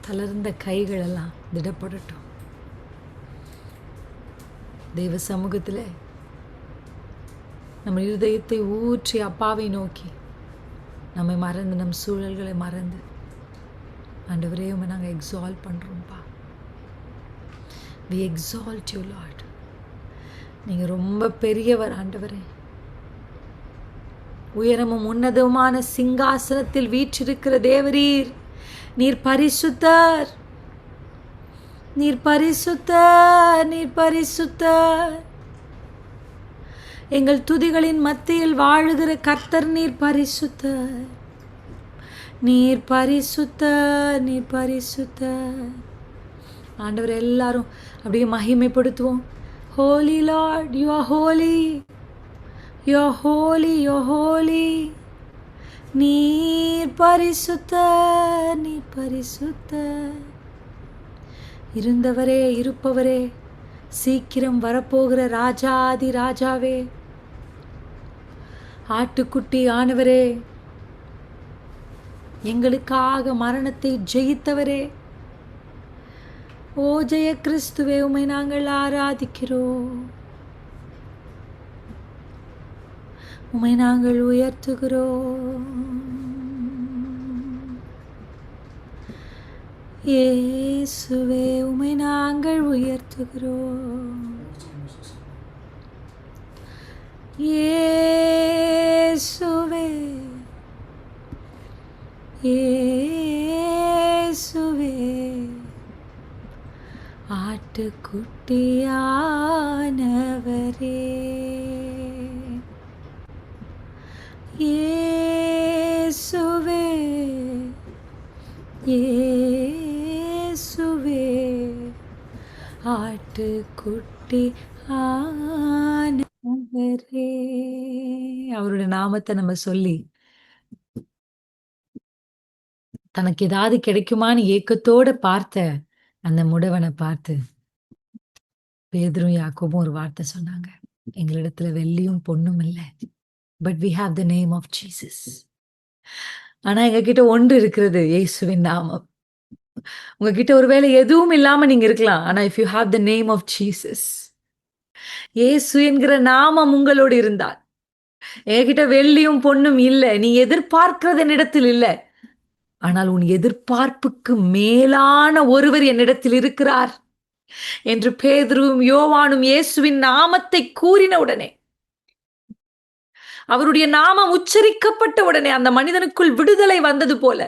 தளர்ந்த கைகளெல்லாம் திடப்படட்டும். தெய்வ சமூகத்தில் நம்ம இருதயத்தை ஊற்றி அப்பாவை நோக்கி நம்மை மறந்து, நம் சூழல்களை மறந்து, ஆண்டவரே உம்மை நாங்கள் எக்ஸால்ட் பண்ணுறோம்ப்பா. We exalt you Lord. நீங்கள் ரொம்ப பெரியவர் ஆண்டவரே. உயரமும் உன்னதமான சிங்காசனத்தில் வீற்றிருக்கிற தேவரீர், நீர் பரிசுத்தர், நீர் பரிசுத்தர், நீர் பரிசுத்தர். எங்கள் துதிகளின் மத்தியில் வாழுகிற கர்த்தர் நீர் பரிசுத்தர், நீர் பரிசுத்தர், நீர் பரிசுத்தர். ஆண்டவர் எல்லாரும் அப்படியே மகிமைப்படுத்துவோம். Holy Lord, you are holy, you are holy, you are holy. நீர் பரிசுத்தர், நீர் பரிசுத்தர். இருந்தவரே, இருப்பவரே, சீக்கிரம் வரப்போகிற ராஜாதி ராஜாவே, ஆட்டுக்குட்டி ஆனவரே, எங்களுக்காக மரணத்தை ஜெயித்தவரே, ஓ ஜெய கிறிஸ்துவே, உம்மை நாங்கள் ஆராதிக்கிறோம், உம்மை நாங்கள் உயர்த்துகிறோம். இயேசுவே, உம்மை நாங்கள் உயர்த்துகிறோம். இயேசுவே, இயேசுவே, ஆட்டுக்குட்டியானவரே, இயேசுவே, இயேசுவே, ஆட்டுக்குட்டி ஆனவரே. அவருடைய நாமத்தை நம்ம சொல்லி தனக்கு ஏதாவது கிடைக்குமான்னு ஏக்கத்தோட பார்த்த அந்த முடவனை பார்த்து பேதுரும் யாக்கோபும் ஒரு வார்த்தை சொன்னாங்க. எங்களிடத்துல வெள்ளியும் பொண்ணும் இல்லை, but we have the name of Jesus. ஆனா எங்ககிட்ட ஒன்று இருக்கிறது, இயேசுவின் நாமம். உங்ககிட்ட ஒருவேளை எதுவும் இல்லாம நீங்க இருக்கலாம், ஆனா if you have the name of Jesus, இயேசு என்கிற நாமம் உங்களோடு இருந்தால், என்கிட்ட வெள்ளியும் பொண்ணும் இல்லை, நீ எதிர்பார்க்கிறது என்னிடத்தில் இல்லை, ஆனால் உன் எதிர்பார்ப்புக்கு மேலான ஒருவர் என்னிடத்தில் இருக்கிறார் என்று பேதுருவும் யோவானும் இயேசுவின் நாமத்தை கூறின உடனே, அவருடைய நாமம் உச்சரிக்கப்பட்ட உடனே அந்த மனிதனுக்குள் விடுதலை வந்தது போல.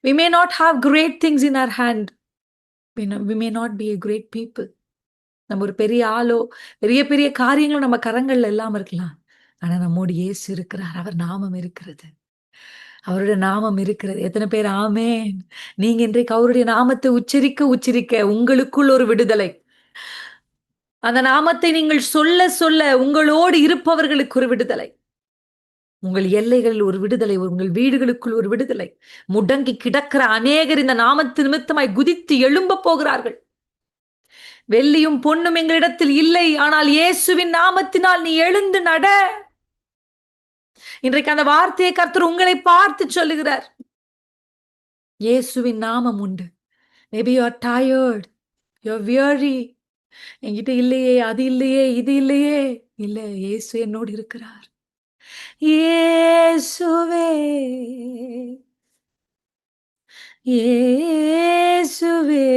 We may not have great things in our hand. We may not be a great people. நம்ம ஒரு பெரிய ஆளோ பெரிய பெரிய காரியங்களும் நம்ம கரங்கள்ல எல்லாம் இருக்கலாம், ஆனா நம்மோடு இயேசு இருக்கிறார், அவர் நாமம் இருக்கிறது, அவருடைய நாமம் இருக்கிறது. எத்தனை பேர் ஆமென்? நீங்க இன்றைக்கு அவருடைய நாமத்தை உச்சரிக்க உச்சரிக்க உங்களுக்குள் ஒரு விடுதலை. அந்த நாமத்தை நீங்கள் சொல்ல சொல்ல உங்களோடு இருப்பவர்களுக்கு ஒரு விடுதலை, உங்கள் எல்லைகளில் ஒரு விடுதலை, உங்கள் வீடுகளுக்குள் ஒரு விடுதலை. முடங்கி கிடக்கிற அநேகர் இந்த நாமத்து நிமித்தமாய் குதித்து எழும்ப போகிறார்கள். வெள்ளியும் பொன்னும் எங்களிடத்தில் இல்லை, ஆனால் இயேசுவின் நாமத்தினால் நீ எழுந்து நட. இன்றைக்கு அந்த வார்த்தையை கர்த்தர் உங்களை பார்த்து சொல்லுகிறார். இயேசுவின் நாமம் உண்டு. Maybe you are tired, you are weary. என்கிட்ட இல்லையே, அது இல்லையே, இது இல்லையே. இல்லை, இயேசு என்னோடு இருக்கிறார். இயேசுவே, இயேசுவே,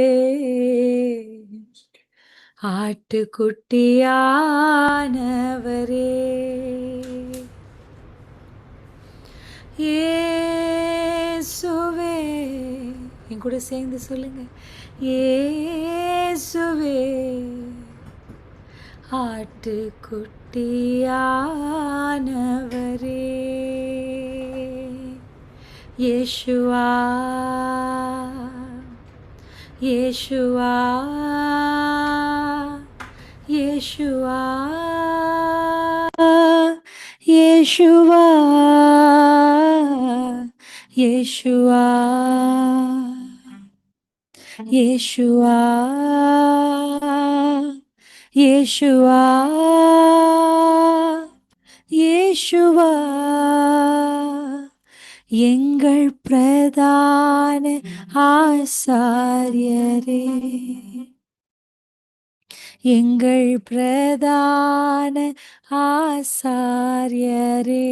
ஆட்டுக்குட்டியானவரே, இயேசுவே, என் கூட சேர்ந்து சொல்லுங்க. இயேசுவே, ஆட்டுக்குட்டியானவரே, இயேசுவா, இயேசுவா, இயேசுவா, இயேசுவா, இயேசுவா, இயேசுவா, இயேசுவா, இயேசுவா, எங்கள் பிரதான ஆசாரியரே, எங்கள் பிரதான ஆசாரியரே,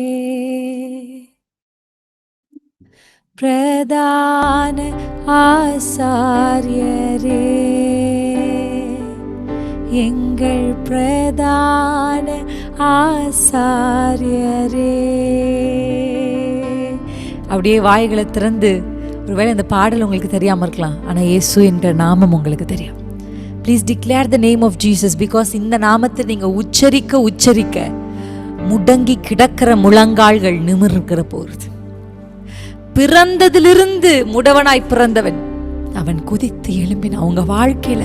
பிரதான ஆசாரியரே, எங்கள் பிரதான ஆசாரியரே. அப்படியே வாய்களை திறந்து, ஒருவேளை இந்த பாடல் உங்களுக்கு தெரியாமல் இருக்கலாம், ஆனால் இயேசு என்ற நாமம் உங்களுக்கு தெரியும். Please declare the name of Jesus. Because இந்த நாமத்தை நீங்கள் உச்சரிக்க உச்சரிக்க முடங்கி கிடக்கிற முழங்கால்கள் நிமிர்கிற போகிறது. பிறந்ததிலிருந்து முடவனாய் பிறந்தவன் அவன் குதித்து எழும்பின அவங்க வாழ்க்கையில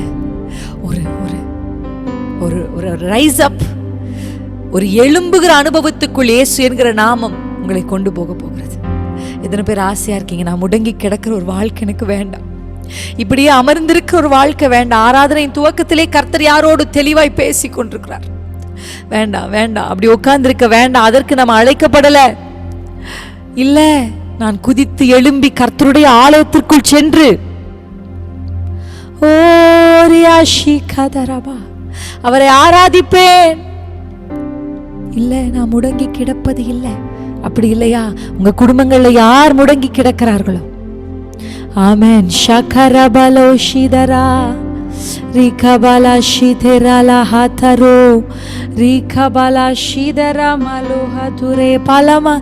ஒரு ஒரு ஒரு ஒரு ரைஸ் அப், ஒரு எழும்புகிற அனுபவத்துக்குள் இயேசு என்கிற நாமம் உங்களை கொண்டு போக போகிறது. எத்தனை பேர் ஆசையா இருக்கீங்க, நான் முடங்கி கிடக்கிற ஒரு வாழ்க்கை எனக்கு வேண்டாம், இப்படியே அமர்ந்திருக்க ஒரு வாழ்க்கை வேண்டாம். ஆராதனையின் துவக்கத்திலே கர்த்தர் யாரோடு தெளிவாய் பேசி கொண்டிருக்கிறார். வேண்டாம் வேண்டாம், அப்படி உட்கார்ந்திருக்க வேண்டாம், அதற்கு நம்ம அழைக்கப்படல. இல்ல, நான் குதித்து எழும்பி கர்த்தருடைய ஆலயத்திற்குள் சென்று அவரை ஆராதிப்பேன். இல்ல, நான் முடங்கி கிடப்பது இல்லை. அப்படி இல்லையா, உங்க குடும்பங்கள்ல யார் முடங்கி கிடக்கிறார்களோ, ஆமென். ஷகரபலோ ஷிதரா ரிகபலா ஷிதரலா ஹதரோ ரிகபலா ஷிதரா மலோஹதுரே பலமா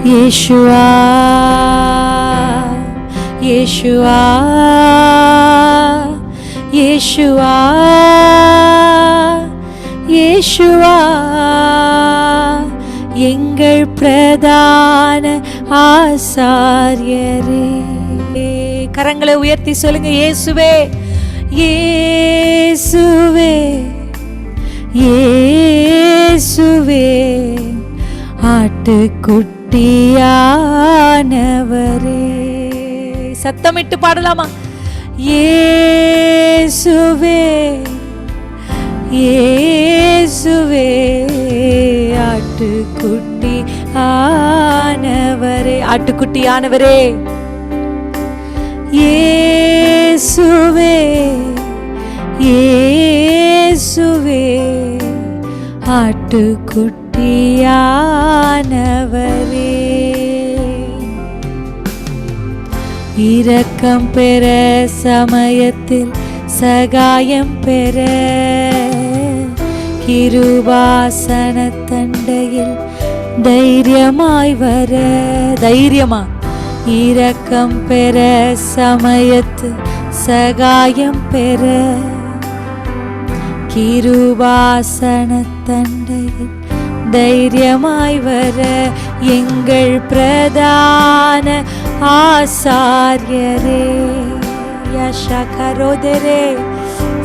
இயேசுவா இயேசுவா இயேசுவா இயேசுவா, எங்கள் பிரதான ஆசாரியரே. கரங்களை உயர்த்தி சொல்லுங்க, இயேசுவே இயேசுவே இயேசுவே, ஆட்டுக்குட்டியானவரே. சத்தமிட்டு பாடலாமா? இயேசுவே இயேசுவே, ஆட்டுக்குட்டி ஆனவரே, ஆட்டுக்குட்டி ஆனவரே. இயேசுவே இயேசுவே, ஆட்டுக்குட்டி ஆனவரே. இரக்கம் பெற சமயத்தில் சகாயம் பெற, கிருபாசன தண்டையில் தைரியமாய் வர. தைரியமா இரக்கம் பெற சமயத்து சகாயம் பெற, கிருபாசன தண்டையில் தைரியமாய் வர, எங்கள் பிரதான ஆசாரியரே. யஷகரோதரே,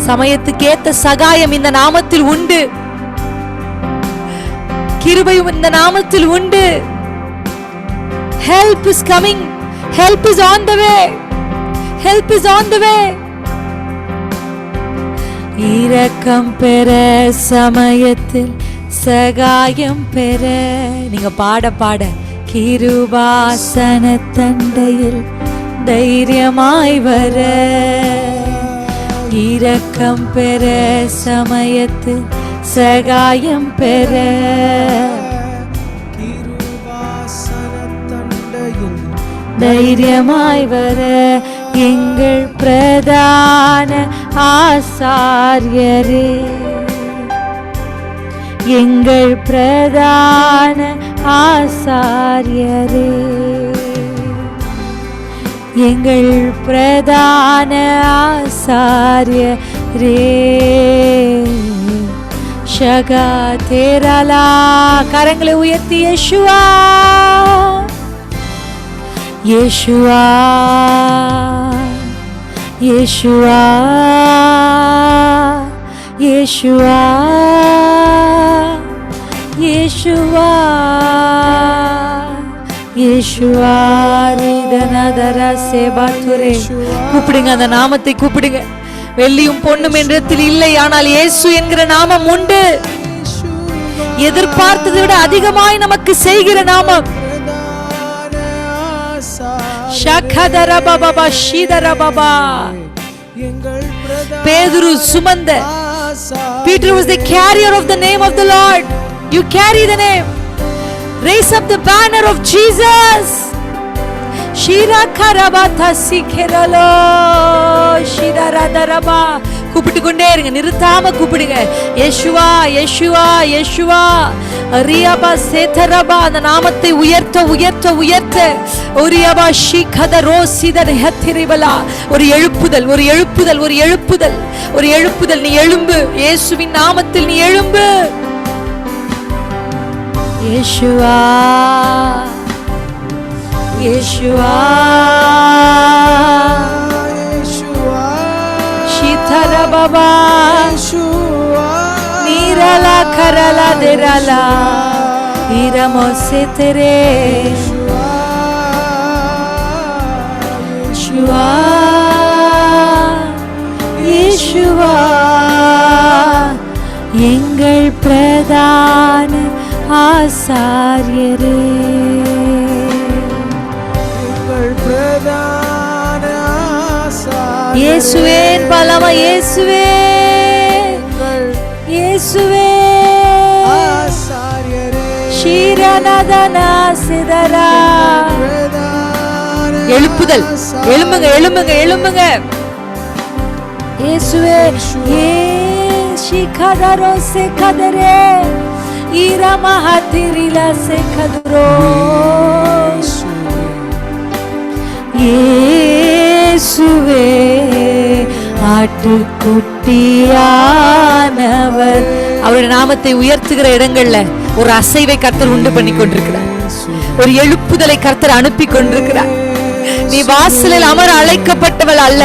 சமயத்துக்கேத்த சகாயம் இந்த நாமத்தில் உண்டு, கிருபையும் இந்த நாமத்தில் உண்டு. Help is coming, help is on the way, help is on the way. இரக்கம் பெற சமயத்தில் சகாயம் பெற, நீங்க பாட பாட, கிருபாசன தண்டையில் தைரியமாய் வர, இரக்கம் பெற சமயத்தில் சகாயம் பெற, கிருபாசன தண்டையில் தைரியமாய் வர, எங்கள் பிரதான ஆசாரியரே. எங்கள் பிரதான ஆசாரியரே, எங்கள் பிரதான ஆசாரியரே. ஷகா தேரலா, கரங்களை உயர்த்தி யேசுவா யேசுவா யேசுவா யேசுவா யேசுவா யேசுவா ரிதனதர சேபாத்துரே. கூப்பிடுங்க, அந்த நாமத்தை கூப்பிடுங்க. வெள்ளியும் பொன்னும் என்றத்தில் இல்லை, ஆனால் இயேசு என்கிற நாமம் உண்டு. எதிர்பார்த்ததை விட அதிகமாய் நமக்கு செய்கிற நாமம். ஷகதரபபா ஷீதரபபா. பேதுரு சுமந்த, Peter was the carrier of the name of the Lord. You carry the name. Raise up the banner of Jesus. Shira karabata sikeralo shidaradaraba. கூப்பிட்டு கொண்டே இருங்க, நிறுத்தாம கூப்பிடுங்க. யேசுவா யேசுவா யேசுவா ரியாபா சேதரபா. அந்த நாமத்தை உயர்த்த உயர்த்த உயர்த்த ஒரியாபா ஷிகதரோ சிதரஹத்திரிபலா. ஒரு எழுப்புதல், ஒரு எழுப்புதல், ஒரு எழுப்புதல், ஒரு எழுப்புதல். நீ எழும்பு, இயேசுவின் நாமத்தில் நீ எழும்பு. யேசுவா யேசுவா ஷிதரபபா நீரலா கரலா தெரலா இரமோ சேதரே. யேசுவா யேசுவா எங்கள் பிரதான ஆசாரியரே. இயேசுவே பலமா, இயேசுவே இயேசுவே ஷீரனதனா சிதரா. எழுப்புதல், எழும்புங்க எழும்புங்க எழும்புங்க. இயேசுவே ஷிகதரோ சேகதரே இரமஹதிரிலா சேகதரோ. இயேசுவே ஆட்டுக்குட்டியானவர். அவருடைய நாமத்தை உயர்த்துகிற இடங்கள்ல ஒரு அசைவை கர்த்தர் உண்டு பண்ணி கொண்டிருக்கிறார். ஒரு எழுப்புதலை கர்த்தர் அனுப்பி கொண்டிருக்கிறார். நீ வாசலில் அமர அழைக்கப்பட்டவள் அல்ல,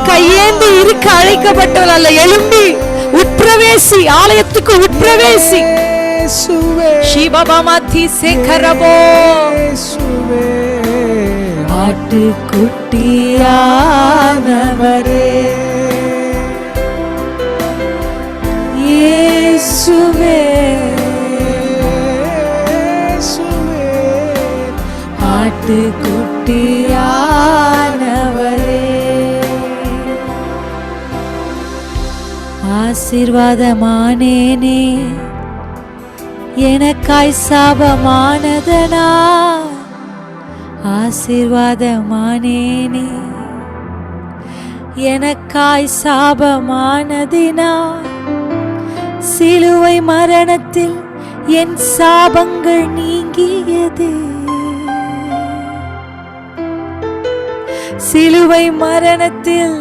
கையேந்தி இருக்க அழைக்கப்பட்டவள் அல்ல. எழும்பி உட்பிரவேசி, ஆலயத்துக்கு உட்பிரவேசி. சிவபாமாதி சேகரபோ ஆட்டுக்குட்டியானவரே. இயேசுவே ஆட்டுக்குட்டியானவரே. ஆசீர்வாதமானேனே எனக்காய் சாபமானதனா. ஆசீர்வாதமானேனே எனக்காய் சாபமானதினா. சிலுவை மரணத்தில் என் சாபங்கள் நீங்கியது. சிலுவை மரணத்தில்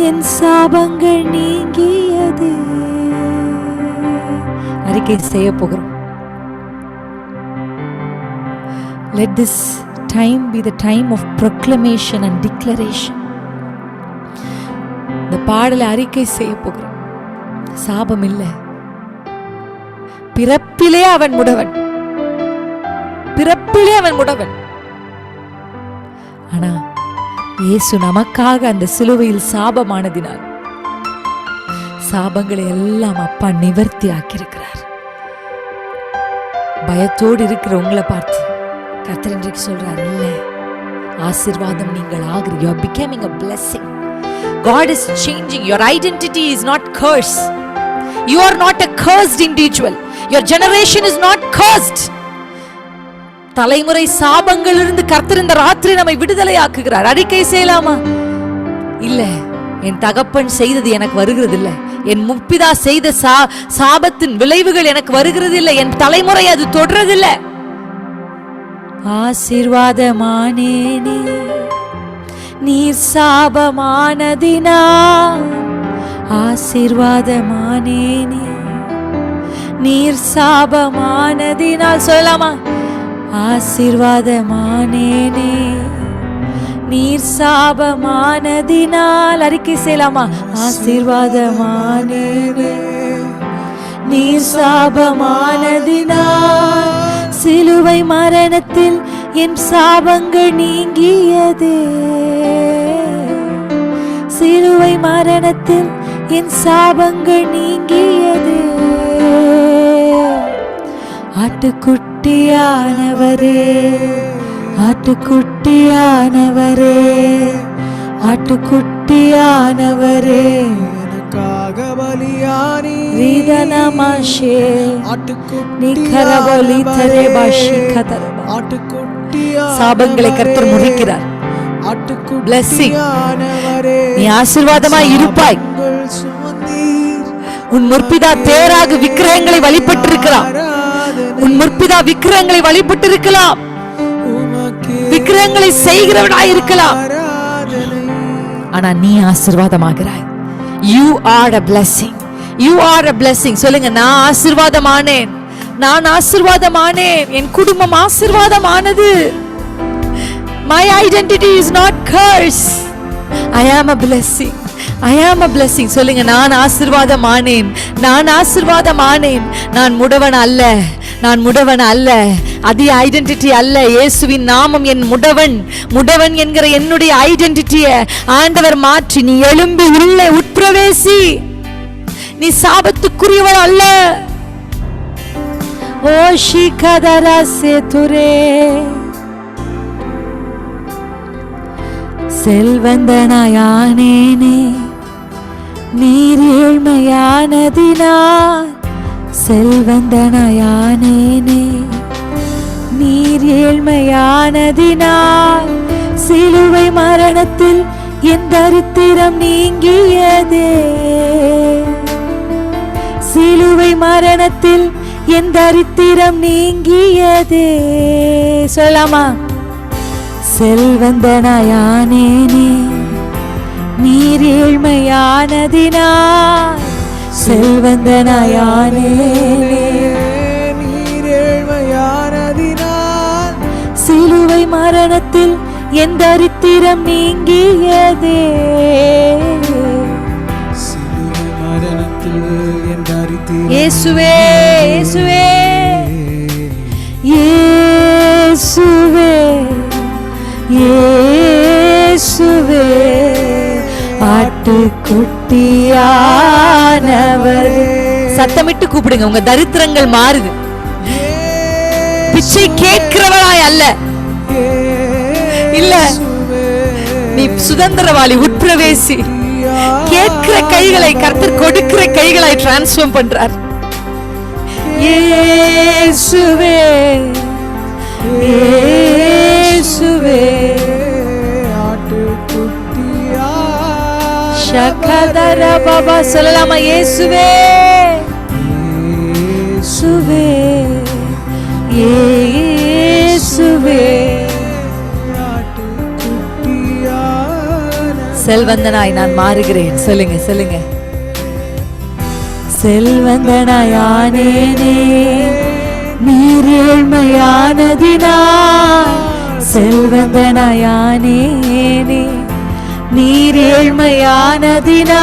என் சாபங்கள் நீங்கியது. அறிக்கை செய்ய போகிறோம். Let this time be the time of proclamation and declaration. இந்த பாடலை அறிக்கை செய்ய போகிறோம். சாபம் இல்லை, பிறப்பிலே அவன் முடவன், பிறப்பிலே அவன் முடவன். ஆனா இயேசு நமக்காக அந்த சிலுவையில் சாபமானதினால் சாபங்களை எல்லாம் அப்பா நிவர்த்தி ஆக்கியிருக்கிறார். பயத்தோடு இருக்கிற உங்களை பார்த்து கர்த்தர் இன்றைக்கு சொல்றார், இல்ல ஆசீர்வாதம் நீங்கள் ஆகிறீங்க. You are becoming a blessing. God is changing. Your identity is not cursed. You are not a cursed individual. Your generation is not cursed. தலைமுறை சாபங்களிலிருந்து கர்த்தர் இந்த ராத்திரி நம்மை விடுதலை ஆக்குகிறார். அறிக்கை செய்யலாமா? இல்ல, என் தகப்பன் செய்தது எனக்கு வருகிறது இல்லை, என் முப்பிதா செய்த சாபத்தின் விளைவுகள் எனக்கு வருகிறது இல்லை, என் தலைமுறை அது தொடர்றதில்லை. ஆசீர்வாதமானேனே நீர் சாபமானதினா. ஆசீர்வாதமானேனே நீர் சாபமானதினால். சொல்லலாமா? ஆசீர்வாதமானேனே நீர் சாபமானதினால். அறிக்கை செய்யலாமா? ஆசீர்வாதமானேனே நீர் சாபமானதினால். சிலுவை மரணத்தில் என் சாபங்கள் நீங்கியதே. சிலுவை மரணத்தில் என் சாபங்கள் நீங்கியதே. ஆட்டுக்குட்டியானவரே ஆட்டுக்குட்டியானவரே, ஆட்டுக்குட்டியானவரே, எனக்காக பலியானி ரீதனமாஷே நிகரபலிதரே பாஷிகதரபா. சாபங்களை கர்த்தர் முறிக்கிறார். Blessing. நீ ஆசீர்வாதமாய் இருப்பாய். உன் முற்பிதா தேராக விக்கிரகங்களை வழிபட்டிருக்கலாம். உன் முற்பிதா விக்கிரகங்களை வழிபட்டிருக்கலாம். விக்கிரகங்களை செய்கிறவனாய் இருக்கலாம். ஆனா நீ ஆசீர்வாதமாகிறாய். You are a blessing. You are a blessing. சொல்லுங்க, நான் ஆசீர்வாதமானேன், நான் ஆசீர்வாதமானேன், என் குடும்பம் ஆசீர்வாதமானது. My identity is not curse. I am a blessing. I am a blessing. சொல்லுங்க, நான் ஆசீர்வாதமானேன், நான் ஆசீர்வாதமானேன். நான் முடவன் அல்ல, நான் முடவன் அல்ல. அது ஐடென்டிட்டி அல்ல. இயேசுவின் நாமம் என் முடவன். முடவன் என்கிற என்னுடைய ஐடென்டிட்டியை ஆண்டவர் மாற்றி, நீ எழும்பி உள்ளே உட்பிரவேசி. நீ சாபத்துக்குரியவள் அல்ல. ஓ ஷிகதரா சேதுரே, செல்வந்தனாயானேனே நீர் ஏழ்மையானதினால். செல்வந்தனாயானேனே நீர் ஏழ்மையானதினால். சிலுவை மரணத்தில் என் தரித்திரம் நீங்கியதே. சிலுவை மரணத்தில் என் தரித்திரம் நீங்கியதே. சொல்லலாமா? செல்வந்தனாயானேனே நீர் ஏழ்மையானதினால். செல்வந்தனாயானேனே நீர் ஏழ்மையானதினால். சிலுவை மரணத்தில் என் தரித்திரம் நீங்கியதே. சிலுவை மரணத்தில் என் தரித்திரம். இயேசுவே, இயேசுவே, இயேசுவே, இயேசுவே, ஆட்டுக்குட்டியானவர். சத்தமிட்டு கூப்பிடுங்க. உங்க தரித்திரங்கள் மாறுது. பிச்சை கேட்கிறவளாய் அல்ல, இல்ல, நீ சுதந்திரவாளி. உட்பிரவேசி. கேட்கிற கைகளை கர்த்தர் கொடுக்கிற கைகளாய் டிரான்ஸ்ஃபார்ம் பண்றார். இயேசுவே, இயேசுவே, ஷகதர பாபா. சொல்லலாமா? இயேசுவே, இயேசுவே, இயேசுவே. செல்வந்தனாய் நான் மாறுகிறேன். சொல்லுங்க, சொல்லுங்க. செல்வந்தனாயானேனே நீர் ஏழ்மையானதினால். செல்வந்தனாயானேனே நீர் ஏழ்மையானதினால்.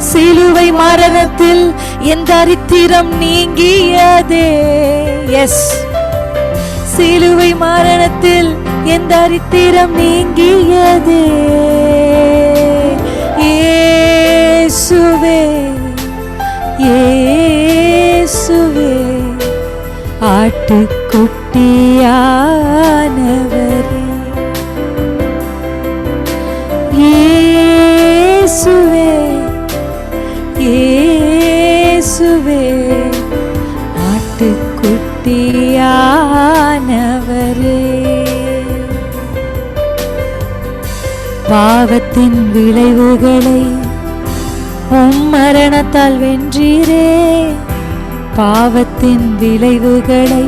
சிலுவை மரணத்தில் என் தரித்திரம் நீங்கியதே. எஸ், சிலுவை மரணத்தில் என் தரித்திரம் நீங்கியதே. இயேசுவே, இயேசுவே, ஆட்டுக்குட்டியானவரே. இயேசுவே, இயேசுவே, ஆட்டுக்குட்டியானவரே. பாவத்தின் விளைவுகளை உம் மரணத்தால் வென்றீரே. பாவத்தின் விளைவுகளை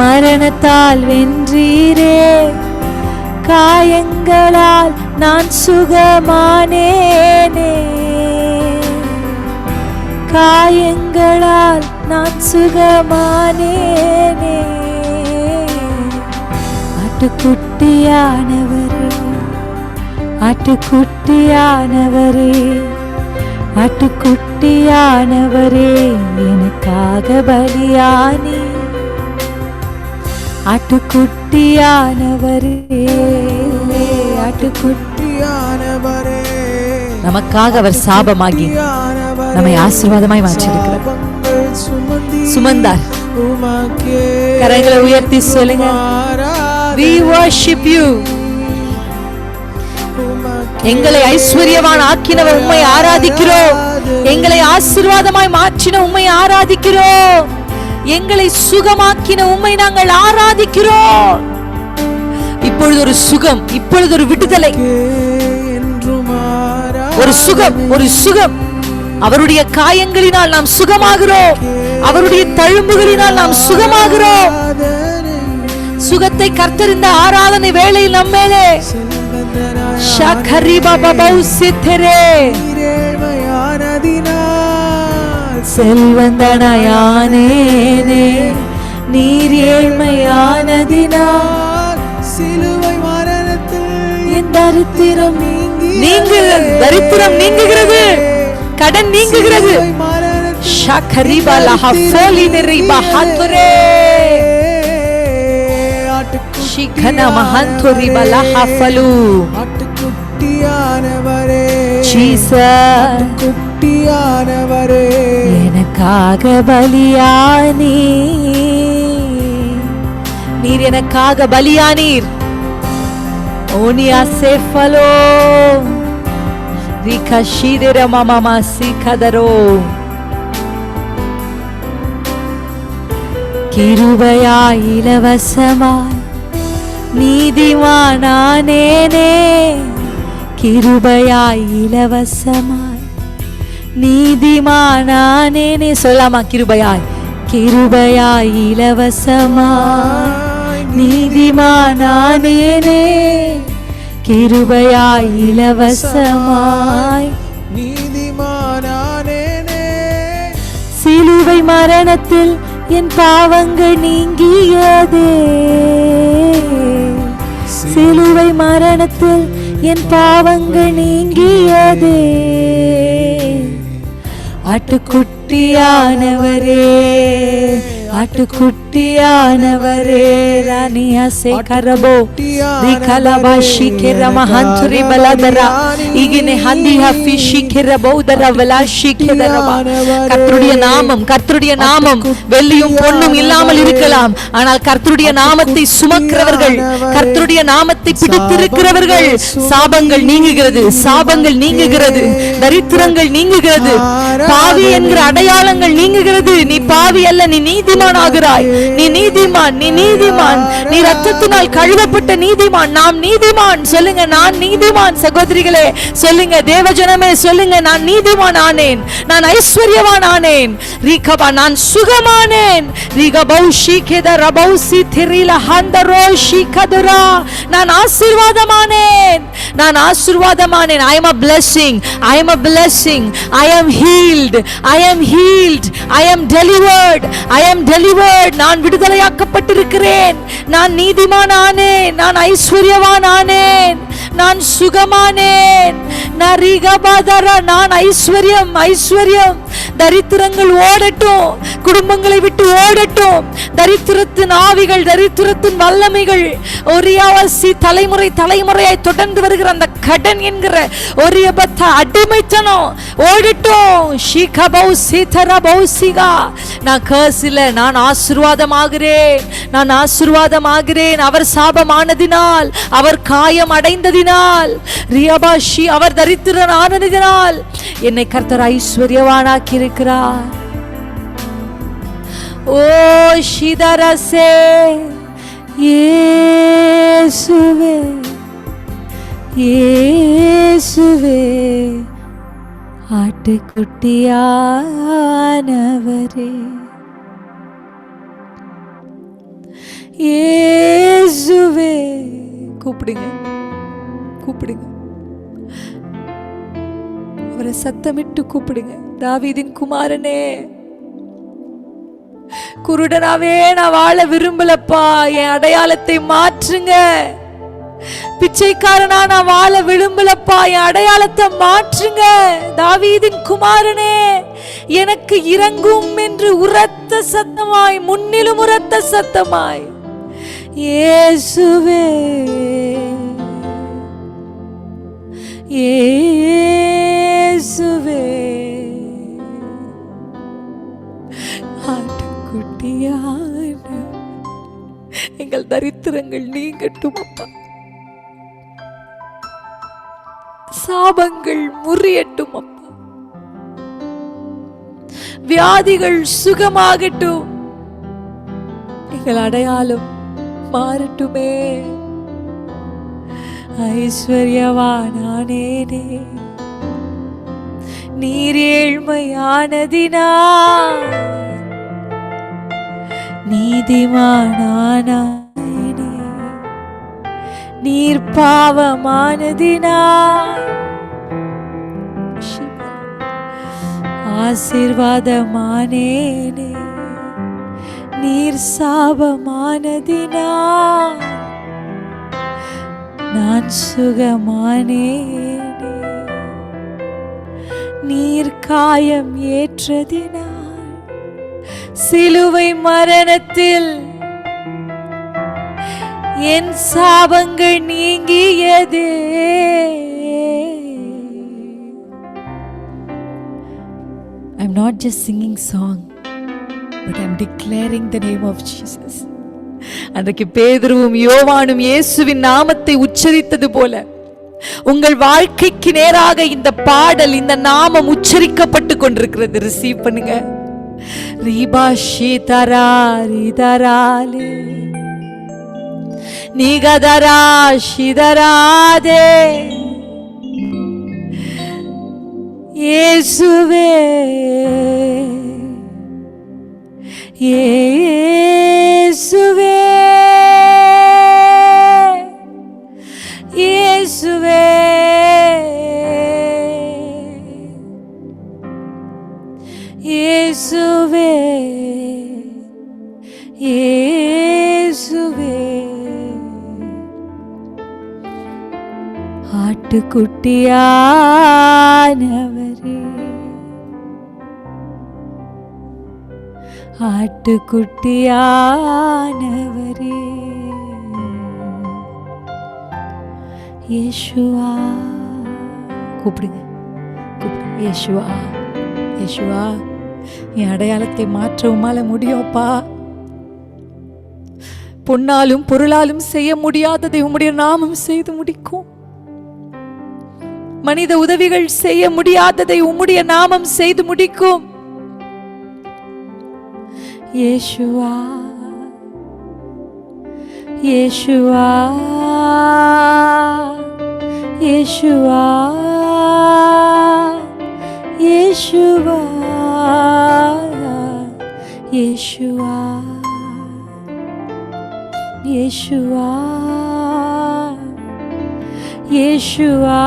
மரணத்தால் வென்றீரே. காயங்களால் நான் சுகமானேனே. காயங்களால் நான் சுகமானேனே. ஆட்டுக்குட்டியானவரே, ஆட்டுக்குட்டியானவரே, ஆட்டுக்குட்டியானவரே, எனக்காக பலியானி. ஆட்டுக்குட்டியானவரே, ஆட்டுக்குட்டியானவரே, நமக்காக அவர் சாபமாகி நம்மை ஆசீர்வாதமாய் மாற்றியிருக்கிறார். சுமந்தார். கரங்களை உயர்த்தி சொல்லுங்க. we worship you. எங்களை ஐஸ்வர்யவான் ஆக்கினவர் உம்மை ஆராதிக்கிறோம். எங்களை ஆசீர்வாதமாய் மாற்றின உம்மை ஆராதிக்கிறோம். எங்களை சுகமாக்கின உம்மை நாங்கள் ஆராதிக்கிறோம். இப்பொழுது ஒரு சுகம், இப்பொழுது ஒரு விடுதலை, ஒரு சுகம், ஒரு சுகம். அவருடைய காயங்களினால் நாம் சுகமாகிறோம். அவருடைய தழும்புகளினால் நாம் சுகமாகிறோம். சுகத்தை கர்த்தர் இந்த ஆராதனை வேளையில் நம்மேலே செல்வந்தனாயானேனே நீர் ஏழ்மையானதினால் சிலுவை மரணத்தில் என் தரித்திரம் தரித்திரம் நீங்குகிறது, கடன் நீங்குகிறது. ஷகரிபா லஹஃபோலி நெரிபா ஹத்ரே ஷிகனா மஹந்தோரிபா லஹஃபலு ஆட்டுக்குட்டியானவரே ஜீசஸ் குட்டியானவரே எனக்காக பலியானீ, நீர் எனக்காக பலியானீர். ஓனியா சேஃபலோ ரிகஷிதர மமமா சிகதரோ கிருபையாய் இலவசமாய் நீதிமானானேனே, கிருபையாய் இலவசமாய் நீதிமானானேனே. சொல்லாமா? கிருபையாய், கிருபையாய் இலவசமாய் நீதிமானானேனே, கிருபையாய் இலவசமாய் நீதிமானானேனே. சிலுவை மரணத்தில் என் பாவங்கள் நீங்கியதே, சிலுவை மரணத்தில் என் பாவங்கள் நீங்கியதே. ஆட்டுக்குட்டியானவரே, ஆட்டுக்குட்டியானவரே ராணியாசே கரபோ திகலபாஷி கரமஹந்துரி பலதரா இகினே ஹந்திஹா ஃபிஷி கரபோதரா வலாஷி கரபா. கர்த்தருடைய நாமம், கர்த்தருடைய நாமம் வெள்ளியும் பொன்னும் இல்லாமல் இருக்கலாம், ஆனால் கர்த்தருடைய நாமத்தை சுமக்கிறவர்கள், கர்த்தருடைய நாமத்தை பிடித்திருக்கிறவர்கள் சாபங்கள் நீங்குகிறது, சாபங்கள் நீங்குகிறது, தரித்திரங்கள் நீங்குகிறது, பாவி என்கிற அடையாளங்கள் நீங்குகிறது. நீ பாவி அல்ல, நீ நீதிமான் ஆகிறாய். நீ நீதிமான், நீ நீதிமான், நீ ரத்தத்தினால் கழுவப்பட்ட நீதிமான். நாம் நீதிமான். சொல்லுங்க, நான் நீதிமான். சகோதரிகளே சொல்லுங்க, தேவஜனமே சொல்லுங்க, நான் நீதிமான் ஆனேன், நான் ஐஸ்வர்யவான் ஆனேன். ரீகபா, நான் சுகமானேன். ரீகபௌஷி கேத ரபௌசி திரில ஹந்தரோ ஷிகதுரா, நான் ஆசீர்வாதமானேன், நான் ஆசீர்வாதமானேன். I am a blessing, I am a blessing, I am healed, I am healed, I am delivered, I am delivered. நான் விடுதலையாக்கப்பட்டிருக்கிறேன், நான் நீதிமான் ஆனேன், நான் ஐஸ்வர்யவான் ஆனேன், நான் சுகமானேன். நான் ஐஸ்வர்யம், ஐஸ்வர்யம். தரித்திரங்கள் ஓடட்டும், குடும்பங்களை விட்டு ஓடட்டும். தரித்திரத்தின் ஆவிகள், தரித்திரத்தின் வல்லமைகள், ஒரியாவாசி தலைமுறை தலைமுறையாய் தொடர்ந்து வருகிற அந்த கடன் என்கிற ஒரியபத்த அடிமைத்தனம் ஓடட்டும். நான் கர்சில, நான் ஆசீர்வாதமாகிறேன், நான் ஆசீர்வாதமாகிறேன். அவர் சாபமானதினால், அவர் காயம் அடைந்ததினால், ரியாபாஷி அவர் தரித்திரன் ஆனதினால் என்னை கர்த்தர் ஐஸ்வர்யவானாக்கி இருக்கிறார். ஓ ஷிதரசே இயேசுவே, இயேசுவே ஆட்டுக்குட்டியானவரே, இயேசுவே. கூப்பிடுங்க, கூப்பிடுங்க, அவரை சத்தமிட்டு கூப்பிடுங்க. தாவீதின் குமாரனே, குருடனாவே நான் வாழ விரும்பலப்பா, என் அடையாளத்தை மாற்றுங்க. பிச்சைக்காரனா நான் வாழ விரும்பலப்பா, என் அடையாளத்தை மாற்றுங்க. தாவீதின் குமாரனே, எனக்கு இறங்கும் என்று உரத்த சத்தமாய், முன்னிலும் உரத்த சத்தமாய், இயேசுவே, இயேசுவே ஆட்டுக்குட்டியான எங்கள் தரித்திர உபத்திரங்கள் நீங்கட்டும் அப்பா. சாபங்கள் முறியட்டும் அப்பா. வியாதிகள் சுகமாகட்டும். எங்கள் அடையாளம் மாறட்டுமே. ஐஸ்வர்யவானானேனே நீர் ஏழ்மையானதினா, நீதிமானானேனே நீர் பாவமானதினா, ஆசீர்வாதமானேனே நீர் சாபமானதினா, நான் சுகமானேனே நீர் காயம் ஏற்றதினால், சிலுவை மரணத்தில் என் சாபங்கள் நீங்கியதே. I'm not just singing song, but I'm declaring the name of Jesus. அன்றைக்கு பேதுருவும் யோவானும் இயேசுவின் நாமத்தை உச்சரித்தது போல உங்கள் வாழ்க்கைக்கு நேராக இந்த பாடல், இந்த நாமம் உச்சரிக்கப்பட்டு கொண்டிருக்கிறது. ரிசீவ் பண்ணுங்க. ரீபாஷி தராரி தராலே நீகதரா ஷிதராதே இயேசுவே இயேசுவே இயேசுவே இயேசுவே இயேசுவே ஆட்டுக்குட்டியானவரே ஆட்டுக்குட்டியானவரே இயேசுவா. கூப்பிடுங்க, கூப்பிடுங்க. இயேசுவா, இயேசுவா, என் அடையாளத்தை மாற்ற உம்மால முடியும்ப்பா. பொன்னாலும் பொருளாலும் செய்ய முடியாததை உம்முடைய நாமம் செய்து முடிக்கும். மனித உதவிகள் செய்ய முடியாததை உம்முடைய நாமம் செய்து முடிக்கும். இயேசுவா, இயேசுவா, இயேசுவா, இயேசுவா, இயேசுவா, இயேசுவா, இயேசுவா,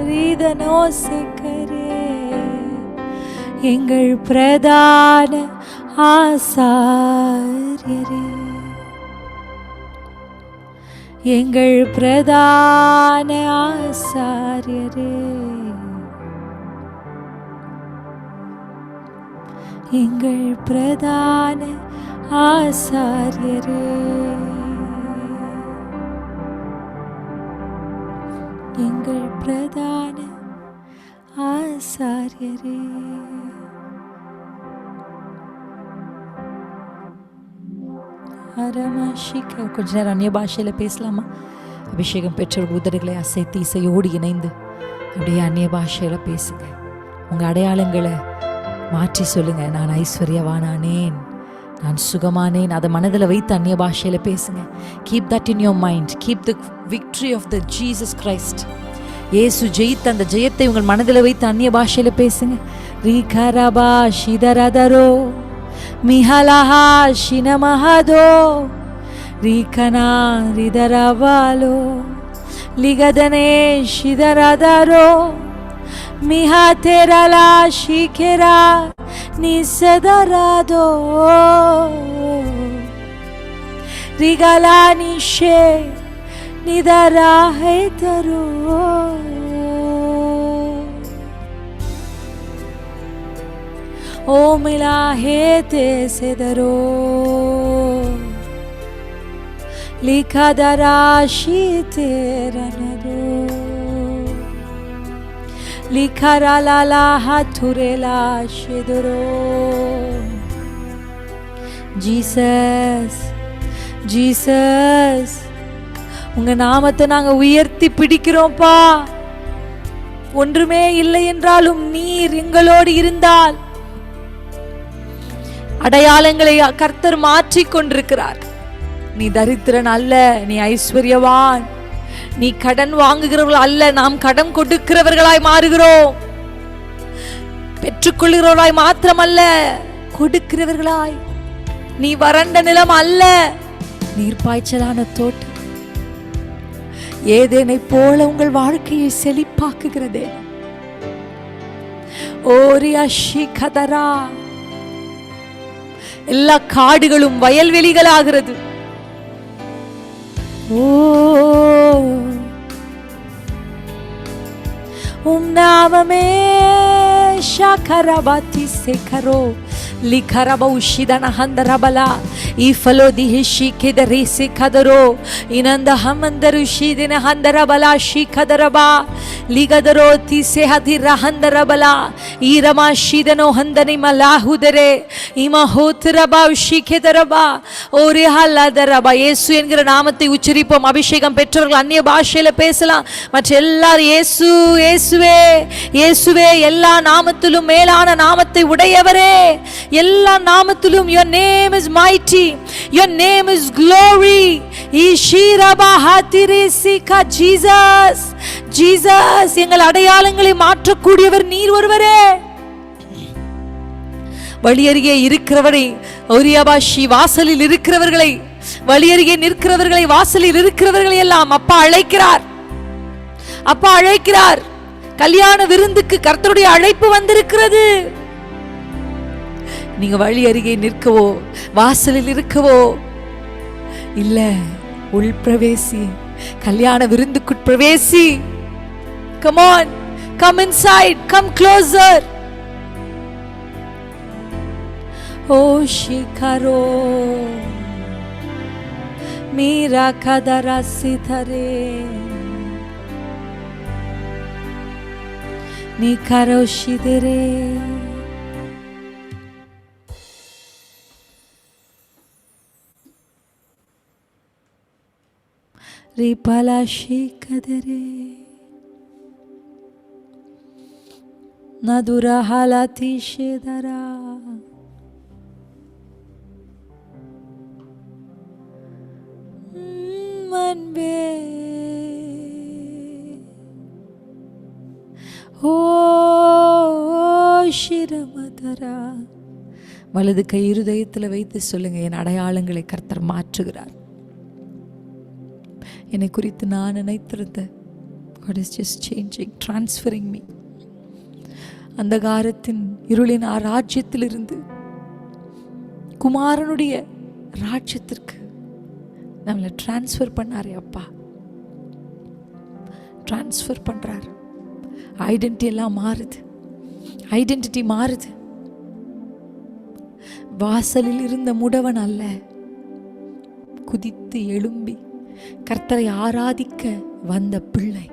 ரீதனோ செக்கரே எங்கள் பிரதான ஆசாரியரே, எங்கள் பிரதான ஆசாரியரே, எங்கள் பிரதான ஆசாரியரே, எங்கள் பிரதான ஆசாரியரே. கொஞ்ச நேரம் அந்நிய பாஷையில பேசலாமா? அபிஷேகம் பெற்றோர் உதடுகளை அசைத்து இசையோடு இணைந்து அப்படியே அந்நிய பாஷையில பேசுங்க. உங்க அடையாளங்களை மாற்றி சொல்லுங்க. நான் ஐஸ்வர்யவானானேன், நான் சுகமானேன். அதை மனதில் வைத்து அந்நிய பாஷையில பேசுங்க. Keep that in your mind. Keep the victory of the Jesus Christ. இயேசு ஜெயித்த அந்த ஜெயத்தை உங்கள் மனதில் வைத்து அந்நிய பாஷையில பேசுங்க. ரீகரபா ஷிதரதரோ மிஹலஹா ஷினமஹதோ ரீகனா ரிதரவாலோ லிகதனே ஷிதரதரோ மிஹா தெரலா ஷிகெரா நிசதரதோ ரிகலா நிஷே நிதராஹே தரோ ஓ மிலாஹே தே செதரோ லிகதராஷி தெரனதோ லிகரலாலா ஹதுரெலா ஷெதரோ. Jesus, ஜீசஸ், உங்க நாமத்தை நாங்க உயர்த்தி பிடிக்கிறோம்ப்பா. ஒன்றுமே இல்லை என்றாலும் நீர் எங்களோடு இருந்தால் அடையாளங்களை கர்த்தர் மாற்றிக் கொண்டிருக்கிறார். நீ தரித்திரன் அல்ல, நீ ஐஸ்வர்யவான். நீ கடன் வாங்குகிறவர்கள் அல்ல, நாம் கடன் கொடுக்கிறவர்களாய் மாறுகிறோம். பெற்றுக்கொள்கிறவர்களாய் மாத்திரமல்ல, கொடுக்கிறவர்களாய். நீ வறண்ட நிலம் அல்ல, நீர்ப்பாய்ச்சலான தோட்டம். ஏதேனை போல உங்கள் வாழ்க்கையை செழிப்பாக்குகிறதே. ஓரியாஷி கதரா, எல்லா காடுகளும் வயல்வெளிகளாகிறது. ஓ, உம் நாமமே ஷாகரபாதி சேகரோ லிகரபௌஷிதன ஹந்தரபலா ifalo dihishi kedare se kadaro inanda hamandaru shidina handarabala shi kadaraba ligadaro ti se hadira handarabala irama shidano handani malahudere ima hotraba shi kedaraba ore haladaraba. இயேசு என்கிற நாமத்தை உச்சரிப்போம். அபிஷேகம் பெற்றவர்கள் அந்நிய பாஷையில பேசலாம். மற்ற எல்லாரும் இயேசு இயேசுவே இயேசுவே, எல்லா நாமத்திலும் மேலான நாமத்தை உடையவரே, எல்லா நாமத்திலும் your name is mighty, your name is glory. ishiraba hatirisika jesus jesus, எங்கள் அடையாளங்களை மாற்றக்கூடியவர் நீர் ஒருவரே. வழியருகே இருக்கிறவரை ஒரியாபாஷி வாசலில் இருக்கிறவர்களை, வழியருகே நிற்கிறவர்களை, வாசலில் இருக்கிறவர்களை எல்லாம் அப்பா அழைக்கிறார். அப்பா அழைக்கிறார். கல்யாண விருந்துக்கு கர்த்தருடைய அழைப்பு வந்திருக்கிறது. நீங்க வழி அருகே நிற்கவோ வாசலில் இருக்கவோ இல்ல, உள் பிரவேசி, கல்யாண விருந்துக்குள் பிரவேசி. come on, come inside, come closer. ஓ ஷிகரோ மீரா கதரா சிதரே நீ கரோஷிதரே. ரிபலாஷி கதரே நதுரா ஹாலாதி ஷேதரா மன்பே. ஓ ஷிரமதரா. வலது கை இருதயத்தில் வைத்து சொல்லுங்க, என் அடையாளங்களை கர்த்தர் மாற்றுகிறார். என்னை குறித்து நான் நினைத்திருந்த God is just changing, transferring me. அந்தகாரத்தின் இருளின் ராஜ்யத்திலிருந்து குமாரனுடைய ராஜ்யத்திற்கு நம்மளை டிரான்ஸ்ஃபர் பண்ணாரே அப்பா. டிரான்ஸ்ஃபர் பண்றாரு. ஐடென்டிட்டி எல்லாம் மாறுது, ஐடென்டிட்டி மாறுது. வாசலில் இருந்த முடவன் அல்ல, குதித்து எழும்பி கர்த்தரை ஆராதிக்க வந்த பிள்ளை.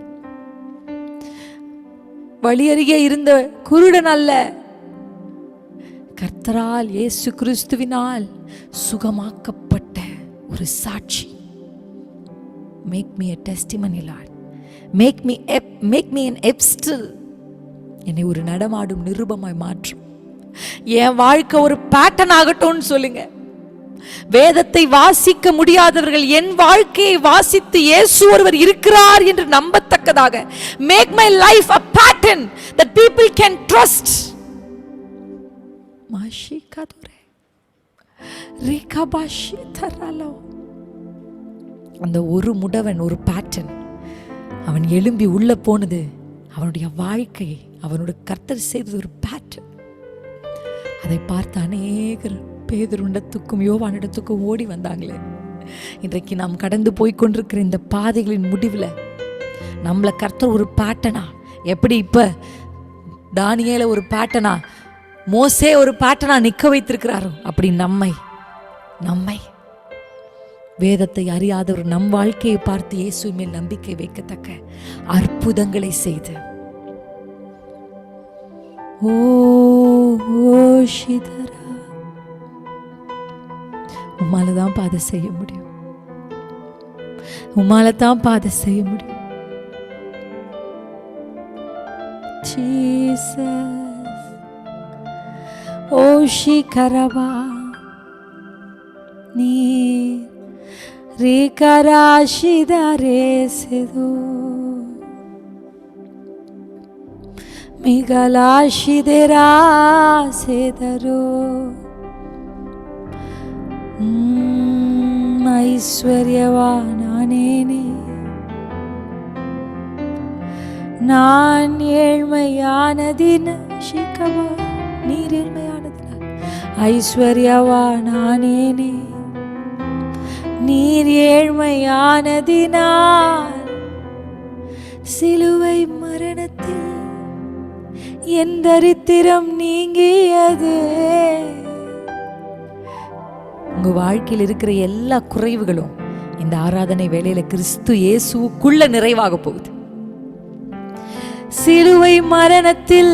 வழி அருகே இருந்த குருடன் அல்ல, கர்த்தரால் இயேசு கிறிஸ்துவினால் சுகமாக்கப்பட்ட ஒரு சாட்சி. Make me a testimony Lord, make me an epistle. என்னை ஒரு நடமாடும் நிருபமாய் மாற்றும். என் வாழ்க்கை ஒரு பேட்டர்ன் ஆகட்டும்னு சொல்லுங்க. வேதத்தை வாசிக்க முடியாதவர்கள் என் வாழ்க்கையை வாசித்து இயேசு ஒருவர் இருக்கிறார் என்று நம்பத்தக்கதாக make my life a pattern that people can trust. மாஷிகதுரே ரிகபாஷி தரலோ. அந்த ஒரு முடவன் ஒரு பேட்டர்ன். அவன் எழும்பி உள்ள போனது அவனுடைய வாழ்க்கை, அவனுடைய கர்த்தர் செய்தது ஒரு பேட்டர்ன். அதை பார்த்து அநேகர் பேதுருவிடத்துக்கும் யோவானிடத்துக்கும் ஓடி வந்தாங்களே. இன்றைக்கு நாம் கடந்து போய்கொண்டிருக்கிற இந்த பாதைகளின் முடிவில் நம்மளை கர்த்தர் ஒரு பேட்டனா, எப்படி இப்ப தானியேல ஒரு பேட்டனா, மோசே ஒரு பேட்டனா நிற்க வைத்திருக்கிறாரோ, அப்படி நம்மை வேதத்தை அறியாதவர் நம் வாழ்க்கையை பார்த்து இயேசு மேல் நம்பிக்கை வைக்கத்தக்க அற்புதங்களை செய்து உம்மாலதான் அதை செய்ய முடியும். உம்மால தான் பாதை செய்ய முடியும். ஜீசஸ் ஓஷி கரவா நீ ரேகராஷிதாரே செதோ மிகலாஷிதரா செதரோ ஐஸ்வர்யவானேனே நான் ஏழ்மையானதின சிக்கவா நீர் ஏழ்மையானதினால் ஐஸ்வர்யவானேனே நீர் ஏழ்மையானதினால் சிலுவை மரணத்தில் என் தரித்திரம் நீங்கியது. உங்க வாழ்க்கையில் இருக்கிற எல்லா குறைவுகளும் இந்த ஆராதனை வேளையில கிறிஸ்து இயேசுவுக்குள்ள நிறைவாக போகுது. சிலுவை மரணத்தில்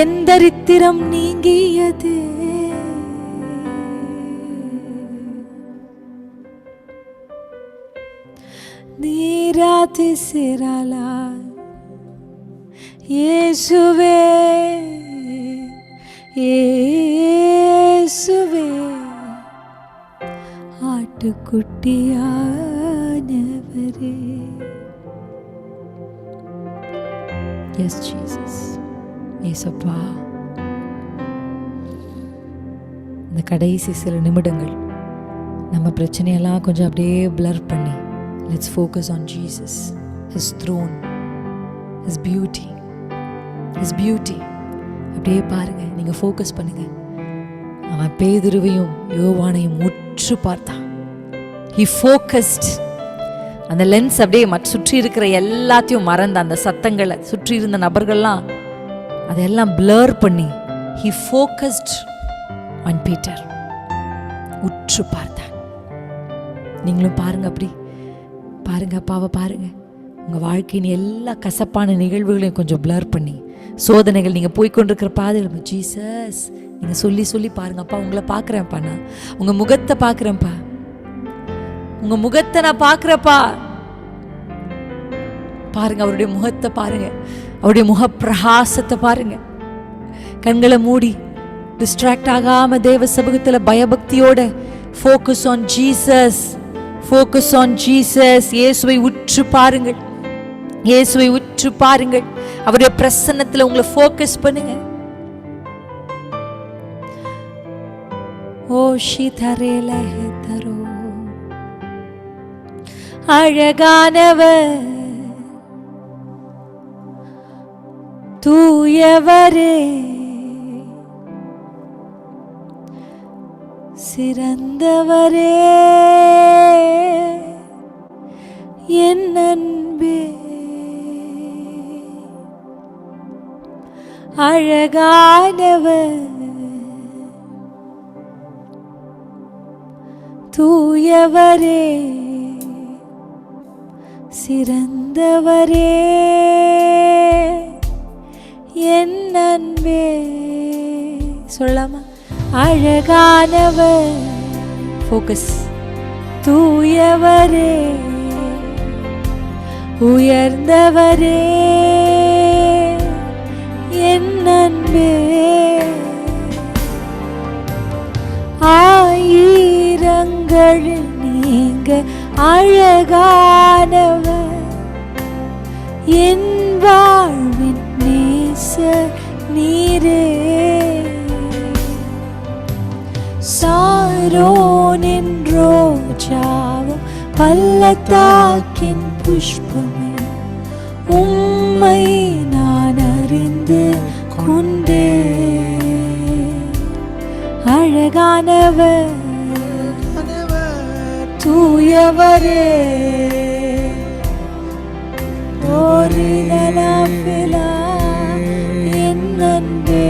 என் தரித்திரம் நீங்கியது. நீராதி சிராலா இயேசுவே இயேசுவே ஆட்டுக்குட்டியானவரே. எஸ் ஜீசஸ், ஏசப்பா, இந்த கடைசி சில நிமிடங்கள் நம்ம பிரச்சனையெல்லாம் கொஞ்சம் அப்படியே பிளர் பண்ணி let's focus on Jesus, his throne, his beauty, his beauty. அப்படியே பாருங்க, நீங்க ஃபோக்கஸ் பண்ணுங்க. அவன் பேதுருவையும் யோவானையும் உற்று பார்த்தான். he focused. அந்த லென்ஸ் அப்படியே சுற்றி இருக்கிற எல்லாத்தையும் மறந்த அந்த சத்தங்களை, சுற்றி இருந்த நபர்கள்லாம் அதெல்லாம் பிளர் பண்ணி he focused on Peter. உற்று பார்த்தான். நீங்களும் பாருங்க, அப்படி பாருங்க, அப்பாவை பாருங்க. உங்க வாழ்க்கையின் எல்லா கசப்பான நிகழ்வுகளையும் கொஞ்சம் பிளர் பண்ணி, சோதனைகள் நீங்க போய்கொண்டிருக்கிற பாதையில் ஜீசஸ் நீங்க சொல்லி சொல்லி பாருங்க. அப்பா, உங்களை பார்க்குறேன்ப்பா, நான் உங்க முகத்தை பார்க்குறேன்ப்பா, உங்க முகத்தை நான் பார்க்குறப்பா. பாருங்க, அவருடைய முகத்தை பாருங்க, அவருடைய முக பிரகாசத்தை பாருங்க. கண்களை மூடி டிஸ்ட்ராக்ட் ஆகாம தேவ சமூகத்தில் பயபக்தியோட focus on Jesus, focus on Jesus. இயேசுவை உற்று பாருங்கள், இயேசுவை உற்று பாருங்கள். அவருடைய பிரசன்னத்தில் உங்களை ஃபோக்கஸ் பண்ணுங்க. ஓ ஷிதரேல ஹெதரோ அழகானவர், தூயவரே, சிறந்தவரே, என் அன்பே, அழகானவர், தூயவரே, சிறந்தவரே, என் அன்பே. சொல்லலாமா? அழகானவர், ஃபோக்கஸ், தூயவரே, உயர்ந்தவரே, என் அன்பே. ஆயிரங்களில் நீங்க அழகானவர், என் வாழ்வின் நேசர் நீரே. சாரோனின் ரோஜாவும் பள்ளத்தாக்கின் புஷ்பமே, உம்மை நான் அறிந்து கொண்டே. அழகானவர், தூயவரே, ஒரு நலாபிலா, என் அன்பே.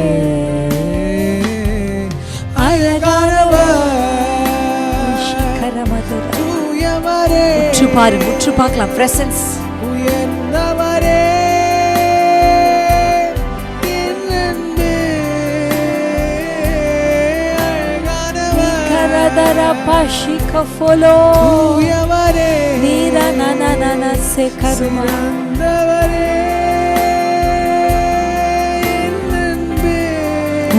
உற்று பாருங்க, உற்று பார்க்கலாம். பிரசன்ஸ், உயர்ந்தவரே, என் அன்பே, அழகானவர், கரதர பாஷிக ஃபோலோ, தூயவரே, நீர் ஷீரா நானா நானா சே கருமா. சிறந்தவரே என் அன்பே.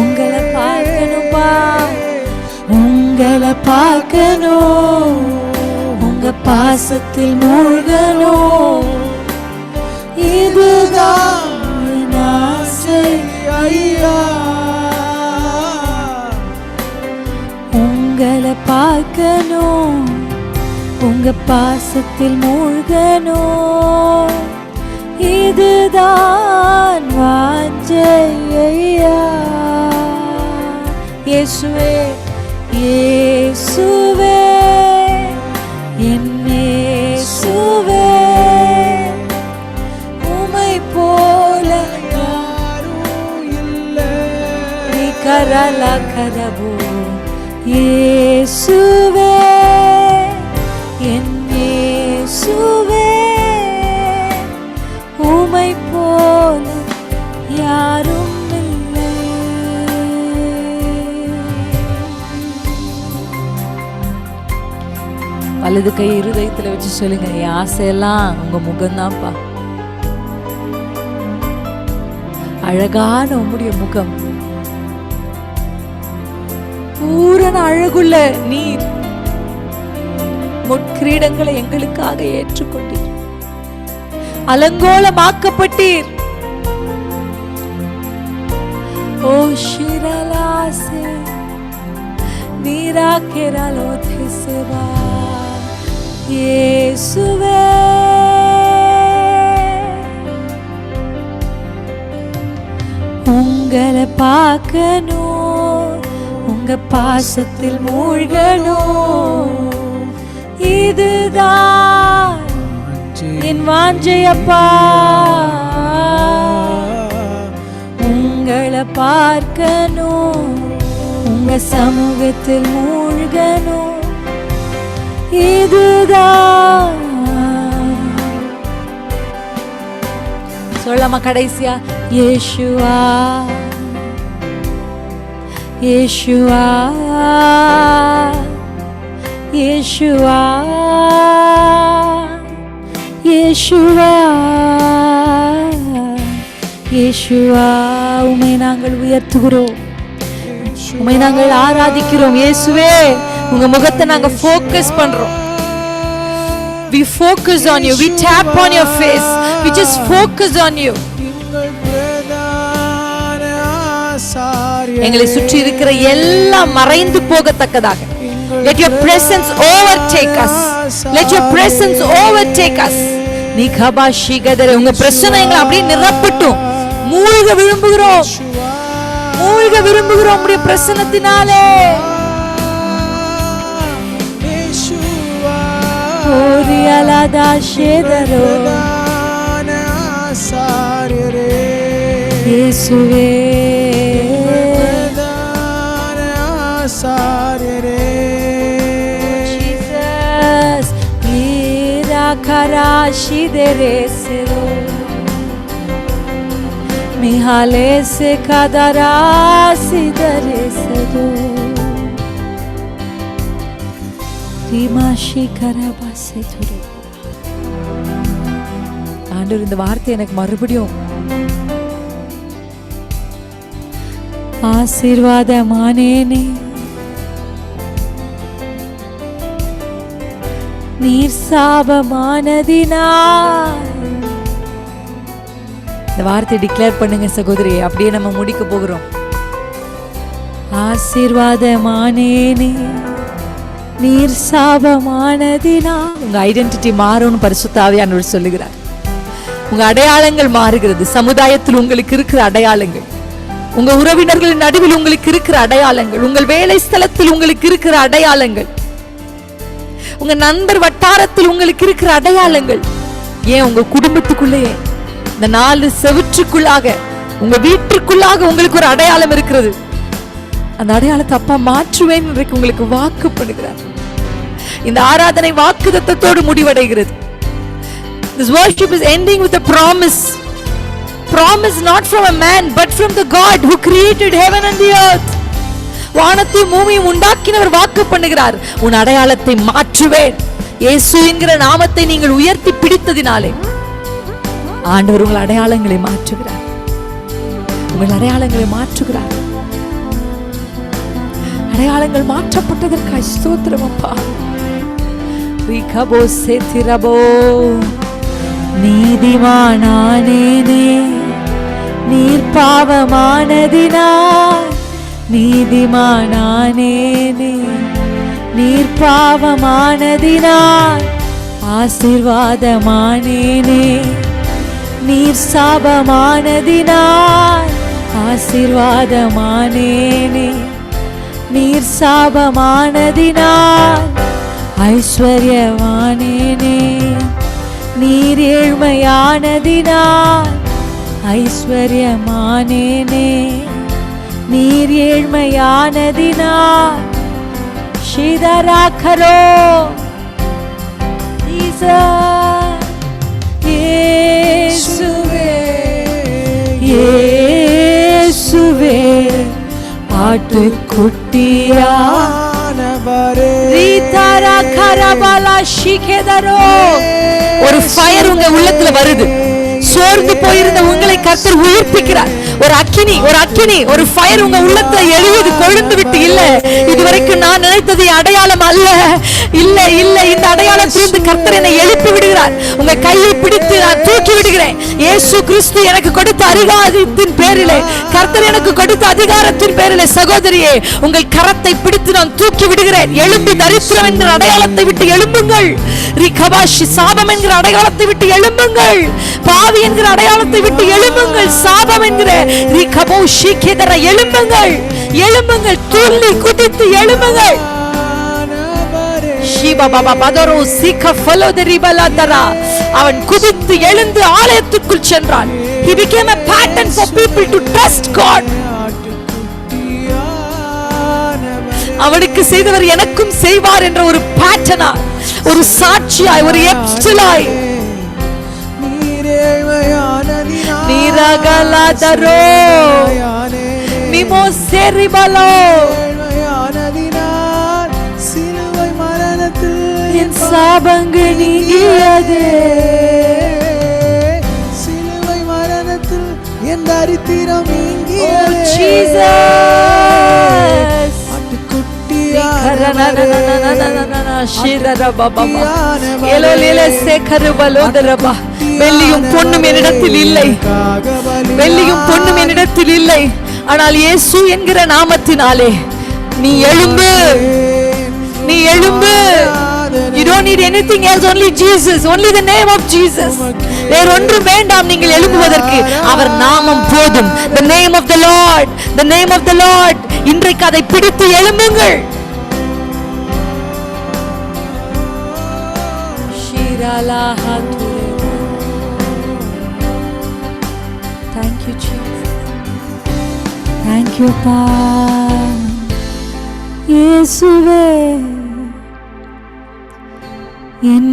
உங்களை பார்க்கணும்பா, உங்களை பார்க்கணும், உங்க பாசத்தில் மூழ்கணும், இதுதான் என் ஆசை ஐயா. உங்களை பார்க்கணும், உங்க பாசத்தில் மூழ்கணும், இதுதான் வாஞ்சை ஐயா. இயேசுவே இயேசுவே என் இயேசுவே, உம்மை போல யாரும் இல்லை. நீ கரலா கரபோ. இயேசுவே என் இயேசுவே, உம்மை போல யாரும் இல்லை. வலது கை இருதயத்துல வச்சு சொல்லுங்க, என் ஆசையெல்லாம் உங்க முகம்தான்ப்பா. அழகான உம்முடைய முகம், பூரண அழகுள்ள நீர், முட்கிரீடங்களை எங்களுக்காக ஏற்றுக்கொண்டீர், அலங்கோலமாக்கப்பட்டீர். ஓ ஷிரலாசே நீரா கேராலோ தேசவா. இயேசுவே உங்களை பார்க்கணும், உங்க பாசத்தில் மூழ்கணும், இதுதான் என் வாஞ்சையப்பா. உங்களை பார்க்கணும், உங்க சமூகத்தில் மூழ்கணும், இதுதான். சொல்லமா கடைசியா, இயேசுவா இயேசுவா இயேசுவா இயேசுவா இயேசுவா, உம்மை நாங்கள் உயர்த்துகிறோம், உம்மை நாங்கள் ஆராதிக்கிறோம். இயேசுவே உங்க முகத்தை நாங்க ஃபோக்கஸ் பண்றோம். We focus on you, we tap on your face, we just focus on you. எங்களை சுற்றி இருக்கிற எல்லாம் மறைந்து போகத்தக்கதாக, let your presence overtake us, let your presence overtake us. நீ கபாஷி கதரே, உங்க பிரசன்னம் எங்களை அப்படியே நிரப்பட்டும். மூழ்க விரும்புகிறோம், மூழ்க விரும்புகிறோம் உம்முடைய பிரசன்னத்தினாலே. ஓரியலதா ஷேதரோ இயேசுவே Jesus ira karashi deresero mihale se kadarasi deresero rimashi karabase thuru. ஆண்டவர் இந்த வார்த்தை எனக்கு மறுபடியும் ஆசீர்வாதமானேனே, நீர் சாபமானதினால். இந்த வார்த்தை டிக்ளேர் பண்ணுங்க சகோதரி, அப்படியே நம்ம முடிக்க போகிறோம். ஆசீர்வாதமானேனே நீர் சாபமானதினால். உங்க ஐடென்டிட்டி மாறும்னு பரிசுத்த ஆவியானவர் சொல்லுகிறார். உங்க அடையாளங்கள் மாறுகிறது. சமுதாயத்தில் உங்களுக்கு இருக்கிற அடையாளங்கள், உங்க உறவினர்களின் நடுவில் உங்களுக்கு இருக்கிற அடையாளங்கள், உங்கள் வேலை ஸ்தலத்தில் உங்களுக்கு இருக்கிற அடையாளங்கள், உங்க நண்பர் வட்டாரத்தில் உங்களுக்கு இருக்கிற அடையாளங்கள், ஏன் உங்க குடும்பத்துக்குள்ளேயே இந்த 4 செவுற்றுக்குள்ளாக உங்க வீட்டுக்குள்ளாக உங்களுக்கு ஒரு அடையாளம் இருக்கிறது. அந்த அடையாளத்தை அப்பா மாற்றுவேன் இன்றைக்கு உங்களுக்கு வாக்கு பண்ணுகிறார். இந்த ஆராதனை வாக்குத்தத்தத்தோடு முடிவடைகிறது. This worship is ending with a promise. Promise not from a man but from the God who created heaven and the earth. வானத்தையும் பூமியையும் உண்டாக்கினவர் வாக்கு பண்ணுகிறார், உன் அடையாளத்தை மாற்றுவேன், இயேசு என்கிற நாமத்தை நீங்கள் உயர்த்தி பிடித்ததினாலே ஆண்டவர் உங்கள் அடையாளங்களை மாற்றுகிறார். உங்கள் அடையாளங்களை மாற்றுகிறார். அடையாளங்கள் மாற்றப்பட்டதற்காய் ஸ்தோத்திரம் அப்பா. நீதிமானானேனே நீர் பாவமானதினார், நீதிமானானேனே நீர் பாவமானதினார், ஆசீர்வாதமானேனே நீர் சாபமானதினார், ஆசீர்வாதமானேனே நீர் சாபமானதினார், ஐஸ்வர்யவானேனே நீர் ஏழ்மையானதினார், ஐஸ்வர்யமானேனே நீர் ஏழ்மையானதினார், ஷிதராக்கரோ இயேசுவே இயேசுவே ஆட்டுக்குட்டியானவரே. ஒரு ஃபயர் உங்க உள்ளத்துல வருது. சோர்ந்து போயிருந்த உங்களை கர்த்தர் உயிர்ப்பிக்கிறார். ஒரு அக்கினி ஒரு ஃபயர் உங்க உள்ளத்துல எழுவது கொழுந்து விட்டு இல்ல இதுவரைக்கும் நான் நினைத்தது அடையாளம் அல்ல, இல்ல இல்ல இந்த அடையாளத்திலிருந்து கர்த்தர் என்னை எழுப்பி விடுகிறார். உங்க கையை பிடித்து நான் தூக்கி விடுகிறேன். இயேசு கிறிஸ்து எனக்கு கொடுத்த அதிகாரத்தின் பேரிலே, கர்த்தர் எனக்கு கொடுத்த அதிகாரத்தின் பேரிலே சகோதரியே உங்கள் கரத்தை பிடித்து நான் தூக்கி விடுகிறேன். எழும்பி தரித்திரம் என்கிற அடையாளத்தை விட்டு எழும்புங்கள். ரிகபாஷி சாபம் என்கிற அடையாளத்தை விட்டு எழும்புங்கள். பாவி என்கிற அடையாளத்தை விட்டு எழும்புங்கள். சாபம் என்கிற ரிகபோஷி கேதர எழும்புங்கள். எழும்புங்கள், துள்ளி குதித்து எழும்புங்கள். அவன் குதித்து எழுந்து ஆலயத்துக்குள் சென்றான். He became a pattern for people to trust God. அவனுக்கு செய்தவர் எனக்கும் செய்வார் என்ற ஒரு பேட்டர்னா, ஒரு சாட்சியாய், ஒரு எப்சிலாய் நீரகலாதரோ மிமோசெரிபலோ சிலுவை மரணத்தில் என் சாபங்கள் நீங்கியதே, சிலுவை மரணத்தில் என் தரித்திரம் நீங்கியதே. ஜீசஸ் வெள்ளியும் பொன்னும் என்னிடத்தில் இல்லை, வெள்ளியும் பொன்னும் என்னிடத்தில் இல்லை. ஆனால் இயேசு என்கிற நாமத்தினாலே நீ எழும்பு, நீ எழும்பு. You don't need anything else, only Jesus, only the name of Jesus. வேற ஒன்றும் வேண்டாம் நீங்கள் எழும்புவதற்கு, அவர் நாமம் போதும். The name of the Lord, the name of the Lord. இன்றைக்கு அதை பிடித்து எழும்புங்கள். Thank you Jesus, thank you Pa. இயேசுவே என்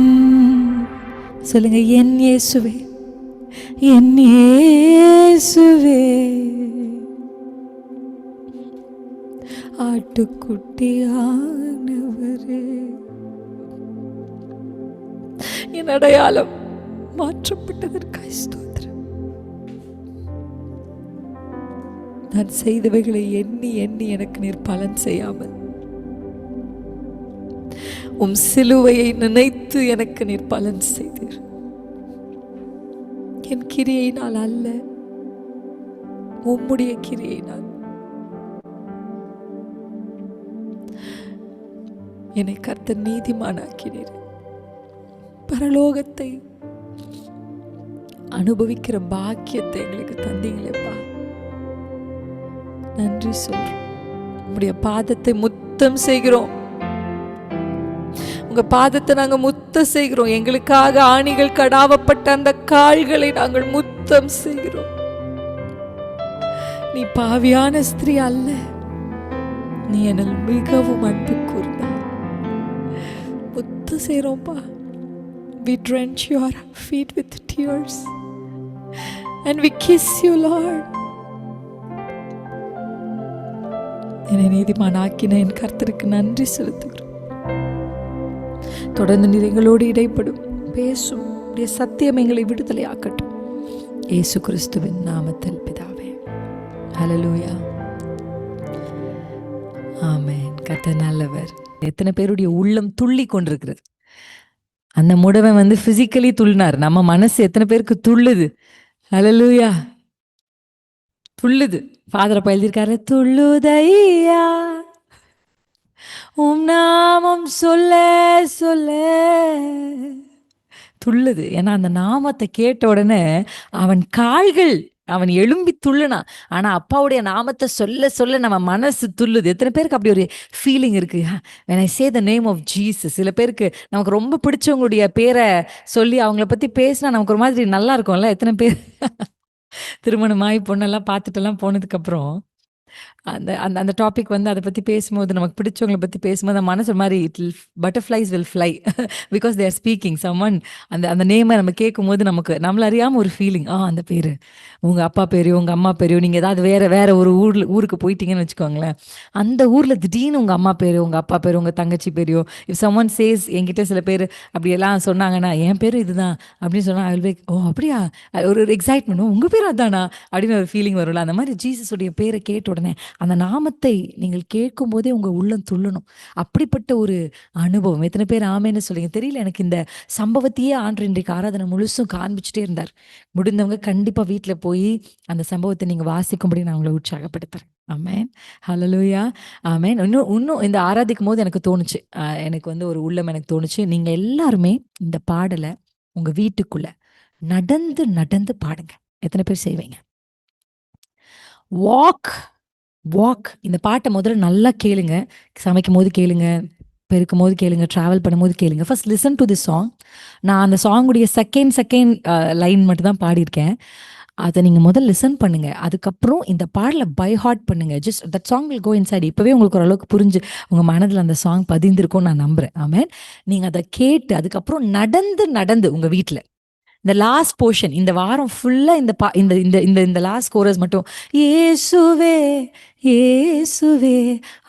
சொல்லுங்க, என் இயேசுவே, என் இயேசுவே ஆட்டுக்குட்டியானவரே. என் அடையாளம் மாற்றப்பட்டதற்காய் ஸ்தோத்திரம். நான் செய்தவைகளை எண்ணி எண்ணி எனக்கு நீர் பலன் செய்யாமல், உம் சிலுவையை நினைத்து எனக்கு நீர் பலன் செய்தீர். என் கிரியையினால் அல்ல, உம்முடைய கிரியையினால். என்னை கர்த்தர் நீதிமானாக்கினீர். பரலோகத்தை அனுபவிக்கிற பாக்கியத்தை எங்களுக்கு தந்தீங்களேப்பா, நன்றி சொல்றோம். உம்முடைய பாதத்தை முத்தம் செய்கிறோம். உங்க பாதத்தை நாங்க முத்தம் செய்கிறோம். எங்களுக்காக ஆணிகள் கடாவப்பட்ட அந்த கால்களை நாங்கள் முத்தம் செய்கிறோம். நீ பாவியான ஸ்திரீ அல்ல, நீ என்னில் மிகவும் அன்பு கூர்ந்தாய். முத்தம் செய்கிறோம்ப்பா. We drench your feet with tears and we kiss you, Lord. என்னை நீதிமானாக்கின என் கர்த்தருக்கு நன்றி செலுத்துகிறோம். தொடர்ந்து நீர் எங்களோடு இடைப்படும், பேசும். உடைய சத்தியம் எங்களை விடுதலை ஆக்கட்டும். இயேசு கிறிஸ்துவின் நாமத்தில் பிதாவே, ஹல்லேலூயா, ஆமென். கர்த்தர் நல்லவர். எத்தனை பேருடைய உள்ளம் துள்ளி கொண்டிருக்கிறது. அந்த முடவன் பிசிக்கலி துள்ளினார். நம்ம மனசு எத்தனை பேருக்கு துள்ளுது? ஹல்லேலூயா, துள்ளுது. ஃபாதர் அப்ப எழுதியிருக்காரு, துள்ளுதையா உம் நாமம் சொல்ல சொல்ல துள்ளுது. ஏன்னா அந்த நாமத்தை கேட்ட உடனே அவன் எழும்பி துள்ளுனான். ஆனா அப்பாவுடைய நாமத்தை சொல்ல சொல்ல நம்ம மனசு துள்ளுது. எத்தனை பேருக்கு அப்படி ஒரு ஃபீலிங் இருக்கு? when I say the name of Jesus. சில பேருக்கு நமக்கு ரொம்ப பிடிச்சவங்களுடைய பேரை சொல்லி அவங்கள பத்தி பேசினா நமக்கு ஒரு மாதிரி நல்லா இருக்கும்ல. எத்தனை பேர் திருமணமாயி பொண்ணெல்லாம் பார்த்துட்டெல்லாம் போனதுக்கு அப்புறம் அந்த அந்த அந்த டாபிக் அதை பத்தி பேசும்போது, நமக்கு பிடிச்சவங்கள பத்தி பேசும்போது அந்த மனசு மாதிரி butterflies will fly because they are speaking summon. அந்த நேமை நம்ம கேட்கும்போது நமக்கு நம்மள அறியாம ஒரு ஃபீலிங், அந்த பேரு உங்க அப்பா பேரையோ உங்க அம்மா பேரையோ, நீங்க ஏதாவது வேற ஒரு ஊருக்கு போயிட்டீங்கன்னு வச்சுக்கோங்களேன், அந்த ஊர்ல திடீர்னு உங்க அம்மா பேரு உங்க அப்பா பேரு உங்க தங்கச்சி பேரையோ, இஃப் சம்மன் சேஸ், என்கிட்ட சில பேர் அப்படியெல்லாம் சொன்னாங்கன்னா, என் பேரு இதுதான் அப்படின்னு சொன்னா, ஐ வில் பி ஓ அப்படியா, ஒரு எக்ஸைட்மெண்ட், உங்க பேர் அதானா அப்படின்னு ஒரு ஃபீலிங் வரும்ல. அந்த மாதிரி ஜீசஸுடைய பேரை கேட்ட உடனே அந்த நாமத்தை நீங்கள் கேட்கும் போதே உங்க உள்ளம் துள்ளணும். அப்படிப்பட்ட ஒரு அனுபவம். எத்தனை பேர் ஆமேன்னு சொல்லுங்க? தெரியல, எனக்கு இந்த சம்பவத்தையே ஆண்டு இன்றைக்கு ஆராதனை முழுசும் காண்பிச்சுட்டே இருந்தார். முடிந்தவங்க கண்டிப்பா வீட்டுல போய் அந்த சம்பவத்தை நீங்க வாசிக்கும்படி நான் உங்களை உற்சாகப்படுத்துறேன். ஆமென், ஹல்லேலூயா, ஆமென். இன்னும் இந்த ஆராதிக்கும் போது எனக்கு தோணுச்சு, எனக்கு ஒரு உள்ளம் எனக்கு தோணுச்சு, நீங்க எல்லாருமே இந்த பாடலை உங்க வீட்டுக்குள்ள நடந்து நடந்து பாடுங்க. எத்தனை பேர் செய்வீங்க? வாக் இந்த பாட்டை முதல்ல நல்லா கேளுங்க. சமைக்கும் போது கேளுங்க, பெருக்கும் போது கேளுங்க, டிராவல் பண்ணும்போது கேளுங்க. First listen to this song. நான் அந்த சாங்குடைய செகண்ட் லைன் மட்டும் தான் பாடியிருக்கேன். அதை நீங்க முதல்ல லிசன் பண்ணுங்க. அதுக்கப்புறம் இந்த பாடலை பை ஹார்ட் பண்ணுங்க. Just that song will go inside. இப்பவே உங்களுக்கு ஓரளவுக்கு புரிஞ்சு உங்க மனதில் அந்த சாங் பதிந்திருக்கும் நான் நம்புறேன். ஆமென். நீங்க அதை கேட்டு அதுக்கப்புறம் நடந்து நடந்து உங்க வீட்டுல இந்த லாஸ்ட் போர்ஷன், இந்த வாரம் ஃபுல்லா இந்த லாஸ்ட் கோரஸ் மட்டும், இயேசுவே இயேசுவே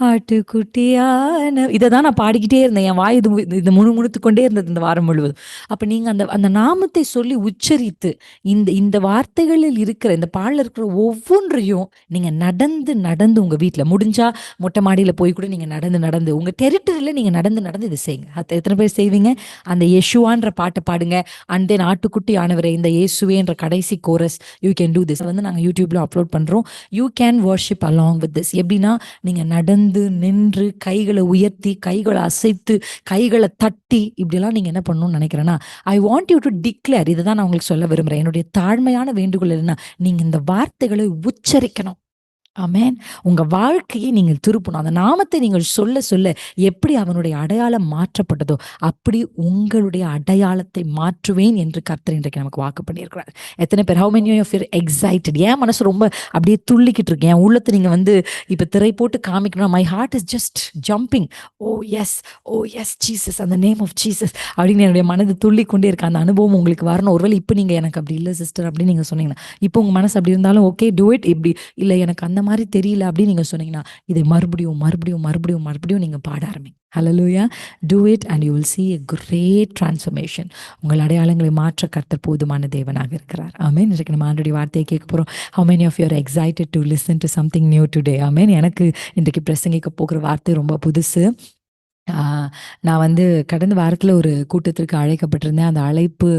ஆட்டுக்குட்டியான, இதை தான் நான் பாடிக்கிட்டே இருந்தேன். என் வாய் இது முணுமுணுத்து கொண்டே இருந்தது இந்த வாரம் முழுவதும். அப்ப நீங்க அந்த நாமத்தை சொல்லி உச்சரித்து இந்த வார்த்தைகளில் இருக்கிற இந்த பாடல இருக்கிற ஒவ்வொன்றையும் நீங்க நடந்து நடந்து உங்க வீட்டுல, முடிஞ்சா மொட்டை மாடியில போய் கூட நீங்க நடந்து நடந்து உங்க டெரிட்டரியில நீங்க நடந்து நடந்து இதை செய்யுங்க. எத்தனை பேர் செய்வீங்க? அந்த யேசுவான்ற பாட்டை பாடுங்க. அண்ட் தென் ஆட்டுக்குட்டி ஆனவரே, இந்த இயேசுவே என்ற கடைசி chorus, you can do this. நாங்க யூடியூப்ல அப்லோட் பண்றோம். You can worship along with this. எப்படின்னா, நீங்க நடந்து நின்று கைகளை உயர்த்தி கைகளை அசைத்து கைகளை தட்டி இப்படிலாம் நீங்க என்ன பண்ணணும்னு நினைக்கிறேன்னா, ஐ வாண்ட் யூ டு டிக்ளேர். இதுதான் நான் உங்களுக்கு சொல்ல விரும்புறேன். என்னுடைய தாழ்மையான வேண்டுகோள் என்ன, நீங்க இந்த வார்த்தைகளை உச்சரிக்கணும். ஆமென். உங்க வாழ்க்கையை நீங்கள் திருப்பணும். அந்த நாமத்தை நீங்கள் சொல்ல சொல்ல எப்படி அவனுடைய அடையாளம் மாற்றப்பட்டதோ அப்படி உங்களுடைய அடையாளத்தை மாற்றுவேன் என்று கர்த்தர் இன்றைக்கு நமக்கு வாக்கு பண்ணியிருக்கிறார். எத்தனை பேர், how many of you are excited? என் மனசு ரொம்ப அப்படியே துள்ளிக்கிட்டு இருக்கு. என் உள்ளத்தை நீங்க இப்ப திரை போட்டு காமிக்கணும். My heart is just jumping. Oh yes Jesus, அந்த நேம் ஆஃப் ஜீசஸ் அப்படின்னு என்னுடைய மனது துள்ளி கொண்டே இருக்கு. அந்த அனுபவம் உங்களுக்கு வரணும். ஒருவேளை இப்போ நீங்க எனக்கு அப்படி இல்லை சிஸ்டர் அப்படின்னு நீங்க சொன்னீங்கன்னா, இப்போ உங்க மனசு அப்படி இருந்தாலும் ஓகே, டூ இட். இப்படி இல்லை எனக்கு அந்த மாதிரி தெரியல அப்படின்னு நீங்க சொன்னீங்கன்னா, இதை மறுபடியும் மறுபடியும் மறுபடியும் மறுபடியும் நீங்க பாட ஆரம்பிங்க. ஹல்லேலூயா. Do it and you will see a great transformation. உங்கள் அடையாளங்களை மாற்ற கர்த்தர் போதுமான தேவனாக இருக்கிறார். ஆமென். இன்றைக்கு நம்ம ஆண்டவருடைய வார்த்தையை கேட்க போறோம். How many of you are excited to listen to something new today? ஆமென். எனக்கு இன்றைக்கு பிரசங்கிக்க போகிற வார்த்தை ரொம்ப புதுசு. நான் கடந்த வாரத்தில் ஒரு கூட்டத்திற்கு அழைக்கப்பட்டிருந்தேன். அந்த அழைப்பு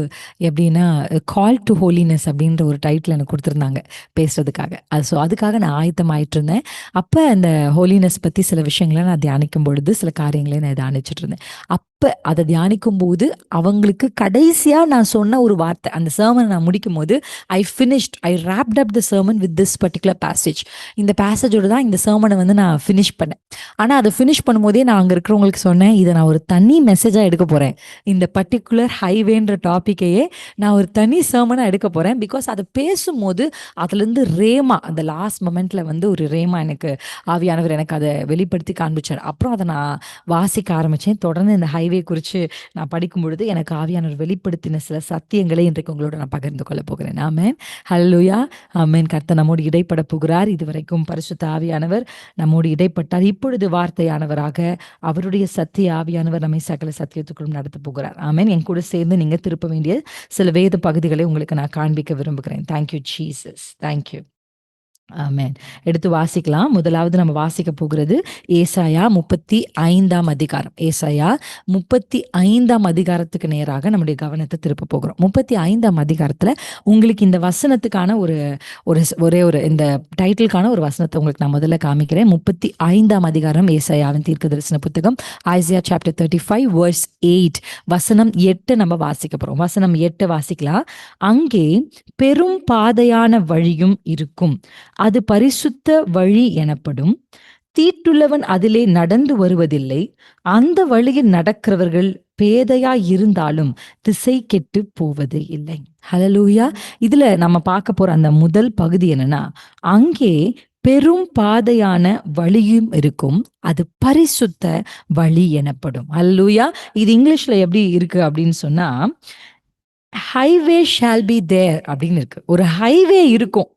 எப்படின்னா, கால் டு ஹோலினஸ் அப்படின்ற ஒரு டைட்டில் எனக்கு கொடுத்துருந்தாங்க பேசுறதுக்காக. அதுக்காக நான் ஆயத்தமாயிட்டு இருந்தேன். அப்போ அந்த ஹோலினஸ் பற்றி சில விஷயங்களை நான் தியானிக்கும் பொழுது சில காரியங்களை நான் தியானிச்சுட்டு இருந்தேன். அப்போ அதை தியானிக்கும் போது அவங்களுக்கு கடைசியாக நான் சொன்ன ஒரு வார்த்தை, அந்த சர்மனை நான் முடிக்கும் போது ஐ wrapped up the sermon with this particular passage. இந்த பேசேஜோடு தான் இந்த சர்மனை நான் ஃபினிஷ் பண்ணேன். ஆனால் அதை ஃபினிஷ் பண்ணும்போதே நான் அங்கே இருக்கிறவங்களுக்கு சொன்னேன், இதை நான் ஒரு தனி மெசேஜாக எடுக்க போகிறேன். இந்த பர்டிகுலர் ஹைவேன்ற டாப்பிக்கையே நான் ஒரு தனி சர்மனாக எடுக்க போகிறேன். பிகாஸ் அதை பேசும்போது அதுலேருந்து ரேமா, அந்த லாஸ்ட் மொமெண்ட்டில் ஒரு ரேமா எனக்கு ஆவியானவர் எனக்கு அதை வெளிப்படுத்தி காண்பிச்சார். அப்புறம் அதை நான் வாசிக்க ஆரம்பித்தேன். தொடர்ந்து இந்த ஹைவே குறித்து நான் படிக்கும் பொழுது எனக்கு ஆவியானவர் வெளிப்படுத்தின சில சத்தியங்களை இன்றைக்கு உங்களோட நான் பகிர்ந்து கொள்ள போகிறேன். ஆமென், ஹல்லேலூயா, ஆமென். கர்த்தர் நம்மோடு இடைப்பட போகிறார். இதுவரைக்கும் பரிசுத்த ஆவியானவர் நம்மோடு இடைப்பட்டார். இப்பொழுது வார்த்தையானவராக அவருடைய சத்திய ஆவியானவர் நம்மை சகல சத்தியத்துக்குள்ளும் நடத்த போகிறார். ஆமென். என் கூட சேர்ந்து நீங்க திருப்ப வேண்டிய சில வேத பகுதிகளை உங்களுக்கு நான் காண்பிக்க விரும்புகிறேன். Thank you Jesus, thank you. ஆமென். எடுத்து வாசிக்கலாம். முதலாவது நம்ம வாசிக்க போகிறது ஏசாயா 35ஆம் அதிகாரம். ஏசாயா 35ஆம் அதிகாரத்துக்கு நேராக நம்முடைய கவனத்தை திருப்ப போகிறோம். 35ஆம் அதிகாரத்துல உங்களுக்கு இந்த வசனத்துக்கான ஒரே ஒரு இந்த டைட்டிலுக்கான ஒரு வசனத்தை உங்களுக்கு நான் முதல்ல காமிக்கிறேன். 35ஆம் அதிகாரம் ஏசாயாவின் தீர்க்கதரிசன புத்தகம், ஐசியா சாப்டர் 35 verse 8, வசனம் 8 நம்ம வாசிக்க போறோம். வசனம் 8 வாசிக்கலாம். அங்கே பெரும் பாதையான வழியும் இருக்கும், அது பரிசுத்த வழி எனப்படும். தீட்டுள்ளவன் அதிலே நடந்து வருவதில்லை. அந்த வழியில் நடக்கிறவர்கள் பேதையாய் இருந்தாலும் திசை கெட்டு போவது இல்லை. ஹல்லேலூயா. இதுல நம்ம பார்க்க போற அந்த முதல் பகுதி என்னன்னா, அங்கே பெரும் பாதையான வழியும் இருக்கும், அது பரிசுத்த வழி எனப்படும். ஹல்லேலூயா. இது இங்கிலீஷ்ல எப்படி இருக்கு அப்படின்னு சொன்னா, ஹைவே ஷால் பி தேர் அப்படின்னு இருக்கு. ஒரு ஹைவே இருக்கும்,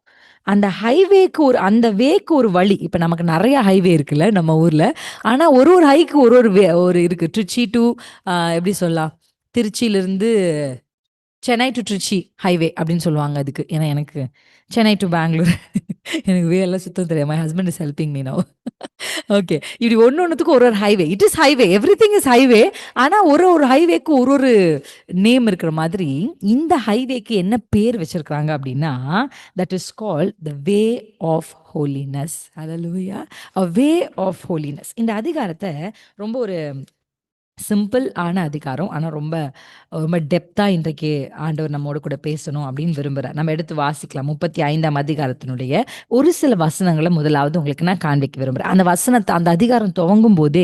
அந்த ஹைவேக்கு அந்த வேக்கு ஒரு வழி. இப்ப நமக்கு நிறைய ஹைவே இருக்குல்ல நம்ம ஊர்ல. ஆனா ஒரு ஹைக்கு ஒரு இருக்கு. ட்ரிச்சி டு எப்படி சொல்லலாம், திருச்சியிலிருந்து சென்னை டு ட்ரிச்சி ஹைவே அப்படின்னு சொல்லுவாங்க அதுக்கு. ஏன்னா எனக்கு சென்னை டு பெங்களூர் எனக்கு வே எல்லாம் சுத்தம் தெரியாது. My husband is helping me now. Okay, இப்படி ஒன்னொன்னுத்துக்கும் ஒரு highway. It is highway, everything is highway. ஆனா ஒரு ஹைவேக்கு ஒரு நேம் இருக்கிற மாதிரி இந்த ஹைவேக்கு என்ன பேர் வச்சிருக்காங்க அப்படின்னா, that is called the way of holiness. Hallelujah, a way of holiness. இந்த அதிகாரத்தை ரொம்ப ஒரு சிம்பிள் ஆன அதிகாரம், ஆனா ரொம்ப ரொம்ப டெப்தா இன்றைக்கு ஆண்டவர் நம்மோடு கூட பேசணும் அப்படின்னு விரும்புறார். நம்ம எடுத்து வாசிக்கலாம். 35ஆம் அதிகாரத்தினுடைய ஒரு சில வசனங்களை முதலாவது உங்களுக்கு நான் காண்பிக்க விரும்புறேன். அந்த வசனத்தை, அந்த அதிகாரம் துவங்கும் போதே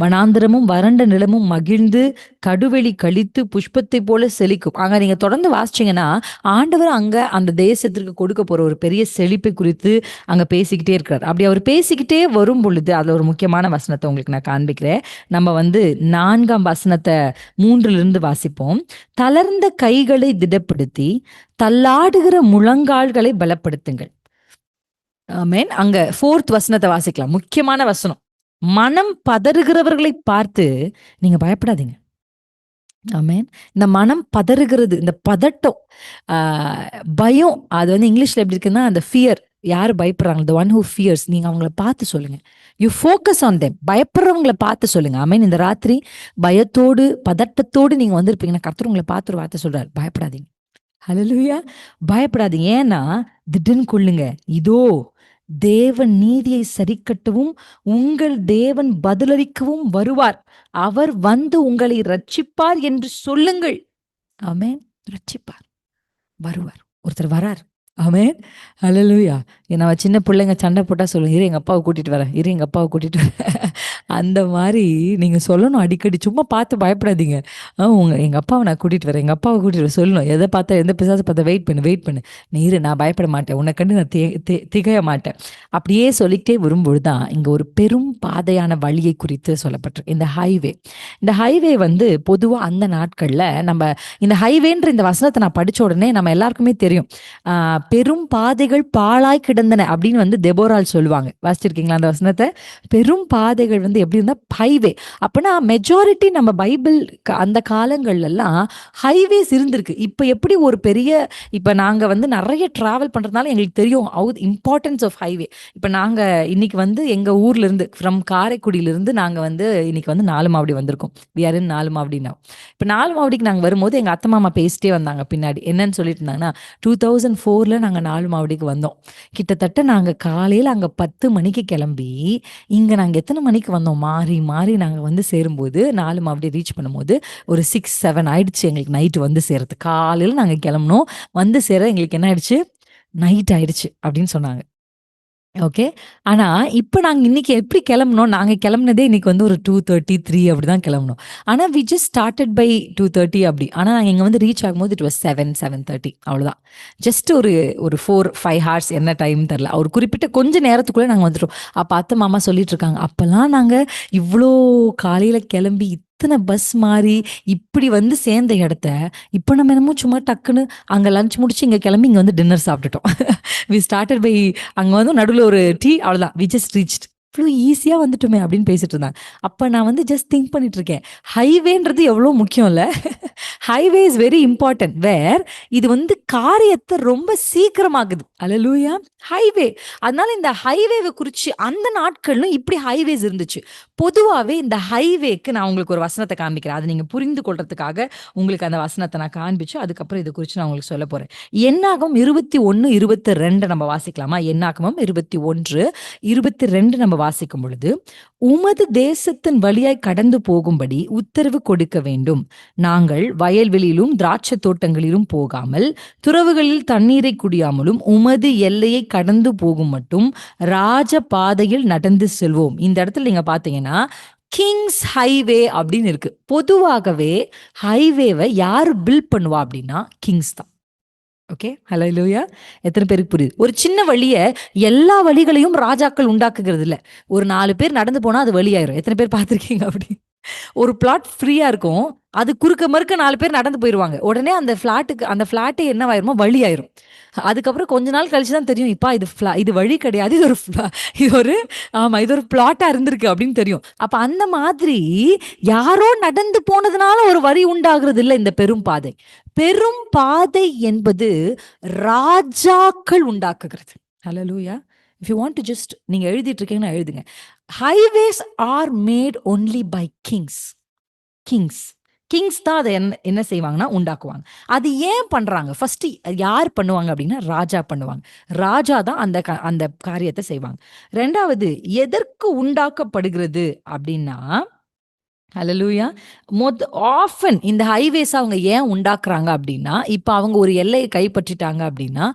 வனாந்திரமும் வறண்ட நிலமும் மகிழ்ந்து கடுவெளி கழித்து புஷ்பத்தை போல செழிக்கும். அங்க நீங்க தொடர்ந்து வாசிச்சீங்கன்னா ஆண்டவர் அங்க அந்த தேசத்திற்கு கொடுக்க போற ஒரு பெரிய செழிப்பை குறித்து அங்க பேசிக்கிட்டே இருக்கிறார். அப்படி அவர் பேசிக்கிட்டே வரும் பொழுது அதுல ஒரு முக்கியமான வசனத்தை உங்களுக்கு நான் காண்பிக்கிறேன். நம்ம 4ஆம் வசனத்தை 3லிருந்து வாசிப்போம். தளர்ந்த கைகளை திடப்படுத்தி தள்ளாடுகிற முழங்கால்களை பலப்படுத்துங்கள். ஆமென். அங்க 4th வசனத்தை வாசிக்கலாம். முக்கியமான வசனம். மனம் பதறுகிறவர்களை பார்த்து நீங்க பயப்படாதீங்க. ஆமென். இந்த மனம் பதறுகிறது, இந்த பதட்டம், பயம், அது இங்கிலீஷ்ல எப்படி இருக்குன்னா அந்த ஃபியர். யாரு பயப்படுறாங்க, the one who fears, நீங்க அவங்கள பார்த்து சொல்லுங்க. You focus on them. பயப்படுறவங்களை பார்த்து சொல்லுங்க. ஆமென். இந்த ராத்திரி பயத்தோடு பதட்டத்தோடு நீங்க வந்திருப்பீங்கன்னா கர்த்தர் உங்களை பார்த்து ஒரு வார்த்தை சொல்றாரு, பயப்படாதீங்க. ஹல்லேலூயா, பயப்படாதீங்க. ஏன்னா திடன் கொள்ளுங்க, இதோ தேவன் நீதியை சரிக்கட்டவும் உங்கள் தேவன் பதிலளிக்கவும் வருவார். அவர் வந்து உங்களை ரட்சிப்பார் என்று சொல்லுங்கள். ஆமென். ரட்சிப்பார், வருவார், ஒருத்தர் வரார். ஆமென், ஹல்லேலூயா. நம்ம சின்ன பிள்ளைங்க சண்டை போட்டா சொல்லுங்க, இரு எங்க அப்பாவை கூட்டிட்டு வரேன், இரு எங்க அப்பாவை கூட்டிட்டு வரேன். அந்த மாதிரி நீங்க சொல்லணும் அடிக்கடி. சும்மா பார்த்து பயப்படாதீங்க. எங்க அப்பாவை நான் கூட்டிட்டு வரேன், எங்க அப்பாவை கூட்டிட்டு வர சொல்லணும். எதை பார்த்தா, எந்த பிசாசை பார்த்தா வெயிட் பண்ணு, நீ இரு, நான் பயப்பட மாட்டேன், உன்னை கண்டு நான் திகைய மாட்டேன். அப்படியே சொல்லிக்கிட்டே வரும்பொழுதுதான் இங்க ஒரு பெரும் பாதையான வழியை குறித்து சொல்லப்பட்டிருக்கு. இந்த ஹைவே பொதுவா அந்த நாட்கள்ல நம்ம இந்த ஹைவேன்ற இந்த வசனத்தை நான் படிச்ச உடனே நம்ம எல்லாருக்குமே தெரியும், பெரும் பாதைகள் பாழாய் கிடந்தன அப்படின்னு தெபோரால் சொல்லுவாங்க. வாசிச்சிருக்கீங்களா அந்த வசனத்தை? பெரும் பாதைகள் எப்படி இருந்தா ஹைவே. அப்பனா மெஜாரிட்டி நம்ம பைபிள் அந்த காலங்கள்ல எல்லாம் ஹைவேஸ் இருந்திருக்கு. இப்ப எப்படி ஒரு பெரிய, இப்ப நாங்க நிறைய டிராவல் பண்றதுனால எங்களுக்கு தெரியும் இம்பார்ட்டன்ஸ் ஆஃப் ஹைவே. இப்ப நாங்க இன்னைக்கு எங்க ஊர்ல இருந்து ஃப்ரம் காரைக்குடியில இருந்து நாங்க இன்னைக்கு 4 மாவடி வந்திருக்கோம். we are in 4 Mavadi now. இப்ப 4 மாவடிக்கு நாங்க வரும்போது எங்க அத்தை மாமா பேசிட்டே வந்தாங்க பின்னாடி. என்னன்னு சொல்லிட்டு இருந்தாங்கன்னா, 2004ல நாங்க 4 மாவடிக்கு வந்தோம். கிட்டத்தட்ட நாங்க காலையில அங்க 10 மணிக்கு கிளம்பி இங்க நாங்க எத்தனை மணிக்கு வந்தோம், மாறி நாங்க சேரும்போது 4 மாவடி ரீச் பண்ணும்போது ஒரு 6-7 ஆயிடுச்சு எங்களுக்கு நைட்டு சேரது. காலையில நாங்க கிளம்பணும், சேர எங்களுக்கு என்ன ஆயிடுச்சு, நைட் ஆயிடுச்சு அப்படின்னு சொன்னாங்க. ஓகே. ஆனா இப்ப நாங்க இன்னைக்கு எப்படி கிளம்புனோம், நாங்க கிளம்புனதே இன்னைக்கு ஒரு 2:30, 3 அப்படிதான் கிளம்பணும். ஆனா we just started by 2:30 அப்படி. ஆனா நாங்க இங்க ரீச் ஆகும்போது it was 7:30 அவ்வளவுதான். ஜஸ்ட் ஒரு 4-5 hours, என்ன டைம் தெரியல, ஒரு குறிப்பிட்ட கொஞ்ச நேரத்துக்குள்ள நாங்க வந்துட்டோம். அப்ப அத்தை மாமா சொல்லிட்டு இருக்காங்க, அப்பெல்லாம் நாங்க இவ்வளோ காலையில கிளம்பி எத்தனை பஸ் மாறி இப்படி வந்து சேர்ந்த இடத்த இப்போ நம்ம என்னமோ சும்மா டக்குன்னு அங்கே லஞ்ச் முடிச்சு இங்கே கிளம்பி இங்கே வந்து டின்னர் சாப்பிட்டுட்டோம். வி ஸ்டார்டட் பை அங்கே வந்து நடுவில் ஒரு டீ, அவ்வளோதான், வி ஜஸ்ட் ரீச்ட். இவ்வளோ ஈஸியாக வந்துட்டுமே அப்படின்னு பேசிட்டு இருந்தாங்க. அப்போ நான் வந்து ஜஸ்ட் திங்க் பண்ணிட்டு இருக்கேன், ஹைவேன்றது எவ்வளோ முக்கியம் இல்லை? Highway is very important. Where இது வந்து காரியத்தை ரொம்ப சீக்கிரமாகுது. அல்லேலூயா. ஹைவே. அதனால இந்த ஹைவேவை குறித்து அந்த நாட்களும் இப்படி ஹைவேஸ் இருந்துச்சு. பொதுவாகவே இந்த ஹைவேக்கு நான் உங்களுக்கு ஒரு வசனத்தை காண்பிக்கிறேன். அதை நீங்கள் புரிந்து கொள்றதுக்காக உங்களுக்கு அந்த வசனத்தை நான் காண்பிச்சு அதுக்கப்புறம் இதை குறித்து நான் உங்களுக்கு சொல்ல போகிறேன். என்னாகும் 21:22 நம்ம வாசிக்கலாமா? என்னாகமம் 21:22 நம்ம வாசிக்கும் பொழுது, உமது தேசத்தின் வழியாய் கடந்து போகும்படி உத்தரவு கொடுக்க வேண்டும். நாங்கள் வயல்வெளியிலும் திராட்சை தோட்டங்களிலும் போகாமல் துறவுகளில் தண்ணீரை குடியாமலும் உமது எல்லையை கடந்து போகும் மட்டும் ராஜ பாதையில் நடந்து செல்வோம். இந்த இடத்துல நீங்க பாத்தீங்கன்னா கிங்ஸ் ஹைவே அப்படின்னு இருக்கு. பொதுவாகவே ஹைவேவை யாரு பில்ட் பண்ணுவா அப்படின்னா கிங்ஸ் தான். ஓகே, ஹல்லேலூயா. எத்தனை பேருக்கு புரியுது? ஒரு சின்ன வழியை எல்லா வழிகளையும் ராஜாக்கள் உண்டாக்குகிறது இல்லை. ஒரு 4 பேர் நடந்து போனா அது வழியாயிரும். எத்தனை பேர் பார்த்துருக்கீங்க அப்படி? ஒரு பிளாட் ஃப்ரீயா இருக்கும், அது குறுக்க மறுக்க 4 பேர் நடந்து போயிருவாங்க. உடனே அந்த ஃபிளாட்டே என்னவாயிருமோ வழியாயிரும். அதுக்கப்புறம் கொஞ்ச நாள் கழிச்சு தான் தெரியும், இப்பா இது வழி கிடையாது, இது ஒரு பிளாட்டா இருந்திருக்கு அப்படின்னு தெரியும். அப்ப அந்த மாதிரி யாரோ நடந்து போனதுனால ஒரு வழி உண்டாகிறது இல்லை. இந்த பெரும் பாதை, பெரும் பாதை என்பது ராஜாக்கள் உண்டாக்குகிறது. ஹல்லேலூயா. If you want to just நீங்க எழுதிட்டு இருக்கீங்கன்னா எழுதுங்க. Highways are made only by kings. Kings தான் அதை என்ன செய்வாங்கன்னா உண்டாக்குவாங்க. அது ஏன் பண்றாங்க? ஃபர்ஸ்ட் யார் பண்ணுவாங்க அப்படின்னா ராஜா பண்ணுவாங்க. ராஜா தான் அந்த காரியத்தை செய்வாங்க. ரெண்டாவது, எதற்கு உண்டாக்கப்படுகிறது அப்படின்னா, ஹல்லேலூயா, ஆஃபன் இந்த ஹைவேஸ் அவங்க ஏன் உண்டாக்குறாங்க அப்படின்னா, இப்போ அவங்க ஒரு எல்லையை கைப்பற்றிட்டாங்க அப்படின்னா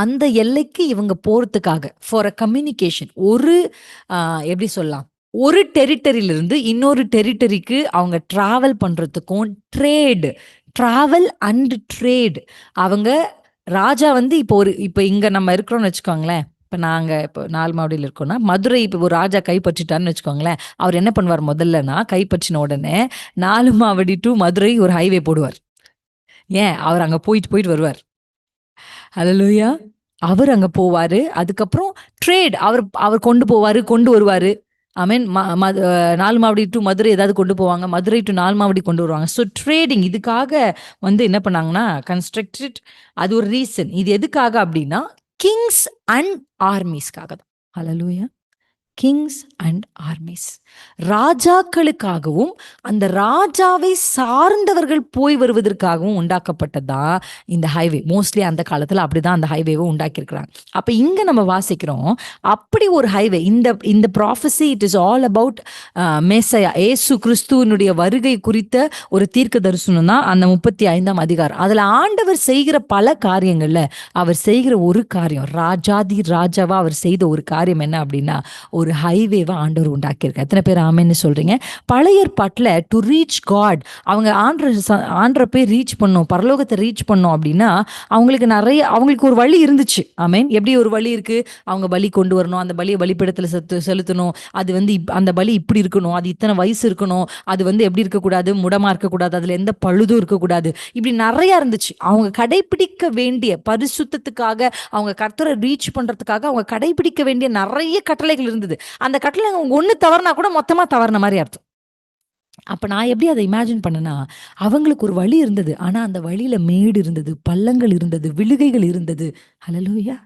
அந்த எல்லைக்கு இவங்க போறதுக்காக ஃபார் அ கம்யூனிகேஷன், எப்படி சொல்லலாம், ஒரு டெரிட்டரியிலிருந்து இன்னொரு டெரிட்டரிக்கு அவங்க டிராவல் பண்றதுக்கும் டிராவல் அண்ட் ட்ரேட். அவங்க ராஜா வந்து இப்போ இங்க நம்ம இருக்கிறோம்னு வச்சுக்கோங்களேன். இப்போ நாங்கள் இப்போ 4 மாவடியில் இருக்கோம்னா, மதுரை இப்போ ஒரு ராஜா கைப்பற்றிட்டான்னு வச்சுக்கோங்களேன். அவர் என்ன பண்ணுவார் முதல்லனா, கைப்பற்றின உடனே 4 மாவடி டு மதுரை ஒரு ஹைவே போடுவார். ஏன்? அவர் அங்கே போயிட்டு வருவார். ஹல்லேலூயா. அவர் அங்கே போவார். அதுக்கப்புறம் ட்ரேட் அவர் கொண்டு வருவார். ஆமீன். 4 மாவடி டு மதுரை ஏதாவது கொண்டு போவாங்க, மதுரை டு 4 மாவடி கொண்டு வருவாங்க. ஸோ ட்ரேடிங் இதுக்காக வந்து என்ன பண்ணாங்கன்னா கன்ஸ்ட்ரக்டட். அது ஒரு ரீசன். இது எதுக்காக அப்படின்னா கிங்ஸ் அண்ட் ஆர்மிஸ்க்காக தான். ஹல்லேலூயா. கிங்ஸ் அண்ட் ஆர்மிஸ், ராஜாக்களுக்காகவும் அந்த ராஜாவை சார்ந்தவர்கள் போய் வருவதற்காகவும் உண்டாக்கப்பட்டதா இந்த ஹைவே. மோஸ்ட்லி அந்த காலத்துல அப்படிதான் அந்த ஹைவேவை உண்டாக்கியிருக்கிறாங்க. அப்ப இங்க நம்ம வாசிக்கிறோம், அப்படி ஒரு ஹைவே. இந்த prophecy it is all about Messiah, ஏசு கிறிஸ்துவனுடைய வருகை குறித்த ஒரு தீர்க்க தரிசனம் தான் அந்த 35ஆம் அதிகாரம். அதுல ஆண்டவர் செய்கிற பல காரியங்கள்ல அவர் செய்கிற ஒரு காரியம், ராஜாதி ராஜாவா அவர் செய்த ஒரு காரியம் என்ன அப்படின்னா, ஒரு ஹைவேவை ஆண்டவர் உண்டாக்கியிருக்க. எத்தனை பேர் ஆமென்னு சொல்றீங்க? பழைய ஏற்பாட்டுல டு ரீச் காட், அவங்க ஆண்டரை போய் ரீச் பண்ணும், பரலோகத்தை ரீச் பண்ணும் அப்படின்னா அவங்களுக்கு ஒரு வழி இருந்துச்சு. ஆமென். எப்படி ஒரு வழி இருக்கு? அவங்க பலி கொண்டு வரணும், அந்த பலியை பலிபீடத்துல செலுத்தணும், அது வந்து அந்த பலி இப்படி இருக்கணும், அது இத்தனை வயசு இருக்கணும், அது வந்து எப்படி இருக்கக்கூடாது, முடமா இருக்கக்கூடாது, அதுல எந்த பழுதும் இருக்கக்கூடாது, இப்படி நிறைய இருந்துச்சு. அவங்க கடைபிடிக்க வேண்டிய பரிசுத்தத்துக்காக, அவங்க கர்த்தரை ரீச் பண்றதுக்காக அவங்க கடைபிடிக்க வேண்டிய நிறைய கட்டளைகள் இருந்தது. அந்த கட்டளை அவங்க ஒண்ணு தவறுனா கூட மொத்தமா தவறுன மாதிரி அர்த்தம். அப்ப நான் எப்படி அதை இமேஜின் பண்ணேன்னா, அவங்களுக்கு ஒரு வழி இருந்தது, ஆனா அந்த வழியில மேடு இருந்தது, பள்ளங்கள் இருந்தது, விழுகைகள் இருந்தது. ஹல்லேலூயா.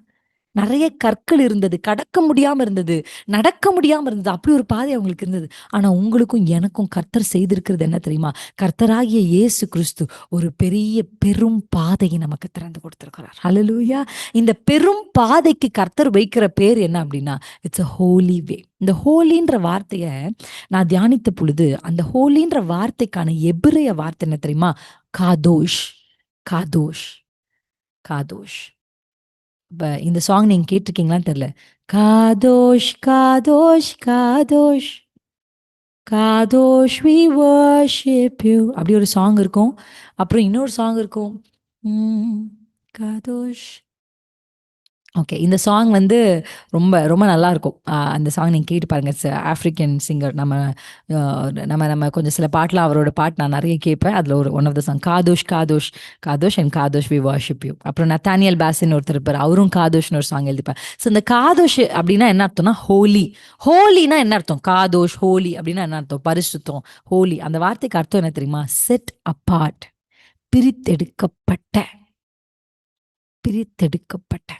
நிறைய கற்கள் இருந்தது, கடக்க முடியாம இருந்தது, நடக்க முடியாம இருந்தது. அப்படி ஒரு பாதை அவங்களுக்கு இருந்தது. ஆனா உங்களுக்கும் எனக்கும் கர்த்தர் செய்திருக்கிறது என்ன தெரியுமா? கர்த்தராகிய இயேசு கிறிஸ்து ஒரு பெரிய பெரும் பாதையை நமக்கு திறந்து கொடுத்திருக்கிறார். ஹல்லேலூயா. இந்த பெரும் பாதைக்கு கர்த்தர் வைக்கிற பேர் என்ன அப்படின்னா, இட்ஸ் a holy way. இந்த ஹோலின்ற வார்த்தையை நான் தியானித்த பொழுது, அந்த ஹோலின்ற வார்த்தைக்கான எபிரேய வார்த்தை என்ன தெரியுமா? காதோஷ். காதோஷ். காதோஷ். இந்த சாங் நீங்க கேட்டிருக்கீங்களான்னு தெரியல. காதோஷ் காதோஷ் காதோஷ் காதோஷ் we worship you, அப்படி ஒரு சாங் இருக்கும். அப்புறம் இன்னொரு சாங் இருக்கும், காதோஷ் ஓகே. இந்த சாங் வந்து ரொம்ப ரொம்ப நல்லாயிருக்கும். அந்த சாங் நீங்க கேட்டு பாருங்க. It's African singer. நம்ம கொஞ்சம் சில பாட்டுலாம் அவரோட பாட்டு நான் நெறைய கேட்பேன். அதில ஒன் ஆஃப் த சாங் காதோஷ் காதோஷ் காதோஷ் அண்ட் காதோஷ் வி வொர்ஷிப் யூ. அப்புறம் நத்தானியல் பாஸ்ன்னு ஒருத்தர் இருப்பாரு. அவரும் காதோஷ்னு ஒரு சாங் எழுதிப்பார். ஸோ இந்த காதோஷ் அப்படின்னா என்ன அர்த்தம்னா ஹோலி. ஹோலினா என்ன அர்த்தம்? காதோஷ், ஹோலி அப்படின்னா என்ன அர்த்தம்? பரிசுத்தம், ஹோலி. அந்த வார்த்தைக்கு அர்த்தம் என்ன தெரியுமா? செட் அபார்ட், பிரித்தெடுக்கப்பட்ட, பிரித்தெடுக்கப்பட்ட.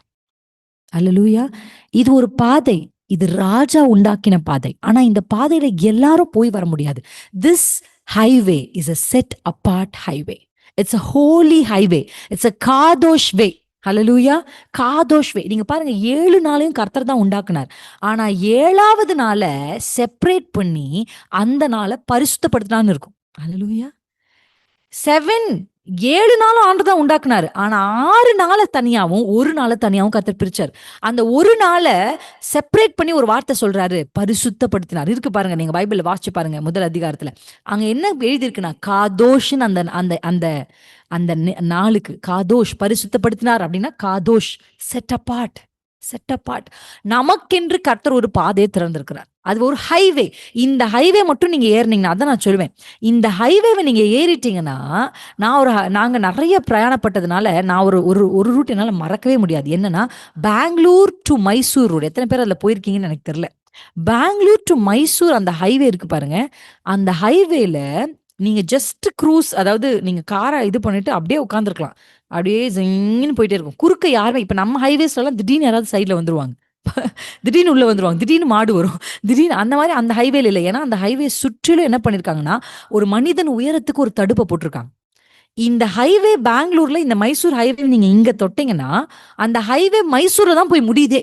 அல்லேலூயா. இது ஒரு பாதை. இது ராஜா உண்டாக்கின பாதை. ஆனா இந்த பாதையில எல்லாரும் போய் வர முடியாது. This highway is a set apart highway. It's a holy highway. It's a காதோஷ் வே. அல்லேலூயா. காதோஷ் வே. நீங்க பாருங்க 7 நாளையும் கர்த்தர் தான் உண்டாக்குனார். ஆனா 7வது நாள செப்பரேட் பண்ணி அந்த நாள பரிசுத்தப்படுத்தினான்னு இருக்கும். அல்லேலூயா. 7 நாளும் ஆண்டு தான் உண்டாக்குனாரு. ஆனா 6 நாள தனியாவும் 1 நாள தனியாவும் கர்த்தர் பிரிச்சார். அந்த 1 நாள செப்பரேட் பண்ணி ஒரு வார்த்தை சொல்றாரு, பரிசுத்தப்படுத்தினார். இருக்கு பாருங்க, நீங்க பைபிள்ல வாசிச்சு பாருங்க முதல் அதிகாரத்துல. அங்க என்ன எழுதியிருக்குன்னா காதோஷ்ன்னு அந்த அந்த அந்த அந்த நாளுக்கு காதோஷ் பரிசுத்தப்படுத்தினார் அப்படின்னா காதோஷ் செட் அபார்ட், செட் அபார்ட். நமக்கென்று கர்த்தர் ஒரு பாதையை திறந்திருக்கிறார். அது ஒரு ஹைவே. இந்த ஹைவே மட்டும் நீங்க ஏறினீங்கன்னா அதான் நான் சொல்லுவேன். இந்த ஹைவேவை நீங்க ஏறிட்டீங்கன்னா, நாங்க நிறைய பிரயாணப்பட்டதுனால நான் ஒரு ரூட் என்னால மறக்கவே முடியாது. என்னன்னா பெங்களூர் டு மைசூர் ரோடு. எத்தனை பேர் அதுல போயிருக்கீங்கன்னு எனக்கு தெரியல. பெங்களூர் டு மைசூர் அந்த ஹைவே இருக்கு பாருங்க. அந்த ஹைவேல நீங்க ஜஸ்ட் க்ரூஸ், அதாவது நீங்க காரை இது பண்ணிட்டு அப்படியே உட்காந்துருக்கலாம். அப்படியே ஜிங்ன்னு போயிட்டே இருக்கும். குறுக்க யாருமே இப்ப நம்ம ஹைவேஸ்ல எல்லாம் திடீர்னு யாராவது சைட்ல வந்துருவாங்க. திடீர்னு உள்ள வந்துருவாங்க. திடீர்னு மாடு வரும். திடீர்னு அந்த மாதிரி அந்த ஹைவேல இல்லை. ஏன்னா அந்த ஹைவே சுற்றிலும் என்ன பண்ணிருக்காங்கன்னா ஒரு மனிதன் உயரத்துக்கு ஒரு தடுப்பை போட்டிருக்காங்க. இந்த ஹைவே பெங்களூர்ல இந்த மைசூர் ஹைவே நீங்க இங்க தொட்டீங்கன்னா அந்த ஹைவே மைசூர்ல தான் போய் முடியுதே.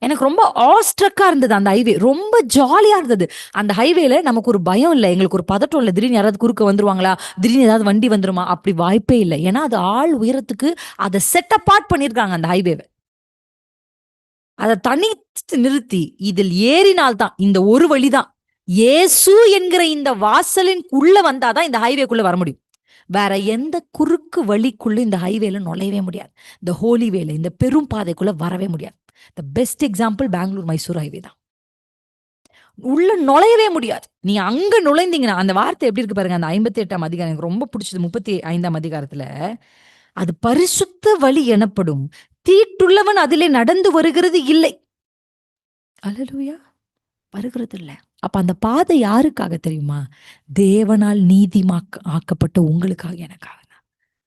எனக்கு ரொம்ப ஆஸ்ட்ரக்கா இருந்தது அந்த ஹைவே. ரொம்ப ஜாலியா இருந்தது. அந்த ஹைவேல நமக்கு ஒரு பயம் இல்ல. எங்களுக்கு ஒரு பதட்டம் இல்ல. திடீர்னு யாராவது குறுக்க வந்துருவாங்களா? திடீர்னு ஏதாவது வண்டி வந்துருமா? அப்படி வாய்ப்பே இல்ல. ஏன்னா அது ஆள் உயரத்துக்கு அதை செட் அபார்ட் பண்ணிருக்காங்க அந்த ஹைவேவை. அதை தனித்து நிறுத்தி இதில் ஏறினால்தான் இந்த ஒரு வழிதான். இயேசு என்கிற இந்த வாசலின் உள்ள வந்தாதான் இந்த ஹைவேக்குள்ள வர முடியும். வேற எந்த குறுக்கு வழிக்குள்ள இந்த ஹைவேல நுழையவே முடியாது. இந்த ஹோலி வேல, இந்த பெரும் பாதைக்குள்ள வரவே முடியாது. The best example Bangalore Mysore highway தான். உள்ள நுழையவே முடியாது. நீ அங்க நுழைந்தீங்கன்னா அந்த வார்த்தை எப்படி இருக்கு பாருங்க. அந்த 58ஆம் அதிகாரம் எனக்கு ரொம்ப பிடிச்சது. 35ஆம் அதிகாரத்துல அது பரிசுத்த வழி எனப்படும், தீட்டுள்ளவன் அதிலே நடந்து வருகிறது இல்லை. அல்லேலூயா. வருகிறது இல்ல. அப்ப அந்த பாதை யாருக்காக தெரியுமா? தேவனால் ஆக்கப்பட்ட உங்களுக்காக, எனக்காக.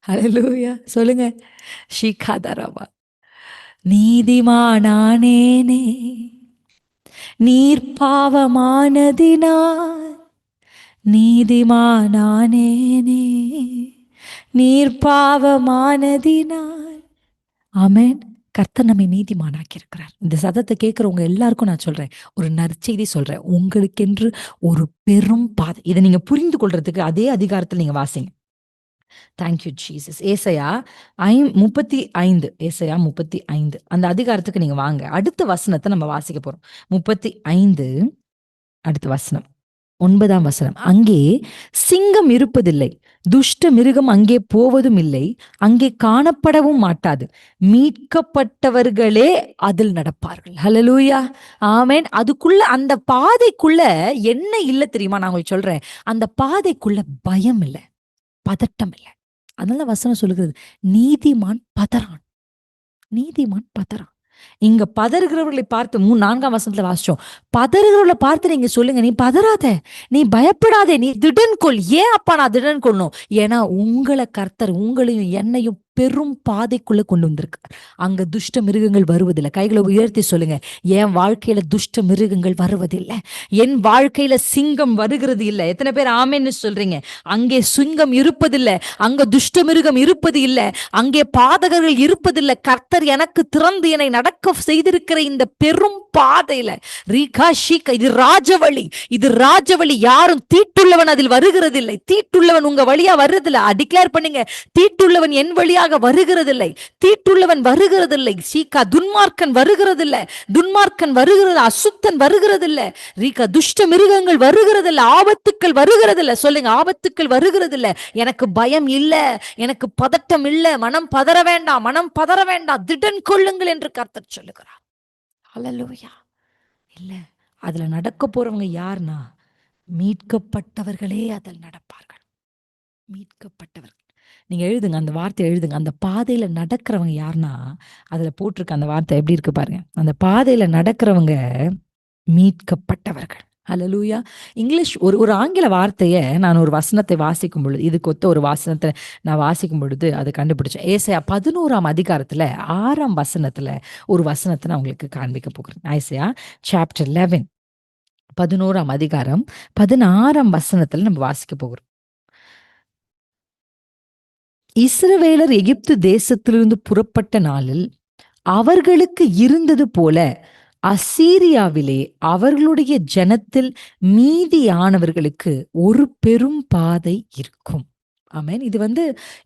அல்லேலூயா. சொல்லுங்க. ஷீகாதரவா. நீதிமானானேனே நீர் பாவமானதினால், நீதிமானானேனே நீர் பாவமானதினால். ஆமென். கர்த்தர் நம்மை நீதிமானாக்கி இருக்கிறார். இந்த சத்தத்தை கேட்கிறவங்க எல்லாருக்கும் நான் சொல்றேன், ஒரு நற்செய்தி சொல்றேன். உங்களுக்கென்று ஒரு பெரும் பாதை. இதை நீங்க புரிந்து கொள்றதுக்கு அதே அதிகாரத்தில் நீங்க வாசிங்க. Thank you Jesus. ஏசாயா 35. ஏசாயா 35 அந்த அதிகாரத்துக்கு நீங்க வாங்க. அடுத்த வசனத்தை நம்ம வாசிக்க போறோம். 35 அடுத்த வசனம் 9ஆம் வசனம். அங்கே சிங்கம் இருப்பதில்லை, துஷ்ட மிருகம் அங்கே போவதும் இல்லை, அங்கே காணப்படவும் மாட்டாது, மீட்கப்பட்டவர்களே அதில் நடப்பார்கள். ஹல்லேலூயா. ஆமென். அதுக்குள்ள அந்த பாதைக்குள்ள என்ன இல்ல தெரியுமா? நான் உங்களுக்கு சொல்றேன். அந்த பாதைக்குள்ள பயம் இல்லை, பதட்டம் இல்லை. அதனால வசனம் சொல்லுகிறது, நீதிமான் பதறான், நீதிமான் பதறான். இங்க பதறுகிறவர்களை பார்த்து 4ஆம் வசனத்துல வாசிச்சோம். பதறுகிறவர்களை பார்த்து நீங்க சொல்லுங்க, நீ பதறாத, நீ பயப்படாதே, நீ திடன் கொள். ஏன் அப்பா நான் திடன் கொள்ளணும்? ஏன்னா உங்களை கர்த்தர் உங்களையும் என்னையும் பெரும் பாதைக்குள்ள கொண்டு வந்திருக்கார். அங்க துஷ்ட மிருகங்கள் வருவதில்லை. கைகளை உயர்த்தி சொல்லுங்க, என் வாழ்க்கையில துஷ்ட மிருகங்கள் வருவதில்லை. என் வாழ்க்கையில சிங்கம் வருகிறது இல்லை. எத்தனை பேர் ஆமென்னு சொல்றீங்க? அங்கே சிங்கம் இருப்பதில்லை, அங்க துஷ்ட மிருகம் இருப்பது இல்லை, அங்கே பாதகர்கள் இருப்பதில்லை. கர்த்தர் எனக்கு திறந்து என்னை நடக்க செய்திருக்கிற இந்த பெரும் பாதையில இது ராஜவழி, இது ராஜவழி. யாரும் தீட்டுள்ளவன் அதில் வருகிறதில்லை. தீட்டுள்ளவன் உங்க வழியா வர்றதில்லை. டிக்ளேர் பண்ணுங்க, தீட்டுள்ளவன் என் வழியா மீதியாக வருகிறதில்லை. தீட்டுள்ளவன் வருகிறதில்லை. சீக்கா துன்மார்க்கன் வருகிறதில்லை. துன்மார்க்கன் வருகிறது, அசுத்தன் வருகிறதில்லை. ரீகா துஷ்ட மிருகங்கள் வருகிறதில்லை. ஆபத்துக்கள் வருகிறதில்லை. சொல்லுங்க, ஆபத்துக்கள் வருகிறதில்லை. எனக்கு பயம் இல்ல, எனக்கு பதட்டம் இல்ல, மனம் பதற வேண்டாம், மனம் பதற வேண்டாம், திடன் கொள்ளுங்கள் என்று கர்த்தர் சொல்லுகிறார். ஹல்லேலூயா. இல்ல, அதுல நடக்க போறவங்க யாருன்னா மீட்கப்பட்டவர்களே அதில் நடப்பார்கள். மீட்கப்பட்டவர்கள். நீங்க எழுதுங்க, அந்த வார்த்தை எழுதுங்க. அந்த பாதையில நடக்கிறவங்க யாருன்னா, அதுல போட்டிருக்க அந்த வார்த்தை எப்படி இருக்கு பாருங்க. அந்த பாதையில நடக்கிறவங்க மீட்கப்பட்டவர்கள். ஹல்லேலூயா. இங்கிலீஷ் ஒரு ஆங்கில வார்த்தையை நான் ஒரு வசனத்தை வாசிக்கும் பொழுது, இதுக்கு ஒத்த ஒரு வசனத்தை நான் வாசிக்கும் பொழுது அது கண்டுபிடிச்சேன். ஏசாயா 11ஆம் அதிகாரத்துல 6ஆம் வசனத்துல ஒரு வசனத்தை நான் உங்களுக்கு காண்பிக்க போகிறேன். ஏசாயா சாப்டர் 11, 11ஆம் அதிகாரம் 16ஆம் வசனத்துல நம்ம வாசிக்க போகிறோம். இஸ்ரவேலர் எகிப்து தேசத்திலிருந்து புறப்பட்ட நாளில் அவர்களுக்கு இருந்தது போல அசீரியாவிலே அவர்களுடைய ஜனத்தில் மீதியானவர்களுக்கு ஒரு பெரும் பாதை இருக்கும். ஆமென்.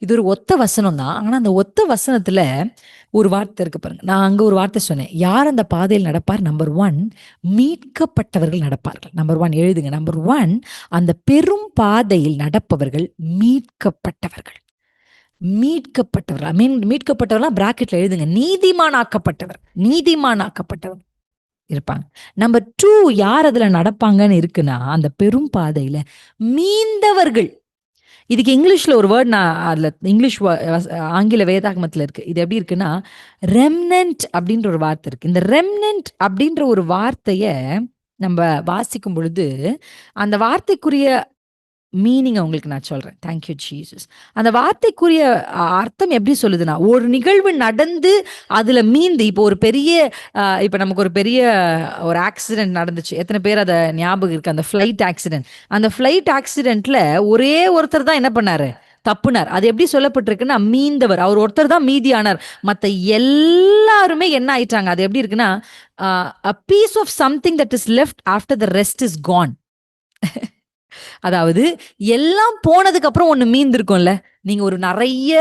இது ஒரு ஒத்த வசனம் தான். ஆனா அந்த ஒத்த வசனத்துல ஒரு வார்த்தை இருக்கு பாருங்க. நான் அங்க ஒரு வார்த்தை சொன்னேன். யார் அந்த பாதையில் நடப்பார்? நம்பர் 1, மீட்கப்பட்டவர்கள் நடப்பார்கள். நம்பர் 1 எழுதுங்க. நம்பர் 1, அந்த பெரும் பாதையில் நடப்பவர்கள் மீட்கப்பட்டவர்கள். மீட்கப்பட்டவர்கள். மீட்கப்பட்டவர்கள் பிராக்கெட்ல எழுதுங்க. நீதிமானாக்கப்பட்டவர். நீதிமானாக்கப்பட்டவர் இருப்பாங்க. நம்பர் 2, யார் அதுல நடப்பாங்கன்னு இருக்குன்னா, அந்த பெரும் பாதையில மீந்தவர்கள். இதுக்கு இங்கிலீஷ்ல ஒரு வேர்ட், நான் அதுல இங்கிலீஷ் ஆங்கில வேதாகமத்துல இருக்கு. இது எப்படி இருக்குன்னா, ரெம்னன்ட் அப்படின்ற ஒரு வார்த்தை இருக்கு. இந்த ரெம்னன்ட் அப்படின்ற ஒரு வார்த்தைய நம்ம வாசிக்கும் பொழுது அந்த வார்த்தைக்குரிய மீனிங் உங்களுக்கு நான் சொல்றேன். Thank you Jesus. அந்த வார்த்தைக்குரிய அர்த்தம் எப்படி சொல்லுதுன்னா, ஒரு நிகழ்வு நடந்து அதுல மீந்து, இப்போ ஒரு பெரிய இப்ப நமக்கு ஒரு பெரிய ஒரு ஆக்சிடென்ட் நடந்துச்சு. எத்தனை பேர் அதை ஞாபகம் இருக்கு? அந்த ஃபிளைட் ஆக்சிடென்ட். அந்த ஃபிளைட் ஆக்சிடென்ட்ல ஒரே ஒருத்தர் தான் என்ன பண்ணாரு? தப்புனார். அது எப்படி சொல்லப்பட்டிருக்குன்னா, மீந்தவர். அவர் ஒருத்தர் தான் மீதியானார். மத்த எல்லாருமே என்ன ஆயிட்டாங்க? அது எப்படி இருக்குன்னா, a piece of something that is left after the rest is gone. அதாவது எல்லாம் போனதுக்கு அப்புறம் ஒண்ணு மீந்திருக்கும்ல. நீங்க ஒரு நிறைய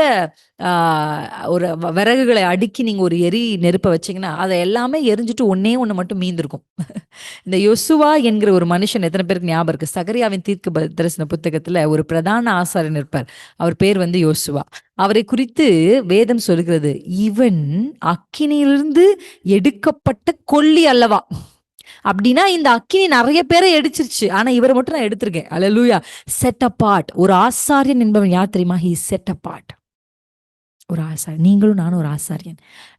ஒரு விறகுகளை அடுக்கி நீங்க ஒரு நெருப்ப வச்சீங்கன்னா அதை எல்லாமே எரிஞ்சுட்டு ஒன்னே ஒண்ணு மட்டும் மீந்திருக்கும். இந்த யோசுவா என்கிற ஒரு மனுஷன் எத்தனை பேருக்கு ஞாபகம் இருக்கு? சகரியாவின் தீர்க்க தரிசன புத்தகத்துல ஒரு பிரதான ஆசாரியன் இருப்பார். அவர் பேர் யோசுவா. அவரை குறித்து வேதம் சொல்கிறது, இவன் அக்கினியிலிருந்து எடுக்கப்பட்ட கொல்லி அல்லவா. அப்படின்னா இந்த அக்கினி நிறைய பேரை எடுச்சிருச்சு, ஆனா இவரை மட்டும் நான் எடுத்திருக்கேன். அல்லேலூயா. Set apart. ஒரு ஆசாரியன் என்பவன் யார் தெரியுமா? He set apart. ஒரு ஆசாரியன். நீங்களும் நானும் ஒரு ஆசாரியன்.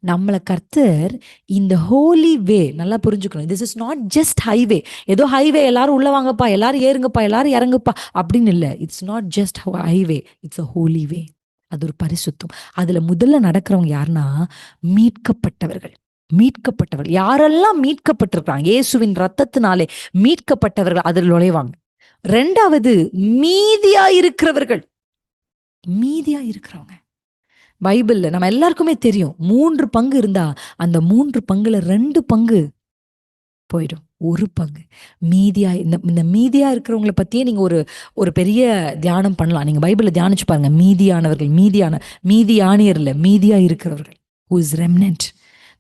நம்மளை கர்த்தர் இந்த ஹோலி வே நல்லா புரிஞ்சுக்கணும். This is not just highway. ஏதோ ஹைவே எல்லாரும் உள்ள வாங்கப்பா, எல்லாரும் ஏறுங்கப்பா, எல்லாரும் இறங்குப்பா அப்படின்னு இல்லை. It's not just highway, it's a holy way. அது ஒரு பரிசுத்தம். அதுல முதல்ல நடக்கிறவங்க யாருன்னா, மீட்கப்பட்டவர்கள். மீட்கப்பட்டவர்கள். யாரெல்லாம் மீட்கப்பட்டிருக்கிறாங்க, இயேசுவின் ரத்தத்தினாலே மீட்கப்பட்டவர்கள் அதில் நுழைவாங்க. 2வது, மீதியா இருக்கிறவர்கள். மீதியா இருக்கிறவங்க. பைபிள்ல நம்ம எல்லாருக்குமே தெரியும், 3 பங்கு இருந்தா அந்த 3 பங்குல 2 பங்கு போயிடும், 1 பங்கு மீதியா. இந்த மீதியா இருக்கிறவங்களை பத்தியே நீங்க ஒரு பெரிய தியானம் பண்ணலாம். நீங்க பைபிள்ல தியானிச்சு பாருங்க. மீதியானவர்கள், மீதியானியர் இல்ல, மீதியா இருக்கிறவர்கள். who is remnant.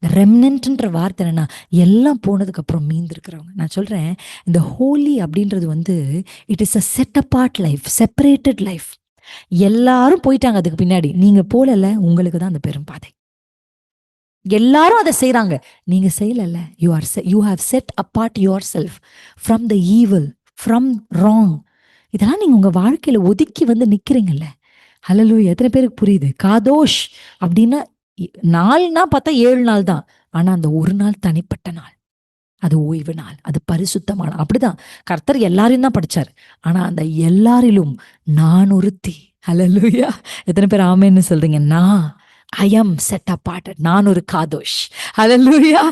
இந்த ரெம்னன்ட்ன்ற வார்த்தை என்னன்னா, எல்லாம் போனதுக்கு அப்புறம் மீந்திருக்கிறவங்க. நான் சொல்றேன், இந்த ஹோலி அப்படின்றது it is a set apart life, separated life. எல்லாரும் போயிட்டாங்க அதுக்கு பின்னாடி, நீங்க போலல, உங்களுக்கு தான் அந்த பெரும் பாதை. எல்லாரும் அதை செய்யறாங்க, நீங்க செய்யல. You have set apart yourself from the evil, from wrong. இதெல்லாம் நீங்க உங்க வாழ்க்கையில ஒதுக்கி நிக்கிறீங்கல்ல. ஹல்லேலூயா. எத்தனை பேருக்கு புரியுது? காதோஷ் அப்படின்னா நாள்னா பார்த்தா 7 நாள் தான், ஆனா அந்த ஒரு நாள் தனிப்பட்ட நாள், அது ஓய்வு நாள், அது பரிசுத்தமான. அப்படிதான் கர்த்தர் எல்லாரையும் தான் படிச்சாரு, ஆனா அந்த எல்லாரிலும் நான் ஒருத்தி. ஹல்லேலூயா. எத்தனை பேர் ஆமென்னு சொல்றீங்க? I am set apart. நான் ஒரு காதோஷ். ஹல்லேலூயா.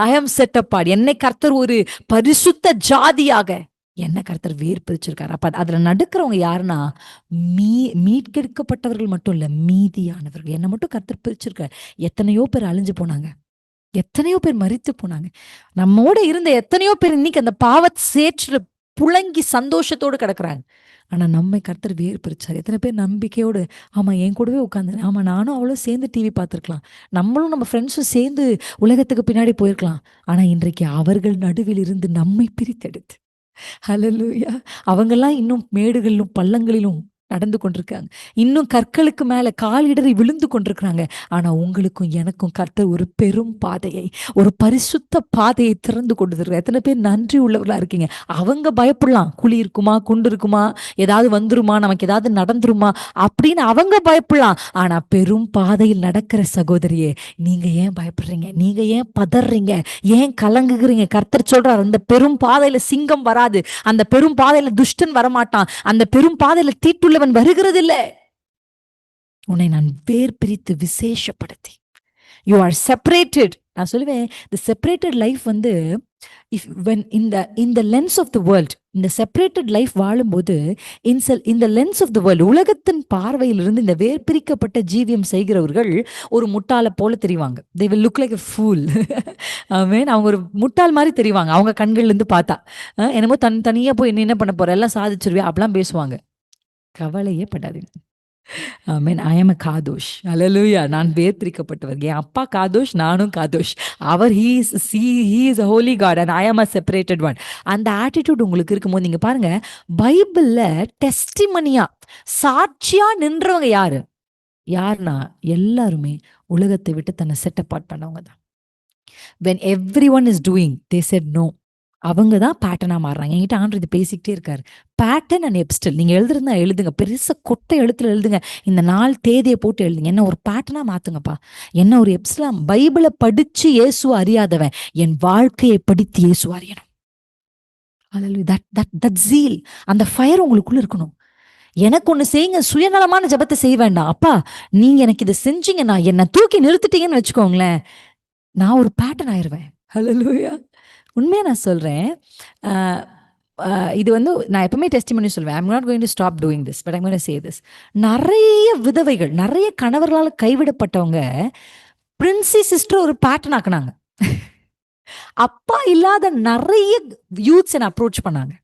I am set apart. என்னை கர்த்தர் ஒரு பரிசுத்த ஜாதியாக என்ன கர்த்தர் வேறு பிரிச்சிருக்காரு. அப்ப அதுல நடக்கிறவங்க யாருன்னா, மீட்கெடுக்கப்பட்டவர்கள் மட்டும் இல்ல, மீதியானவர்கள். என்ன மட்டும் கர்த்தர் பிரிச்சிருக்காரு. எத்தனையோ பேர் அழிஞ்சு போனாங்க, எத்தனையோ பேர் மரித்து போனாங்க. நம்மோட இருந்த எத்தனையோ பேர் இன்னைக்கு அந்த பாவ சேற்றுல புழங்கி சந்தோஷத்தோடு கிடக்குறாங்க. ஆனா நம்மை கர்த்தர் வேறு பிரிச்சார். எத்தனை பேர் நம்பிக்கையோடு, ஆமா என் கூடவே உட்காந்து, ஆமா நானும் அவளும் சேர்ந்து டிவி பார்த்துருக்கலாம், நம்மளும் நம்ம ஃப்ரெண்ட்ஸும் சேர்ந்து உலகத்துக்கு பின்னாடி போயிருக்கலாம். ஆனா இன்றைக்கு அவர்கள் நடுவில் இருந்து நம்மை பிரித்தெடுத்து, ஹல்லேலூயா, அவங்கெல்லாம் இன்னும் மேடுகளிலும் பள்ளங்களிலும் நடந்து கொண்டிருக்காங்க. இன்னும் கற்களுக்கு மேல காலிடறி விழுந்து கொண்டிருக்கிறாங்க. ஆனா உங்களுக்கும் எனக்கும் கர்த்தர் ஒரு பெரும் பாதையை, ஒரு பரிசுத்த பாதையை திறந்து கொண்டு எத்தனை பேர் நன்றி உள்ளவர்களா இருக்கீங்க? அவங்க பயப்படலாம், குழி இருக்குமா, குண்டு இருக்குமா, ஏதாவது வந்துருமா, நமக்கு ஏதாவது நடந்துருமா அப்படின்னு அவங்க பயப்படலாம். ஆனா பெரும் பாதையில் நடக்கிற சகோதரியே, நீங்க ஏன் பயப்படுறீங்க? நீங்க ஏன் பதறீங்க? ஏன் கலங்குகிறீங்க? கர்த்தர் சொல்றார், அந்த பெரும் பாதையில சிங்கம் வராது, அந்த பெரும் பாதையில துஷ்டன் வரமாட்டான், அந்த பெரும் பாதையில தீட்டுள்ளவன் வருகிறதில்லை. உன்னை நான் வேர் பிரித்து விசேஷப்படுத்தி, யூ ஆர் செப்பரேட்டட். நான் சொல்லுவேன், தி செப்பரேட்டட் லைஃப் வந்து if when in the lens of the world, இந்த செப்பரேட்டட் லைஃப் வாழும்போது இந்த லென்ஸ் ஆஃப் த வேர்ல்ட், உலகத்தின் பார்வையிலிருந்து இந்த வேர் பிரிக்கப்பட்ட ஜீவியம் செய்கிறவர்கள் ஒரு முட்டாளை போல தெரிவாங்க. they will look like a fool. ஆமென். அவங்க ஒரு முட்டாள் மாதிரி தெரிவாங்க அவங்க கண்கள்ல இருந்து பார்த்தா. என்னமோ தனியா போய் என்ன பண்ண போற, எல்லாம் சாதிச்சிருவியா அப்படிலாம் பேசுவாங்க. கவலையே படாதீங்க. ஆமென். ஐ அம் a காதோஷ். ஹல்லேலூயா. நான் வேர் பிரிக்கப்பட்டவர். என் அப்பா காதோஷ், நானும் காதோஷ். அவர் he is a holy God and I am a separated one. அந்த ஆட்டிடியூட் உங்களுக்கு இருக்கும்போது நீங்க பாருங்க, பைபிள்ல டெஸ்டிமனியா சாட்சியா நின்றவங்க யாருன்னா எல்லாருமே உலகத்தை விட்டு தன்னை செட் அப்பார்ட் பண்ணவங்க தான். when everyone is doing, they said no. அவங்க தான் பேட்டர்னா மாறுறாங்க. என்கிட்ட ஆண்டவர் இது பேசிக்கிட்டே இருக்காரு. பேட்டர்ன் அண்ட் எப்ஸ்டில் நீங்க எழுதுறதா எழுதுங்க, பெருசா கொட்டை எழுத்துல எழுதுங்க, இந்த நாள் தேதியை போட்டு எழுதுங்க, என்ன ஒரு பேட்டர்னா மாத்துங்கப்பா, என்ன ஒரு எப்ஸ்லாம். பைபிளை படிச்சு இயேசுவை அறியாதவன் என் வாழ்க்கையை படித்து இயேசு அறியணும். that zeal, அந்த ஃபயர் உங்களுக்குள்ள இருக்கணும். எனக்கு ஒண்ணு செய்யுங்க, சுயநலமான ஜெபத்தை செய்ய வேண்டாம். அப்பா நீங்க எனக்கு இதை செஞ்சீங்கன்னா, என்ன தூக்கி நிறுத்திட்டீங்கன்னு வச்சுக்கோங்களேன், நான் ஒரு பேட்டர்ன் ஆயிருவேன். ஹல்லேலூயா. உண்மையா நான் சொல்றேன். இது வந்து நான் எப்பவுமே டெஸ்டிமனி சொல்வேன். I'm not going to stop doing this, but I'm going to say this. நிறைய விதவைகள், நிறைய கணவர்களால் கைவிடப்பட்டவங்க பிரின்சி சிஸ்டர் ஒரு பேட்டர்ன் ஆக்குனாங்க. அப்பா இல்லாத நிறைய யூத்ஸ் என்ன அப்ரோச் பண்ணாங்க.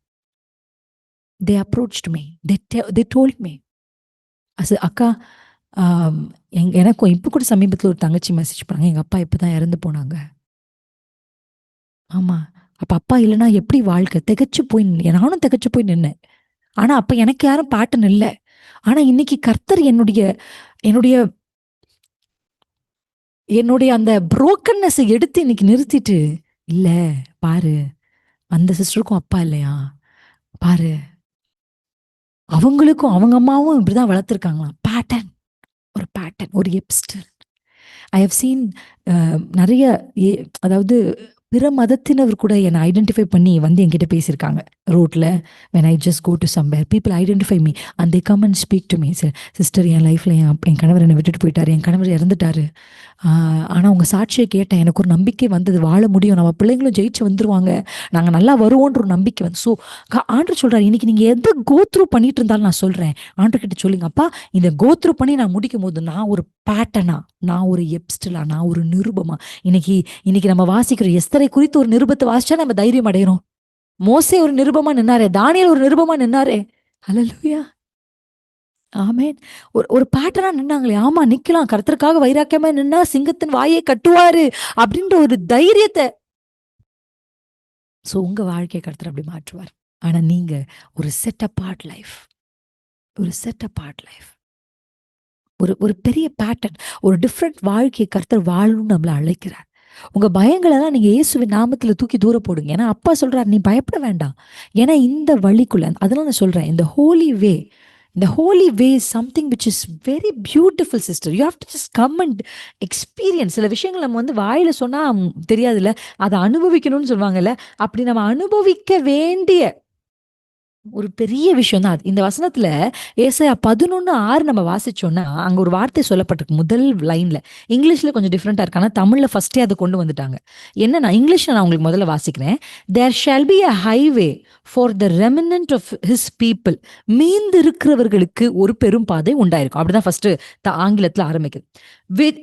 they approached me, they told me, அக்கா எனக்கும் இப்போ கூட சமீபத்தில் ஒரு தங்கச்சி மெசேஜ் பண்ணாங்க, எங்க அப்பா இப்பதான் இறந்து போனாங்க. ஆமா, அப்ப அப்பா இல்லைன்னா எப்படி வாழ்க்கை, திகைச்சு போய் நானும் திகைச்சு போய் நின்னேன். ஆனா அப்ப எனக்கு யாரும் பேட்டர்ன் இல்லை. ஆனா இன்னைக்கு கர்த்தர் என்னுடைய அந்த புரோக்கன்னஸ் எடுத்து இன்னைக்கு நிறுத்திட்டு, இல்ல பாரு அந்த சிஸ்டருக்கும் அப்பா இல்லையா, பாரு அவங்களுக்கும் அவங்க அம்மாவும் இப்படிதான் வளர்த்துருக்காங்களாம். பேட்டர்ன், ஒரு பேட்டர்ன், ஒரு எப்ஸ்டர். ஐ ஹவ் சீன் நிறைய, அதாவது பிற மதத்தினர் கூட என்னை ஐடென்டிஃபை பண்ணி வந்து என்கிட்ட பேசியிருக்காங்க ரோட்ல. when I just go to somewhere, people identify me and they come and speak to me. Sister, என் லைஃப்ல என் கணவர் என்னை விட்டுட்டு போயிட்டாரு, என் கணவர் இறந்துட்டாரு, ஆனா உங்க சாட்சியை கேட்டேன், எனக்கு ஒரு நம்பிக்கை வந்தது, வாழ முடியும், நம்ம பிள்ளைங்களும் ஜெயிச்சு வந்துருவாங்க, நாங்க நல்லா வருவோன்ற ஒரு நம்பிக்கை வந்து. ஸோ ஆண்டவர் சொல்றாரு, இன்னைக்கு நீங்க எதை கோத்ரூ பண்ணிட்டு இருந்தாலும் நான் சொல்றேன், ஆண்டவர் கிட்ட சொல்லுங்க, அப்பா இந்த கோத்ரூ பண்ணி நான் முடிக்கும் போது நான் ஒரு பேட்டர்னா, நான் ஒரு எப்ஸ்டிலா, நான் ஒரு நிருபமா. இன்னைக்கு நம்ம வாசிக்கிறோம், எஸ்தரை குறித்து ஒரு நிருபத்தை வாசிச்சா நம்ம தைரியம் அடைகிறோம். மோசே ஒரு நிருபமா நின்னாரே, தானியேல் ஒரு நிருபமா நின்னாரே. ஹல்லேலூயா. ஆமென். ஒரு பேட்டர்னா நின்னாங்களே. ஆமா, நிக்கலாம், கர்த்தருக்காக வைராக்கியமா நின்னா சிங்கத்தின் வாயை கட்டுவாரு அப்படின்ற ஒரு தைரியத்தை. சோ உங்க வாழ்க்கையை கர்த்தர் அப்படி மாற்றுவார். ஆனா நீங்க ஒரு செட் அபார்ட் லைஃப், ஒரு செட் அபார்ட் லைஃப், ஒரு பெரிய பேட்டர்ன், ஒரு டிஃப்ரெண்ட் வாழ்க்கையை கர்த்தர் வாழணும்னு நம்மளை அழைக்கிறார். உங்க பயங்களெல்லாம் நீங்க இயேசுவின் நாமத்துல தூக்கி தூர போடுங்க. ஏன்னா அப்பா சொல்றாரு, நீ பயப்பட வேண்டாம். ஏன்னா இந்த வழிக்குள்ள, அதெல்லாம் நான் சொல்றேன், இந்த ஹோலி வே, இந்த holy way is something which is very beautiful sister. You have to just come and experience. சில விஷயங்கள் நம்ம வந்து வாயில சொன்னா தெரியாதுல்ல, அதை அனுபவிக்கணும்னு சொல்லுவாங்கல்ல, அப்படி நம்ம அனுபவிக்க வேண்டிய ஒரு பெரிய விஷயம் தான் அது. இந்த வசனத்துல ஏசாயா 11:6 நம்ம வாசிச்சோம்னா அங்க ஒரு வார்த்தை சொல்லப்பட்டிருக்கு முதல் லைன்ல. இங்கிலீஷ்ல கொஞ்சம் டிஃப்ரெண்டா இருக்கு, ஆனா தமிழ்ல ஃபர்ஸ்டே அதை கொண்டு வந்துட்டாங்க. என்னன்னா, இங்கிலீஷ்ல நான் உங்களுக்கு முதல்ல வாசிக்கிறேன். there shall be a highway for the remnant of his people. மீந்து இருக்கிறவர்களுக்கு ஒரு பெரும் பாதை உண்டாயிருக்கும். அப்படிதான் ஃபர்ஸ்ட் ஆங்கிலத்துல ஆரம்பிக்குது.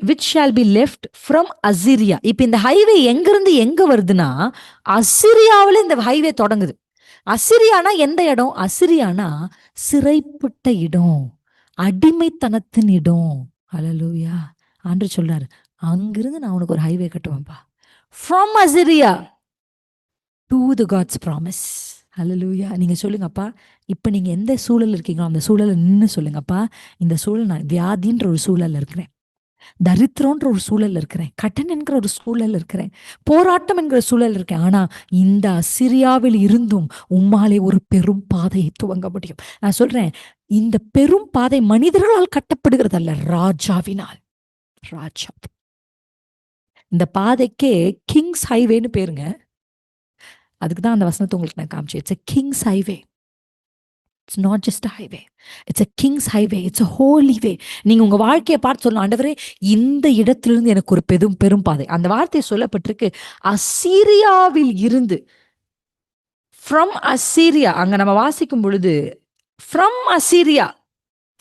which shall be left from Assyria. இப்ப இந்த ஹைவே எங்க இருந்து எங்க வருதுன்னா, அசிரியாவில இந்த ஹைவே தொடங்குது. அசிரியானா எந்த இடம்? அசிரியானா சிறைப்பட்ட இடம், அடிமைத்தனத்தின் இடம். ஹல்லேலூயா. ஆண்டவர் சொல்றாரு, அங்கிருந்து நான் உனக்கு ஒரு ஹைவே கட்டுவேன்ப்பா. From Assyria to the God's promise. Hallelujah. நீங்க சொல்லுங்கப்பா, இப்ப நீங்க எந்த சூழல் இருக்கீங்களோ அந்த சூழலை நின்று சொல்லுங்கப்பா, இந்த சூழல் நான் வியாதின்ற ஒரு சூழல்ல இருக்கிறேன், தரித்திரம்ன்ற ஒரு சூழல்ல இருக்கிறேன், கடன் என்கிற ஒரு சூழல்ல இருக்கிறேன், போராட்டம் என்கிற சூழல் இருக்கேன். ஆனா இந்த அசிரியாவில் இருந்தும் உம்மாலே ஒரு பெரும் பாதையை துவங்க முடியும். நான் சொல்றேன், இந்த பெரும் பாதை மனிதர்களால் கட்டப்படுகிறதல்ல, ராஜாவினால். ராஜா. இந்த பாதைக்கே கிங்ஸ் ஹைவேன்னு பேருங்க. அதுக்கு தான் அந்த வசனத்தை உங்களுக்கு நான் காமிச்சேன். It's a king's highway. It's not just a highway. It's a king's highway. It's a holy way. நீங்க உங்க வாழ்க்கையை பார்த்து சொல்லணும், ஆண்டவரே இந்த இடத்திலிருந்து எனக்கு ஒரு பெரும் பாதை. அந்த வார்த்தை சொல்லப்பட்டிருக்கு, அசீரியாவில் இருந்து. ஃப்ரம் அசீரியா. அங்க நம்ம வாசிக்கும் பொழுது ஃப்ரம் அசீரியா,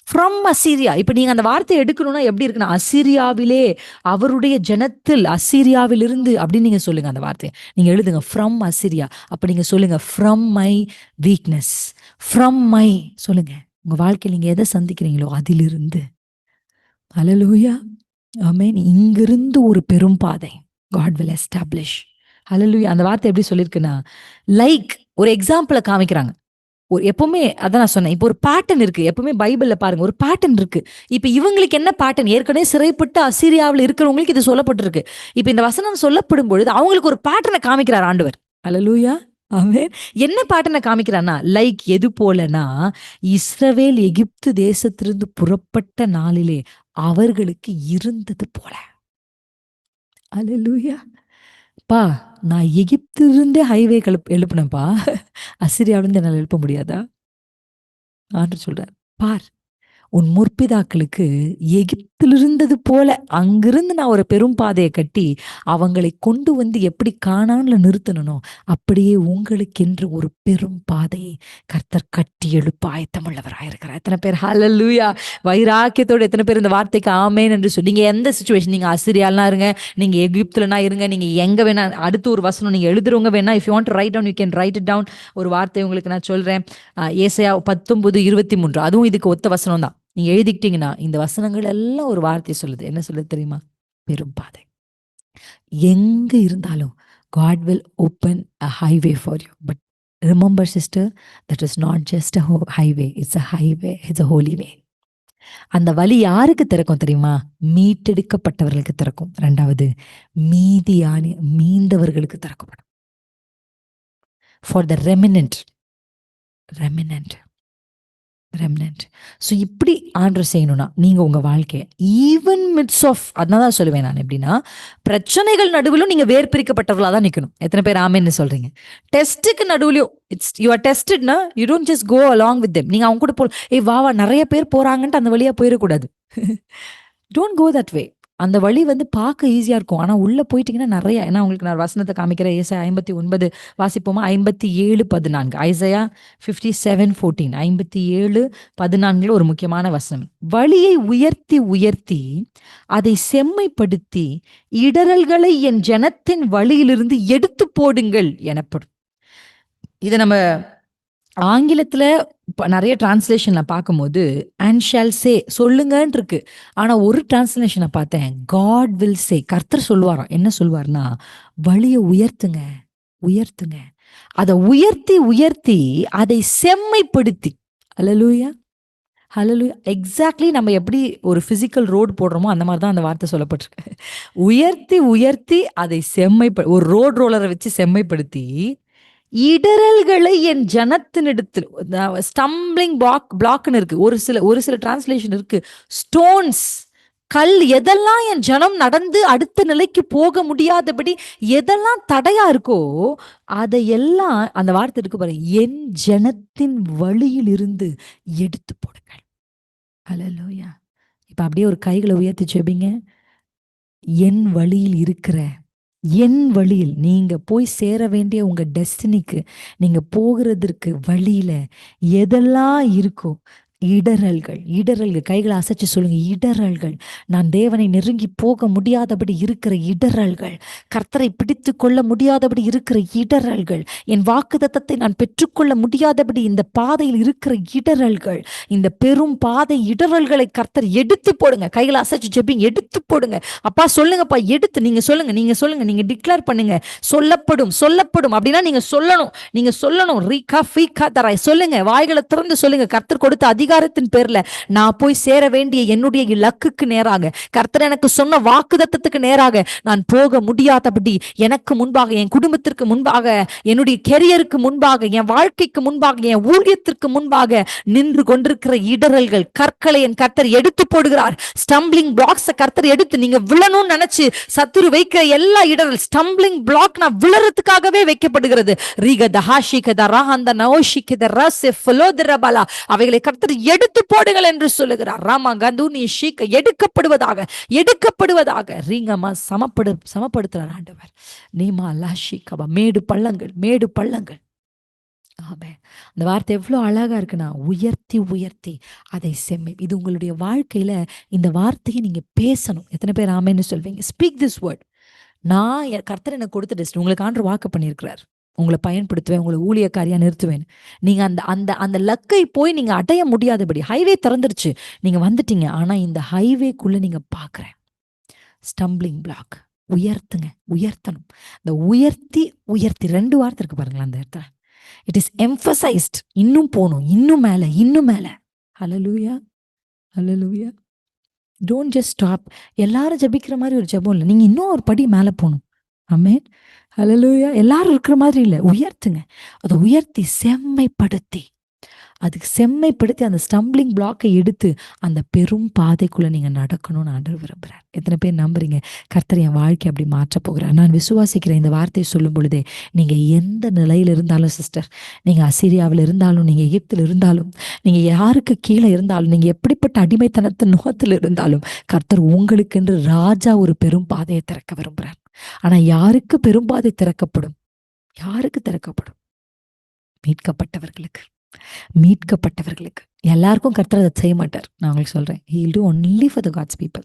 ஃப்ரம் அசீரியா. இப்ப நீங்க அந்த வார்த்தையை எடுக்கணும்னா எப்படி இருக்குன்னா, அசீரியாவிலே, அவருடைய ஜனத்தில், அசீரியாவில் இருந்து அப்படின்னு நீங்க சொல்லுங்க. அந்த வார்த்தையை நீங்க எழுதுங்க, ஃப்ரம் அசீரியா. அப்ப நீங்க சொல்லுங்க, from my weakness, from my. சொல்லுங்க, உங்க வாழ்க்கையில் நீங்க எதை சந்திக்கிறீங்களோ அதிலிருந்து. ஹல்லேலூயா. ஆமென். இங்கிருந்து ஒரு பெரும் பாதை God will establish. ஹல்லேலூயா. அந்த வார்த்தை எப்படி சொல்லியிருக்குன்னா, லைக் ஒரு எக்ஸாம்பிளை காமிக்கிறாங்க. எப்பவுமே அதான் நான் சொன்னேன், இப்போ ஒரு பேட்டர்ன் இருக்கு. எப்பவுமே பைபிள்ல பாருங்க, ஒரு பேட்டர்ன் இருக்கு. இப்ப இவங்களுக்கு என்ன பேட்டர்ன்? ஏற்கனவே சிறைப்பட்டு அசீரியாவில் இருக்கிறவங்களுக்கு இது சொல்லப்பட்டிருக்கு. இப்ப இந்த வசனம் சொல்லப்படும் பொழுது அவங்களுக்கு ஒரு பேட்டர்னை காமிக்கிறார் ஆண்டவர். ஹல்லேலூயா. ஆமென். என்ன பேட்டர்னை காமிக்கிறான்னா, லைக் எது போலனா, இஸ்ரவேல் எகிப்து தேசத்திலிருந்து புறப்பட்ட நாளிலே அவர்களுக்கு இருந்தது போல. ஹல்லேலூயா. பா, நான் எகிப்திலிருந்தே ஹைவே எழுப்பினப்பா, அசிரியாவிலிருந்து என்னால் எழுப்ப முடியாதா? ஆண்டவர் சொல்றார், பார், உன் முற்பிதாக்களுக்கு எகிப்தில் இருந்தது போல அங்கிருந்து நான் ஒரு பெரும் பாதையை கட்டி அவங்களை கொண்டு வந்து எப்படி கானான்ல நிறுத்தணும், அப்படியே உங்களுக்கென்று ஒரு பெரும் பாதையை கர்த்தர் கட்டி எழுப்ப ஆயத்தமுள்ளவராயிருக்கிறார். எத்தனை பேர் ஹல்லேலூயா வைராக்கியத்தோடு எத்தனை பேர் இந்த வார்த்தைக்கு ஆமேன் என்று சொல்லி, நீங்க எந்த சிச்சுவேஷன், நீங்க அசிரியாலனா இருங்க, நீங்க எகிப்துலனா இருங்க, நீங்க எங்க வேணா, அடுத்து ஒரு வசனம் நீங்க எழுதுறவங்க வேணா, if you want to write down you can write it down. ஒரு வார்த்தை உங்களுக்கு நான் சொல்றேன், ஏசாயா 19:23, அதுவும் இதுக்கு ஒத்த வசனம் தான். நீங்க எழுதிக்கிட்டீங்கன்னா இந்த வசனங்கள் எல்லாம் ஒரு வார்த்தை சொல்லுது. என்ன சொல்லுது தெரியுமா? பெரும் பாதை. எங்க இருந்தாலும் God will open a highway for you. But remember sister, that is not just a highway. It's a highway. It's a holy way. அந்த வழி யாருக்கு திறக்கும் தெரியுமா? மீட்டெடுக்கப்பட்டவர்களுக்கு திறக்கும். இரண்டாவது, மீண்டவர்களுக்கு திறக்கப்படும். For the remnant. ஸோ இப்படி ஆண்டவர் செய்யணும்னா நீங்க உங்க வாழ்க்கையை ஈவன் மிட்ஸ் ஆஃப், அதனால சொல்லுவேன் நான், எப்படின்னா பிரச்சனைகள் நடுவிலும் நீங்க வேர் பிரிக்கப்பட்டவர்களா தான் நிக்கணும். எத்தனை பேர் ஆமேன்னு சொல்றீங்க? டெஸ்ட்டுக்கு நடுவுலயும் யூ ஆர் டெஸ்டட்னா you don't just go along with them. நீங்க அவங்க கூட போ, வா நிறைய பேர் போறாங்கன்ட்டு அந்த வழியா போயிடக்கூடாது. Don't go that way. அந்த வழி வந்து பார்க்க ஈஸியா இருக்கும், ஆனா உள்ள போயிட்டீங்கன்னா நிறைய. ஏன்னா உங்களுக்கு நான் வசனத்தை காமிக்கிறேன். ஏசாயா 59 வாசிப்போமா? 57:14. ஐசையா 57:14. 57:14 ஒரு முக்கியமான வசனம். வழியை உயர்த்தி உயர்த்தி அதை செம்மைப்படுத்தி இடரல்களை என் ஜனத்தின் வழியிலிருந்து எடுத்து போடுங்கள் எனப்படும். இதை நம்ம ஆங்கிலத்துல நிறைய டிரான்ஸ்லேஷன்ல பார்க்கும்போது அண்ட் ஷால் சே, சொல்லுங்கன்னு இருக்கு. ஆனா ஒரு டிரான்ஸ்லேஷனை பார்த்தேன், காட் வில் சே, கர்த்தர் சொல்லுவாராம். என்ன சொல்லுவார்னா, வழியை உயர்த்துங்க, அதை உயர்த்தி அதை செம்மைப்படுத்தி. ஹல்லேலூயா. எக்ஸாக்ட்லி நம்ம எப்படி ஒரு பிசிக்கல் ரோடு போடுறோமோ அந்த மாதிரி தான் அந்த வார்த்தை சொல்லப்பட்டிருக்கு. உயர்த்தி அதை ஒரு ரோட் ரோலரை வச்சு செம்மைப்படுத்தி இடரல்களை என் ஜனத்தினிடத்தில், ஸ்டம்பிளிங் பிளாக்னு இருக்கு. ஒரு சில டிரான்ஸ்லேஷன் இருக்கு, ஸ்டோன்ஸ், கல், எதெல்லாம் என் ஜனம் நடந்து அடுத்த நிலைக்கு போக முடியாதபடி எதெல்லாம் தடையா இருக்கோ அதையெல்லாம், அந்த வார்த்தை இருக்கு பாருங்க, என் ஜனத்தின் வழியில் இருந்து எடுத்து போடுங்கள். ஹல்லேலூயா. இப்ப அப்படியே ஒரு கைகளை உயர்த்தி ஜெபிங்க. என் வழியில் இருக்கிற, என் வழியில் நீங்க போய் சேர வேண்டிய உங்க டெஸ்டினிக்கு, நீங்க போகிறதற்கு வழியில எதெல்லாம் இருக்கோ, இடறல்கள், இடறல்கள். கைகளை அசைச்சு சொல்லுங்க, இடறல்கள். நான் தேவனை நெருங்கி போக முடியாதபடி இருக்கிற இடறல்கள், கர்த்தரை பிடித்து கொள்ள முடியாதபடி இருக்கிற இடறல்கள், என் வாக்குத்தத்தத்தை நான் பெற்றுக்கொள்ள முடியாதபடி இந்த பாதையில் இருக்கிற இடறல்கள், இந்த பெரும் பாதை இடறல்களை கர்த்தர் எடுத்து போடுங்க. கைகளை அசைச்சு ஜெபிங்க, எடுத்து போடுங்க. அப்பா சொல்லுங்கப்பா, எடுத்து நீங்க சொல்லுங்க, நீங்க சொல்லுங்க, நீங்க டிக்ளேர் பண்ணுங்க. சொல்லப்படும், சொல்லப்படும் அப்படின்னா நீங்க சொல்லணும், நீங்க சொல்லணும். ரீகா ஃபீகா தராய் சொல்லுங்க, வாய்களை திறந்து சொல்லுங்க. கர்த்தர் கொடுத்த அதிகாரத்தின் பேர்ல நான் போய் சேர வேண்டிய என்னுடைய இலக்குக்கு நேராக, கர்த்தர் எனக்கு சொன்ன வாக்குத்தத்தத்துக்கு நேராக நான் போக முடியாதபடி எனக்கு முன்பாக, என் குடும்பத்திற்கு முன்பாக, என்னுடைய கெரியருக்கு முன்பாக, என் வாழ்க்கைக்கு முன்பாக, என் ஊழியத்திற்கு முன்பாக நின்று கொண்டிருக்கிற இடறல்கள், கற்களை என் கர்த்தர் எடுத்து போடுகிறார். ஸ்டம்பிளிங் பிளாக்ஸ் கர்த்தர் எடுத்து, நீங்க விழணும்னு நினைச்சு சத்துரு வைக்கிற எல்லா இடரல் ஸ்டம்பிளிங் பிளாக் நான் விழறதுக்காகவே வைக்கப்படுகிறது. ரீகத ஹாஷிகத ராஹந்த நோஷிகத ரஸெ ஃபலோதரபலா, அவைகளை கர்த்தர் எடுத்து போடுங்கள் என்று சொல்லுகிறார். ராமா கந்துனி ஷீக்க எடுக்கப்படுவதாக, எடுக்கப்படுவதாக. ரீங்கமா சமப்படுத்துறார் ஆண்டவர். நீமா லாஷிகபா, மேடு பள்ளங்கள், மேடு பள்ளங்கள். ஆமே, அந்த வார்த்தை எவ்வளோ அழகா இருக்குன்னா, உயர்த்தி உயர்த்தி அதை செம்மை. இது உங்களுடைய வாழ்க்கையில இந்த வார்த்தையை நீங்க பேசணும். எத்தனை பேர் ஆமேன்னு சொல்வீங்க? Speak this word. நான் கர்த்தர் எனக்கு கொடுத்த டெஸ்ட், உங்களுக்கு ஆண்டவர் வாக்கு பண்ணியிருக்கிறார். உங்களை பயன்படுத்துவேன், உங்களை ஊழியக்காரியா நிறுத்துவேன். நீங்க அந்த அந்த அந்த லக்கை போய் நீங்க அடைய முடியாதபடி, ஹைவே திறந்துருச்சு, நீங்க வந்துட்டீங்க. ஆனா இந்த ஹைவேக்குள்ள நீங்க பாக்குறேன் ஸ்டம்பிளிங் பிளாக். உயர்த்துங்க, உயர்த்தணும். இந்த உயர்த்தி உயர்த்தி 2 வார்த்தை இருக்கு பாருங்களா அந்த இடத்துல. It is emphasised. இன்னும் போகணும், இன்னும் மேல, இன்னும் மேல. Hallelujah, hallelujah. Don't just stop. எல்லாரும் ஜபிக்கிற மாதிரி ஒரு ஜபம் இல்லை, நீங்க இன்னும் ஒரு படி மேல போகணும். ஆமென், ஹல்லேலூயா. எல்லாரும் இருக்கிற மாதிரி இல்லை, உயர்த்துங்க. அதை உயர்த்தி செம்மைப்படுத்தி, அதுக்கு செம்மைப்படுத்தி அந்த ஸ்டம்பிளிங் பிளாக்கை எடுத்து அந்த பெரும் பாதைக்குள்ள நீங்க நடக்கணும்னு ஆண்டவர் விரும்புறார். எத்தனை பேர் நம்புறீங்க கர்த்தர் என் வாழ்க்கை அப்படி மாற்ற போகிறார்? நான் விசுவாசிக்கிறேன். இந்த வார்த்தையை சொல்லும் பொழுதே, நீங்க எந்த நிலையில இருந்தாலும் சிஸ்டர், நீங்க அசீரியாவில் இருந்தாலும், நீங்க எகிப்தில் இருந்தாலும், நீங்க யாருக்கு கீழே இருந்தாலும், நீங்க எப்படிப்பட்ட அடிமைத்தனத்தின் நுகத்தில் இருந்தாலும், கர்த்தர் உங்களுக்கென்று ராஜா ஒரு பெரும் பாதையை திறக்க விரும்புறார். ஆனா யாருக்கு பெரும் பாதை திறக்கப்படும்? யாருக்கு திறக்கப்படும்? மீட்கப்பட்டவர்களுக்கு. மீட்கப்பட்டவர்களுக்கு. எல்லாருக்கும் கர்த்தர் அதை செய்ய மாட்டார். நான் உங்களுக்கு சொல்றேன், he will do only for the God's people.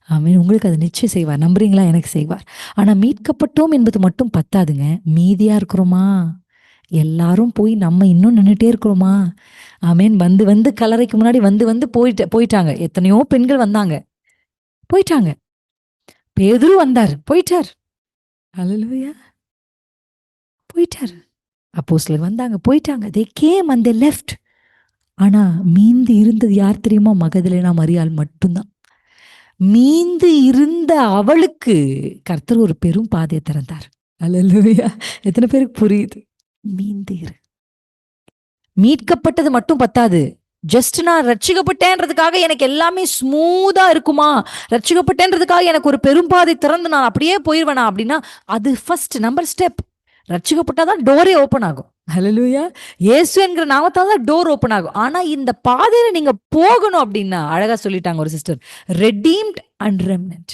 ஆமென். உங்களுக்கு அதை நிச்சயம் செய்வார். நம்புறீங்களா? எனக்கு செய்வார். ஆனா மீட்கப்பட்டோம் என்பது மட்டும் பத்தாதுங்க. மீதியா இருக்கிறோமா? எல்லாரும் போய் நம்ம இன்னும் நின்றுட்டே இருக்கிறோமா? ஆமென். வந்து வந்து கல்லறைக்கு முன்னாடி வந்து போயிட்டாங்க. எத்தனையோ பெண்கள் வந்தாங்க, போயிட்டாங்க. பேதுரு வந்தார், போயிட்டார். ஹல்லேலூயா, போயிட்டார். அப்போஸ்தலர் வந்தாங்க, போயிட்டாங்க. they came and they left. ஆனா மீந்து இருந்தது யார் தெரியுமா? மகதலேனா மரியாள் மட்டும்தான். மீந்து இருந்த அவளுக்கு கர்த்தர் ஒரு பெரும் பாதையை திறந்தார். ஹல்லேலூயா. எத்தனை பேருக்கு புரியுது? மீந்து இரு. மீட்கப்பட்டது மட்டும் பத்தாது. ஜஸ்ட் நான் ரட்சிக்கப்பட்டேன்றதுக்காக எனக்கு எல்லாமே ஸ்மூதா இருக்குமா? ரட்சிக்கப்பட்டேன்றதுக்காக எனக்கு ஒரு பெரும் பாதை திறந்து நான் அப்படியே போயிடுவேனா அப்படின்னா, அது ஃபர்ஸ்ட் நம்பர் ஸ்டெப். ரட்சிக்கப்பட்டாதான் டோரே ஓப்பன் ஆகும். ஹல்லேலூயா. இயேசு என்கிற நாமத்தால் தான் டோர் ஓப்பன் ஆகும். ஆனா இந்த பாதையில நீங்க போகணும் அப்படின்னா, அழகா சொல்லிட்டாங்க ஒரு சிஸ்டர், ரெடீம்ட் அண்ட் ரெம்னன்ட்.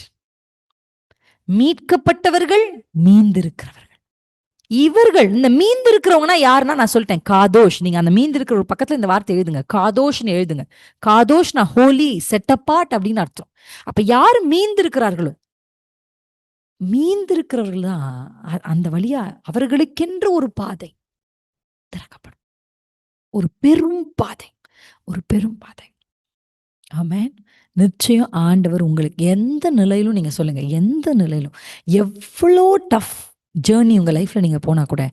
மீட்கப்பட்டவர்கள், மீந்திருக்கிறவர்கள். இவர்கள், இந்த மீந்து இருக்கிறவங்கன்னா யாருன்னா, நான் சொல்லிட்டேன், காதோஷ். நீங்க அந்த மீந்து இருக்கிற ஒரு பக்கத்துல இந்த வார்த்தை எழுதுங்க, காதோஷ்னு எழுதுங்க. காதோஷ்னா ஹோலி, செட் அப்பார்ட் அப்படின்னு அர்த்தம். அப்ப யாரு மீந்து இருக்கிறார்களோ, மீந்திருக்கிறவர்கள் தான் அந்த வழியா அவர்களுக்கென்று ஒரு பாதை திறக்கப்படும். ஒரு பெரும் பாதை, ஒரு பெரும் பாதை. ஆமென். நிச்சயம் ஆண்டவர் உங்களுக்கு எந்த நிலையிலும், நீங்க சொல்லுங்க, எந்த நிலையிலும், எவ்வளோ டஃப் ஜேர்னி உங்க லைஃப்ல நீங்க போனா கூட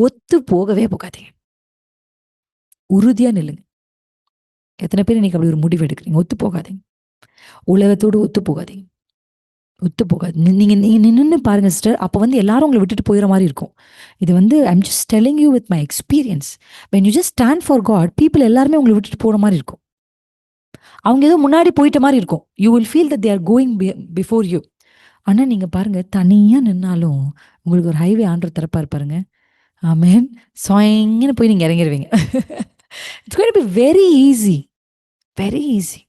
ஒத்து போகவே போகாதீங்க. உறுதியா நில்லுங்க. எத்தனை பேர் இன்னைக்கு அப்படி ஒரு முடிவு எடுக்கிறீங்க? ஒத்து போகாதீங்க. உலகத்தோடு ஒத்து போகாதீங்க. ஒத்து போகாது. நீங்க நின்னு பாருங்க சிஸ்டர். அப்ப எல்லாரும் உங்களை விட்டுட்டு போயிற மாதிரி இருக்கும். இது I'm just telling you with my experience. when you just stand for God, people எல்லாருமே உங்களை விட்டுட்டு போற மாதிரி இருக்கும். அவங்க ஏதோ முன்னாடி போயிட்ட மாதிரி இருக்கும். you will feel that they are going before you. ஆனா நீங்க பாருங்க, தனியா நின்னாலும் உங்களுக்கு ஒரு ஹைவே ஆண்டவர் திறப்பார் பாருங்க. ஆமென். சொயங்கன்னு போய் நீங்க இறங்கிடுவீங்க. It's going to be very easy, very easy.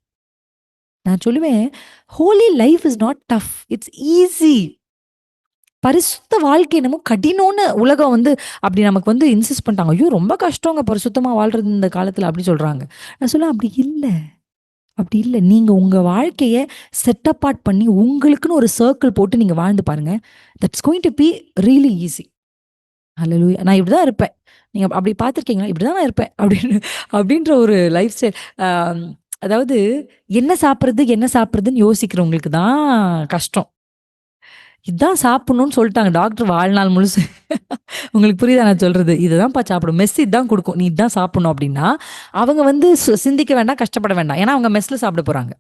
நான் சொல்லுவேன், holy life is not tough, it's easy. பரிசுத்த வாழ்க்கை என்னமோ கடினம்னு உலகம் வந்து அப்படி நமக்கு வந்து இன்சிஸ்ட் பண்ணிட்டாங்க. ஐயோ ரொம்ப கஷ்டங்க பரிசுத்தமா வாழ்றது இந்த காலத்துல அப்படி சொல்றாங்க. நான் சொல்ல அப்படி இல்ல. அப்படி இல்ல. நீங்க உங்க வாழ்க்கைய செட் அப்பார்ட் பண்ணி உங்களுக்குன்னு ஒரு சர்க்கிள் போட்டு நீங்க வாழ்ந்து பாருங்க. That's going to be really easy. Hallelujah. நான் இப்படிதான் இருப்பேன். நீங்க அப்படி பார்த்துருக்கீங்களா? இப்படிதான் நான் இருப்பேன் அப்படின்ற ஒரு லைஃப் ஸ்டைல். அதாவது என்ன சாப்பிடுறதுன்னு யோசிக்கிறவங்களுக்கு தான் கஷ்டம். இதான் சாப்பிடணும்னு சொல்லிட்டாங்க டாக்டர் வாழ்நாள் முழுசு. உங்களுக்கு புரியுதா நான் சொல்றது? இதுதான்ப்பா சாப்பிடும். மெஸ் இதான் குடுக்கும். நீ இதான் சாப்பிடணும் அப்படின்னா, அவங்க வந்து சிந்திக்க வேண்டாம், கஷ்டப்பட வேண்டாம். ஏன்னா அவங்க மெஸ்ல சாப்பிட போறாங்க.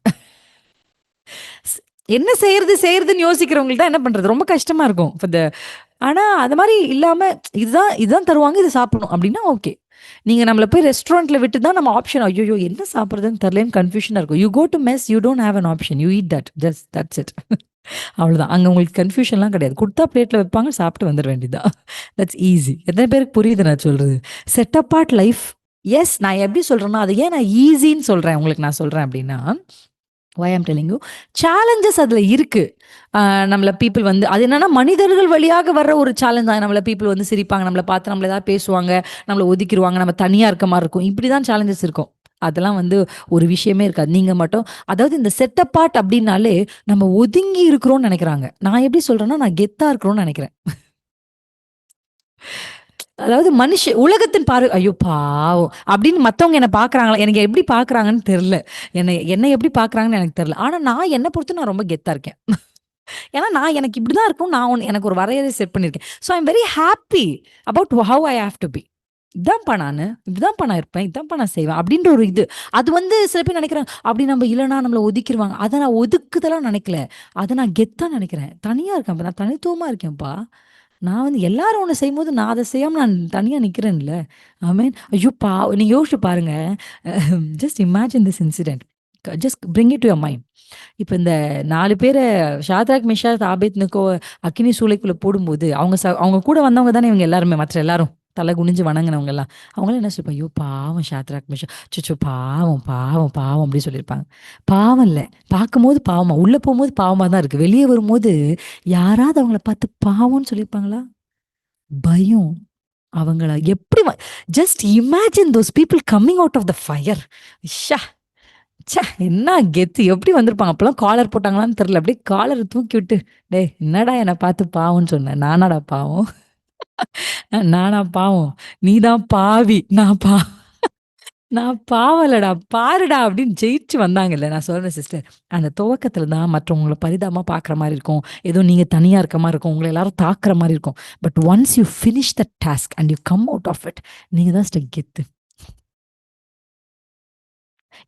என்ன செய்யறதுன்னு யோசிக்கிறவங்களுக்கு தான் என்ன பண்றது? ரொம்ப கஷ்டமா இருக்கும். ஆனா அது மாரி இல்லாம இதுதான் தருவாங்க, இத சாப்பிடணும் அப்படின்னா ஓகே. நீங்க நம்மள போய் ரெஸ்டாரண்ட்ல விட்டு தான் நம்ம ஆப்ஷன் ஐய்யயோ! என்ன சாப்பிடுறதுன்னு தெரியலன்னு கன்ஃப்யூஷனா இருக்கும். You go to mess, you don't have an option. You eat that. Just that's it. அவ்வளோதான். அங்க உங்களுக்கு கன்ஃப்யூஷன்லாம் கிடையாது. குடுத்தா பிளேட்ல வைப்பாங்க, சாப்பிட்டு வந்துர வேண்டியதுதான். That's easy. எத்தன பேருக்கு புரியுது நான் சொல்றது? Set apart life. எஸ் நான் எப்படி சொல்றேன்னா, அது ஏன் நான் ஈஸின்னு சொல்றேன் உங்களுக்கு நான் சொல்றேன் அப்படின்னா, வை ஐ அம் டெல்லிங் யூ சேலஞ்சஸ் அதுல இருக்கு. நம்மள பீப்பிள் வந்து அது என்னன்னா மனிதர்கள் வழியாக வர்ற ஒரு சேலஞ்ச் தான். நம்மள பீப்பிள் வந்து சிரிப்பாங்க, நம்மள பார்த்து நம்மள ஏதாவது பேசுவாங்க, நம்மள ஒதுக்கிருவாங்க, நம்ம தனியா இருக்க மாரி இருக்கும். இப்படிதான் சேலஞ்சஸ் இருக்கும். அதெல்லாம் வந்து ஒரு விஷயமே இருக்காது. நீங்க மட்டும் அதாவது இந்த செட் அப்பார்ட் அப்படின்னாலே நம்ம ஒதுங்கி இருக்கிறோம்னு நெனைக்கிறாங்க. நான் எப்படி சொல்றேன்னா, நான் கெத்தா இருக்கிறோம்னு நெனைக்கிறேன். அதாவது உலகத்தின் பார்வை ஐயோ பாவம்! அப்படின்னு மத்தவங்க என்ன பார்க்குறாங்களா? எனக்கு எப்படி பார்க்குறாங்கன்னு தெரியல. என்ன எப்படி பார்க்குறாங்கன்னு எனக்கு தெரியல. ஆனா நான் என்ன பொறுத்து நான் ரொம்ப கெத்தா இருக்கேன். ஏன்னா நான் எனக்கு இப்படிதான் இருக்கும். எனக்கு ஒரு வரையறை செட் பண்ணியிருக்கேன். So I am very happy about how I have to be. இதான்ப்பா நானு. இப்படிதான்ப்பா நான் இருப்பேன். இதான்ப்பா நான் செய்வேன். அப்படின்ற ஒரு இது. அது வந்து சில பேர் நினைக்கிறாங்க, அப்படி நம்ம இல்லன்னா நம்மள ஒதுக்கிருவாங்க. அத நான் ஒதுக்குதலா நினைக்கல. அத நான் கெத்தா நினைக்கிறேன். தனியா இருக்கேன்ப்பா. நான் தனித்துவமா இருக்கேன்ப்பா. நான் வந்து எல்லாரும் ஒண்ணு செய்யும்போது, நான் அத செய்யாம நான் தனியா நிக்கிறேன்ல. ஆமென். ஐயோ! நீங்க யோசிச்சு பாருங்க. Just imagine this incident. Just bring it two your mind. இப்ப இந்த 4 பேர ஷாத்ராக், மேஷாக், ஆபேத்நேகோ அக்கினி சூளைக்குள்ள போடும்போது, அவங்க கூட வந்தவங்க தானே இவங்க எல்லாருமே, மற்ற எல்லாரும். தலை குனிஞ்சு வணங்குனவங்க எல்லாம். அவங்கலாம் என்ன சொல்லிருப்பாங்க, ஐயோ! பாவம் ஷாத்ராக், மேஷாக், அச்சச்சோ! பாவம், பாவம், பாவம் அப்படி சொல்லியிருப்பாங்க. பாவம் இல்ல. பார்க்கும்போது பாவமா, உள்ள போம்போது பாவமா தான் இருக்கு. வெளிய வரும்போது யாராவது அவங்கள பார்த்து பாவம்ன்னு சொல்லியிருப்பாங்களா? பயம். அவங்கள எப்படி just imagine those people coming out of the fire. ஷா! ச்சே! என்ன கெத்து! எப்படி வந்திருப்பாங்க? அப்பலாம் காலர் போட்டாங்களான்னு தெரியல. அப்படியே காலர தூக்கி விட்டு, "டேய் என்னடா என்ன பார்த்து பாவம்ன்னு சொன்ன? நானாடா பாவம்? நானா பாவம்? நீ தான் பாவி. நான் பாவம் இல்லடா. பாருடா" அப்படின்னு ஜெயிச்சு வந்தாங்கல்ல. நான் சொல்றேன் சிஸ்டர். அந்த துவக்கத்துல தான் மற்றவங்கள பரிதாபமா பார்க்குற மாரி இருக்கும். ஏதோ நீங்க தனியா இருக்க மாரி இருக்கும். உங்கள எல்லாரும் தாக்குற மாரி இருக்கும். But once you finish the task and you come out of it, நீங்க தான் சிஸ்டர் கெத்து.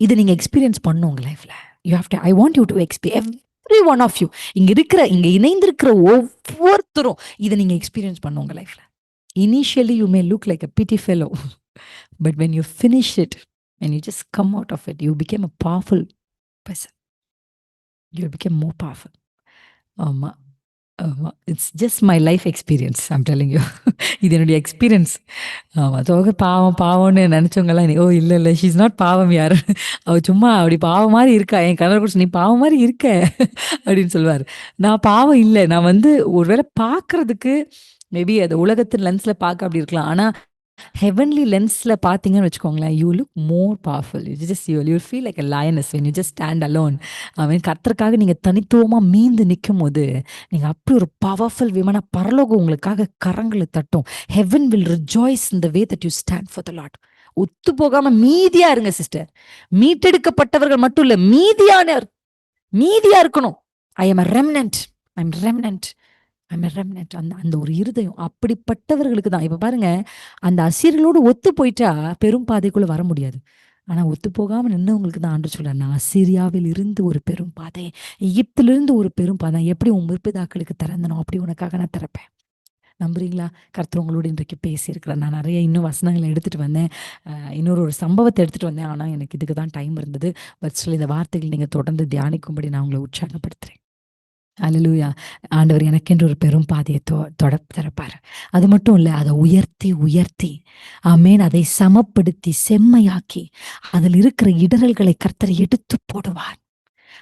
இத நீங்க எக்ஸ்பீரியன்ஸ் பண்ணணும் உங்க லைஃப்ல. I want you to every one of you. இங்க இணைந்திருக்கிற ஒவ்வொருத்தரும் இத நீங்க எக்ஸ்பீரியன்ஸ் பண்ணணும் உங்க லைஃப்ல. Initially you may look like a pity fellow. But when you finish it, when you just come out of it, you became a powerful person. You became more powerful. ஆமா. ஆமா. It's just my life experience. I'm telling you. இது என்னுடைய experience. ஆமா. பாவம் பாவம்ன்னு நெனச்சவங்கலாம் ஓ! இல்ல. She is not பாவம் யார். அவ சும்மா அப்படி பாவம் மாரி இருக்கா. என் கணவர் கூட "நீ பாவம் மாரி இருக்க" அப்படின்னு சொல்லுவாரு. நான் பாவம் இல்ல. நான் வந்து ஒரு வேள பார்க்கறதுக்கு மேபி அது உலகத்தின் லென்ஸ்ல பார்க்க அப்படி இருக்கலாம். ஆனா ஹெவன்லி லென்ஸ்ல பார்த்தீங்கன்னு வச்சுக்கோங்களேன், you look more powerful. You feel like a lioness when you just stand alone. கர்த்தருக்காக நீங்க தனித்துவமா மீந்து நிக்கும்போது, நீங்க அப்படி ஒரு பவர்ஃபுல் விமனா பரலோகம் உங்களுக்காக கரங்கள தட்டும். Heaven will rejoice in the way that you stand for the Lord. ஒத்து போகாம மீதியா இருங்க சிஸ்டர். மீட்டெடுக்கப்பட்டவர்கள் மட்டும் இல்ல, மீதியா இருக்கணும். I am a remnant. I'm remnant. அந்த ஒரு இருதயம் அப்படிப்பட்டவர்களுக்கு தான். இப்ப பாருங்க, அந்த அசீரியர்களோடு ஒத்து போயிட்டா பெரும் பாதைக்குள்ள வர முடியாது. ஆனா ஒத்து போகாம நின்னவங்களுக்கு தான் ஆண்டவர் சொல்றார், நான் அசீரியாவில் இருந்து ஒரு பெரும் பாதை, எகிப்திலிருந்து ஒரு பெரும் பாதை எப்படி உன் முற்பிதாக்களுக்கு திறந்தனோ அப்படி உனக்காக நான் திறப்பேன். நம்புறீங்களா? கர்த்தர் உங்களோடு இன்றைக்கு பேசியிருக்கிறார். நான் நிறைய இன்னும் வசனங்களை எடுத்துட்டு வந்தேன். ஒரு சம்பவத்தை எடுத்துட்டு வந்தேன். ஆனா எனக்கு இதுக்கு தான் டைம் இருந்தது. பட் ஸ்டில் இந்த வார்த்தைகள் நீங்க தொடர்ந்து தியானிக்கும்படி நான் உங்களை உற்சாகப்படுத்துறேன். அல்லேலூயா. ஆண்டவர் எனக்கென்று ஒரு பெரும் பாதையை திறப்பாரு. அது மட்டும் இல்ல, அதை உயர்த்தி ஆமென், அதை சமப்படுத்தி செம்மையாக்கி அதில் இருக்கிற இடரல்களை கர்த்தர் எடுத்து போடுவார்.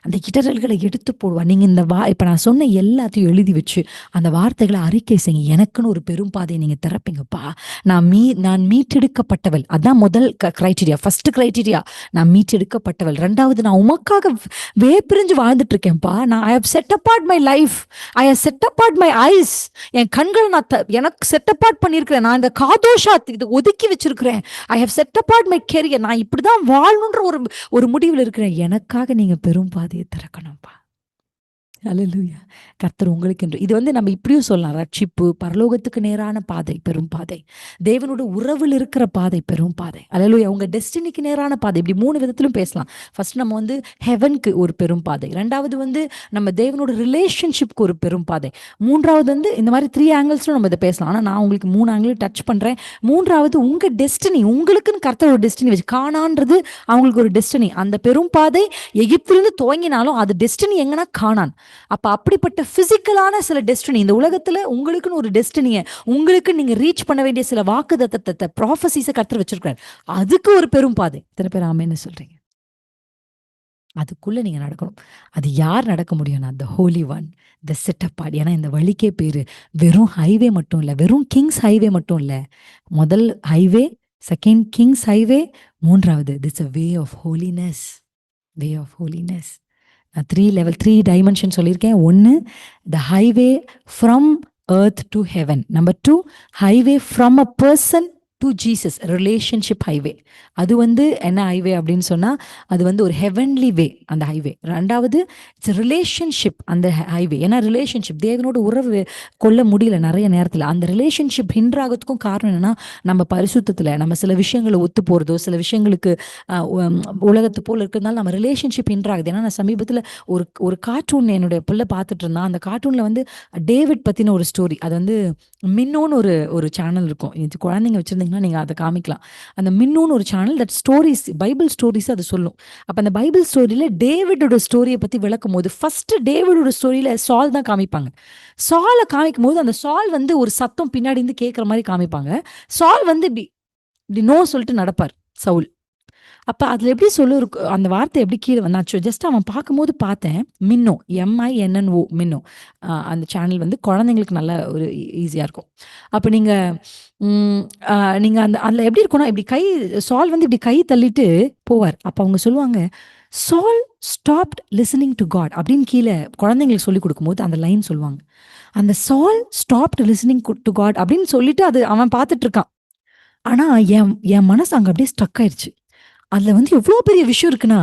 அந்த இடறல்களை எடுத்து போடுவார். நீங்க இந்த இப்ப நான் சொன்ன எல்லாத்தையும் எழுதி வச்சு அந்த வார்த்தைகளை அறிக்கை செய்யுங்க. எனக்குன்னு ஒரு பெரும் பாதையை நீங்க திறப்பீங்கப்பா. நான் மீட்டெடுக்கப்பட்டவள். அதான் முதல் கிரைட்டீரியா, ஃபர்ஸ்ட் கிரைட்டீரியா. நான் மீட்டெடுக்கப்பட்டவள். 2வது, நான் உமக்காக வேப்பிரிஞ்சு வாழ்ந்துட்டு இருக்கேன்ப்பா. நான் I have set apart my life, I have set apart my eyes. என் கண்களை நான் எனக்கு செட் அப்பார்ட் பண்ணியிருக்கிறேன். நான் இந்த காதோஷா இதை ஒதுக்கி வச்சிருக்கிறேன். I have set apart my career. நான் இப்படிதான் வாழணுன்ற ஒரு முடிவில் இருக்கிறேன். எனக்காக நீங்க பெரும் பாதையை திறக்கணும்ப்பா. அல்லேலூயா. கர்த்தர் உங்களுக்கு என்று இது நம்ம இப்படியும் சொல்லலாம். ரட்சிப்பு, பரலோகத்துக்கு நேரான பாதை பெரும் பாதை, தேவனோட உறவில் இருக்கிற பாதை பெரும் பாதை. அல்லேலூயா. உங்க டெஸ்டினிக்கு நேரான பாதை. இப்படி 3 விதத்திலும் பேசலாம். ஃபர்ஸ்ட் நம்ம ஹெவனுக்கு ஒரு பெரும் பாதை, 2வது நம்ம தேவனோட ரிலேஷன்ஷிப்க்கு ஒரு பெரும் பாதை, 3வது இந்த மாதிரி 3 ஆங்கிள்ஸ்லும் நம்ம இதை பேசலாம். ஆனால் நான் உங்களுக்கு 3 ஆங்கிளும் டச் பண்றேன். 3வது உங்க டெஸ்டினி, உங்களுக்குன்னு கர்த்தர் ஒரு டெஸ்டினி வச்சு, கானான்றது அவங்களுக்கு ஒரு டெஸ்டினி. அந்த பெரும் பாதை எகிப்திலிருந்து துவங்கினாலும் அது டெஸ்டினி எங்கன்னா கானான். அப்ப அப்படிப்பட்ட பிசிக்கலான சில டெஸ்டினி இந்த உலகத்துல உங்களுக்குன்னு ஒரு டெஸ்டினியை, உங்களுக்கு நீங்க ரீச் பண்ண வேண்டிய சில வாக்குத்தத்தத்தை, ப்ராஃபசிஸை கர்த்தர் வச்சிருக்காரு. அதுக்கு ஒரு பெரும் பாதை. இத்தனை பேர் ஆமென்னு சொல்றீங்க? அதுக்குள்ள நீங்க நடக்கணும். அது யார் நடக்க முடியும்னா the holy one, the set apart. ஏன்னா இந்த வழிக்கே பேரு வெறும் ஹைவே மட்டும் இல்லை, வெறும் கிங்ஸ் ஹைவே மட்டும் இல்லை. முதல் ஹைவே, செகண்ட் கிங்ஸ் ஹைவே, 3வது this a way of holiness. Way of holiness. 3 level 3 dimension சொல்லியிருக்கேன். 1 the highway from earth to heaven. Number 2 highway from a person to Jesus, relationship highway. அது என்ன highway அப்படின்னு சொன்னால் அது ஒரு ஹெவன்லி வே அந்த highway. 2வது இட்ஸ் ரிலேஷன்ஷிப் அந்த ஹைவே. ஏன்னா ரிலேஷன்ஷிப் தேவனோட உறவு கொள்ள முடியல நிறைய நேரத்தில். அந்த ரிலேஷன்ஷிப் ஹிண்ட்ராகிறதுக்கும் காரணம் என்னென்னா நம்ம பரிசுத்தத்தில் நம்ம சில விஷயங்களை ஒத்து போகிறதோ, சில விஷயங்களுக்கு உலகத்து போல் இருக்கிறதுனால நம்ம ரிலேஷன்ஷிப் ஹிண்ட்ராகுது. ஏன்னா நான் சமீபத்தில் ஒரு கார்ட்டூன் என்னுடைய பிள்ளை பார்த்துட்டு இருந்தான். அந்த கார்ட்டூனில் டேவிட் பற்றின ஒரு ஸ்டோரி. அது மின்னோன்னு ஒரு சேனல் இருக்கும். இது குழந்தைங்க வச்சுருந்தீங்கன்னா நீங்கள் அதை காமிக்கலாம். அந்த மின்னோன்னு ஒரு channel that stories, Bible stories அது சொல்லும். அப்போ அந்த பைபிள் ஸ்டோரியில் டேவிடோட ஸ்டோரியை பற்றி விளக்கும் போது ஃபர்ஸ்ட் டேவிடோட ஸ்டோரியில் சால் தான் காமிப்பாங்க. சாலை காமிக்கும் போது அந்த சால் ஒரு சத்தம் பின்னாடி இருந்து கேட்குற மாதிரி காமிப்பாங்க. சால் இப்படி நோ சொல்லிட்டு நடப்பார் சவுல். அப்போ அதில் எப்படி அந்த வார்த்தை எப்படி கீழே வந்தாச்சு, ஜஸ்ட் அவன் பார்க்கும்போது பார்த்தேன். மின்னோ, MINNO, மின்னோ. அந்த சேனல் குழந்தைங்களுக்கு நல்லா ஒரு ஈஸியாக இருக்கும். அப்போ நீங்கள் அதில் எப்படி இருக்கும்னா இப்படி சால் இப்படி கை தள்ளிட்டு போவார். அப்போ அவங்க சொல்லுவாங்க சால் ஸ்டாப்ட் லிசனிங் டு காட் அப்படின்னு கீழே குழந்தைங்களுக்கு சொல்லி கொடுக்கும்போது அந்த லைன் சொல்லுவாங்க. அந்த சால் ஸ்டாப்ட் லிசனிங் டு காட் அப்படின்னு சொல்லிட்டு அது அவன் பார்த்துட்டு இருக்கான். ஆனால் என் மனசு அங்கே அப்படியே ஸ்ட்ரக் ஆயிடுச்சு. அதில் எவ்வளோ பெரிய விஷயம் இருக்குன்னா,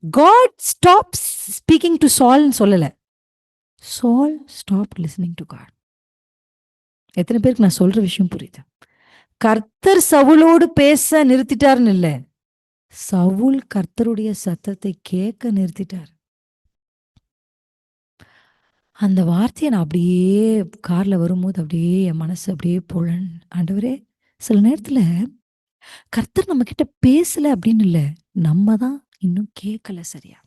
காட் ஸ்டாப் ஸ்பீக்கிங் டு சால்னு சொல்லலை, சால் ஸ்டாப் லிசனிங் டு காட். எத்தனை பேருக்கு நான் சொல்ற விஷயம் புரியுது? கர்த்தர் சவுலோடு பேச நிறுத்திட்டாருன்னு இல்லை, சவுல் கர்த்தருடைய சத்தத்தை கேட்க நிறுத்திட்டார். அந்த வார்த்தையை நான் அப்படியே கார்ல வரும்போது அப்படியே என் மனசு அப்படியே ஆண்டவரே, சில நேரத்துல கர்த்தர் நம்ம கிட்ட பேசல அப்படின்னு இல்லை, நம்ம தான் இன்னும் கேட்கல சரியா.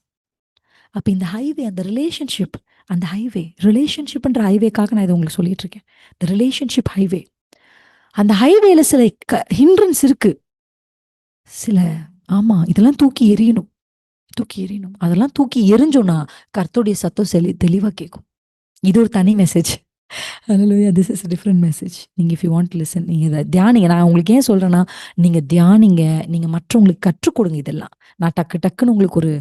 அப்ப இந்த ஹைவே, அந்த ரிலேஷன்ஷிப், அந்த ஹைவே, ரிலேஷன்ஷிப்ன்ற ஹைவேக்காக நான் இதை உங்களுக்கு சொல்லிட்டு இருக்கேன். இந்த ரிலேஷன்ஷிப் ஹைவே, அந்த ஹைவேல சில ஹிண்ட்ரன்ஸ் இருக்கு. சில இதெல்லாம் தூக்கி எறியணும். அதெல்லாம் தூக்கி எரிஞ்சோன்னா கர்த்தருடைய சத்தம் தெளிவா கேட்கும். இது ஒரு தனி message. Hallelujah, this is a different message. நீங்க if you want to listen, நீங்க இதை தியானிங்க. நான் உங்களுக்கு ஏன் சொல்றேன்னா, நீங்க தியானிங்க, நீங்க மற்றவங்களுக்கு கற்றுக் கொடுங்க. இதெல்லாம் நான் டக்குன்னு உங்களுக்கு ஒரு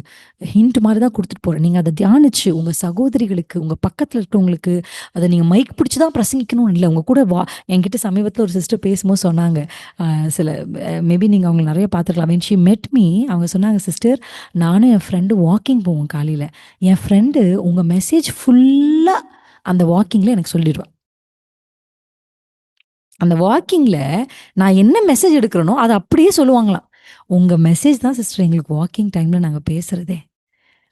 ஹிண்ட் மாதிரி தான் கொடுத்துட்டு போறேன். நீங்க அதை தியானிச்சு உங்க சகோதரிகளுக்கு, உங்க பக்கத்துல இருக்கவங்களுக்கு அதை நீங்க மைக் பிடிச்சுதான் பிரசங்கிக்கணும் இல்லை. உங்க கூட என்கிட்ட சமீபத்தில் ஒரு சிஸ்டர் பேசும்போது சொன்னாங்க, சில மேபி நீங்க அவங்க நிறைய பார்த்துருக்கலாம். when she met me, அவங்க சொன்னாங்க, சிஸ்டர் நானும் என் ஃப்ரெண்டு வாக்கிங் போவோம் காலையில, என் ஃப்ரெண்டு உங்க மெசேஜ் ஃபுல்லா அந்த வாக்கிங்ல எனக்கு சொல்லிடுவேன். அந்த வாக்கிங்ல நான் என்ன மெசேஜ் எடுக்கிறேனோ அதை அப்படியே சொல்லுவாங்களாம். உங்க மெசேஜ் தான் சிஸ்டர் எங்களுக்கு வாக்கிங் டைம்ல நாங்க பேசுறதே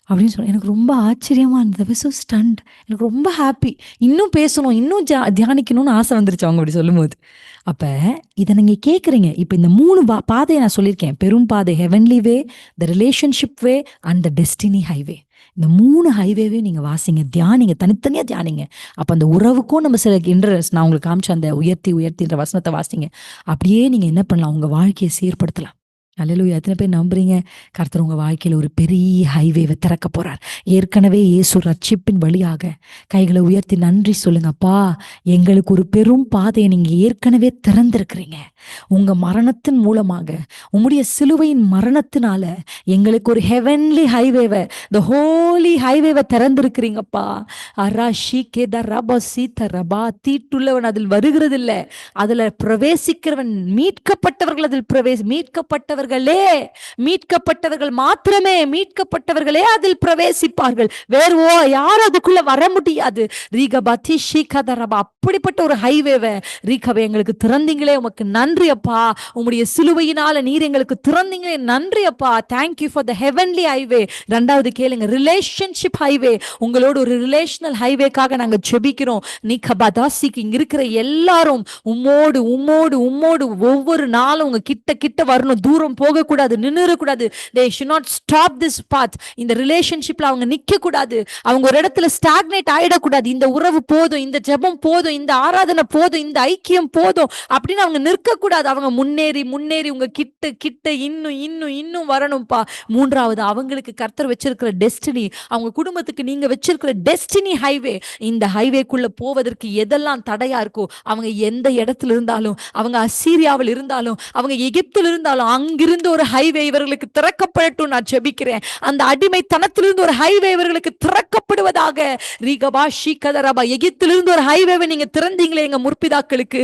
அப்படின்னு சொன்னேன். எனக்கு ரொம்ப ஆச்சரியமா இருந்தது. So stunned. எனக்கு ரொம்ப ஹாப்பி. இன்னும் பேசணும், இன்னும் தியானிக்கணும்னு ஆசை வந்துருச்சு அவங்க அப்படி சொல்லும்போது. அப்ப இதை நீங்க கேட்குறீங்க. இப்போ இந்த 3 பாதையை நான் சொல்லியிருக்கேன். பெரும் பாதை heavenly way, the relationship way and the destiny highway. இந்த 3 ஹைவேவே நீங்க வாசிங்க, தியானிங்க, தனித்தனியா தியானிங்க. அப்ப அந்த உறவுக்கும் நம்ம சில இன்ட்ரெஸ்ட், நான் உங்களுக்கு காமிச்ச அந்த உயர்த்தின்ற வசனத்தை வாசிங்க. அப்படியே நீங்க என்ன பண்ணலாம், உங்க வாழ்க்கையை சீர்படுத்தலாம். அல்லேலூயா. எத்தனை பேர் நம்புறீங்க கர்த்தர் உங்க வாழ்க்கையில ஒரு பெரிய ஹைவேவை திறக்க போறார்? ஏற்கனவே இயேசு ரட்சிப்பின் வழியாக கைகளை உயர்த்தி நன்றி சொல்லுங்க. அப்பா, எங்களுக்கு ஒரு பெரும் பாதையை நீங்க ஏற்கனவே திறந்திருக்கிறீங்க. உங்க மரணத்தின் மூலமாக, உம்முடைய சிலுவையின் மரணத்தினால எங்களுக்கு ஒரு ஹெவன்லி ஹைவேவை, த ஹோலி ஹைவேவை திறந்திருக்கிறீங்கப்பா. அரஷி கேத ரபா சீத ரபா, தீட்டுள்ளவன் அதில் வருகிறது இல்லை, அதுல பிரவேசிக்கிறவன் மீட்கப்பட்டவர்கள் அதில் மீட்கப்பட்டவர்கள் மாத்திரமே, மீட்கப்பட்டவர்களே அதில் பிரவேசிப்பார்கள். வேறு யாரும் அதுக்குள்ள வர முடியாது. ரீகபதி ஷீகதரபா, அப்படிப்பட்ட ஒரு ஹைவேவை ரீகவே எங்களுக்கு திறந்தீங்களே, உமக்கு நன்றி அப்பா. உம்முடைய சிலுவையினால நீர் எங்களுக்கு திறந்தீங்களே, நன்றி அப்பா. Thank you for the heavenly highway. ரெண்டாவது கேளுங்க, ரிலேஷன்ஷிப் ஹைவே. உங்களோட ஒரு ரிலேஷனல் ஹைவேக்காக நாங்க ஜெபிக்கிறோம். நீகபதாசிக்கு இங்க இருக்கிற எல்லாரும் உம்மோடு உம்மோடு உம்மோடு ஒவ்வொரு நாளும் உங்க கிட்ட கிட்ட வரணும். தூரம் போகக்கூடாது, நின்னுறக்கூடாது. they should not stop this path. இந்த ரிலேஷன்ஷிப்ல அவங்க நிக்க கூடாது. அவங்க ஒரு இடத்துல ஸ்டாக்னேட் ஆயிடக்கூடாது. இந்த உறவு போதும், இந்த ஜெபம் போதும், இந்த ஆராதனை போதும், இந்த ஐக்கியம் போதும் அப்படின்னு அவங்க நிற்க கூடாது. அவங்க முன்னேறி முன்னேறி உங்க கிட்ட கிட்ட இன்னும் இன்னும் இன்னும் வரணும்பா. மூன்றாவது, அவங்களுக்கு கர்த்தர் வச்சிருக்கிற டெஸ்டினி, அவங்க குடும்பத்துக்கு நீங்க வச்சிருக்கிற டெஸ்டினி ஹைவே, இந்த ஹைவேக்குள்ள போவதற்கு எதெல்லாம் தடையா இருக்கோ, அவங்க எந்த இடத்துல இருந்தாலும், அவங்க அசீரியாவில் இருந்தாலும், அவங்க எகிப்தில் இருந்தாலும், அங்கிருந்து ஒரு ஹைவே இவர்களுக்கு திறக்கப்படட்டும் நான் ஜெபிக்கிறேன். அந்த அடிமைத்தனத்திலிருந்து ஒரு ஹைவே இவர்களுக்கு திறக்கப்படுவதாக. ரீகபா ஷீகதரபா, எகிப்திலிருந்து ஒரு ஹைவேவை நீங்க திறந்தீங்களே எங்க முற்பிதாக்களுக்கு,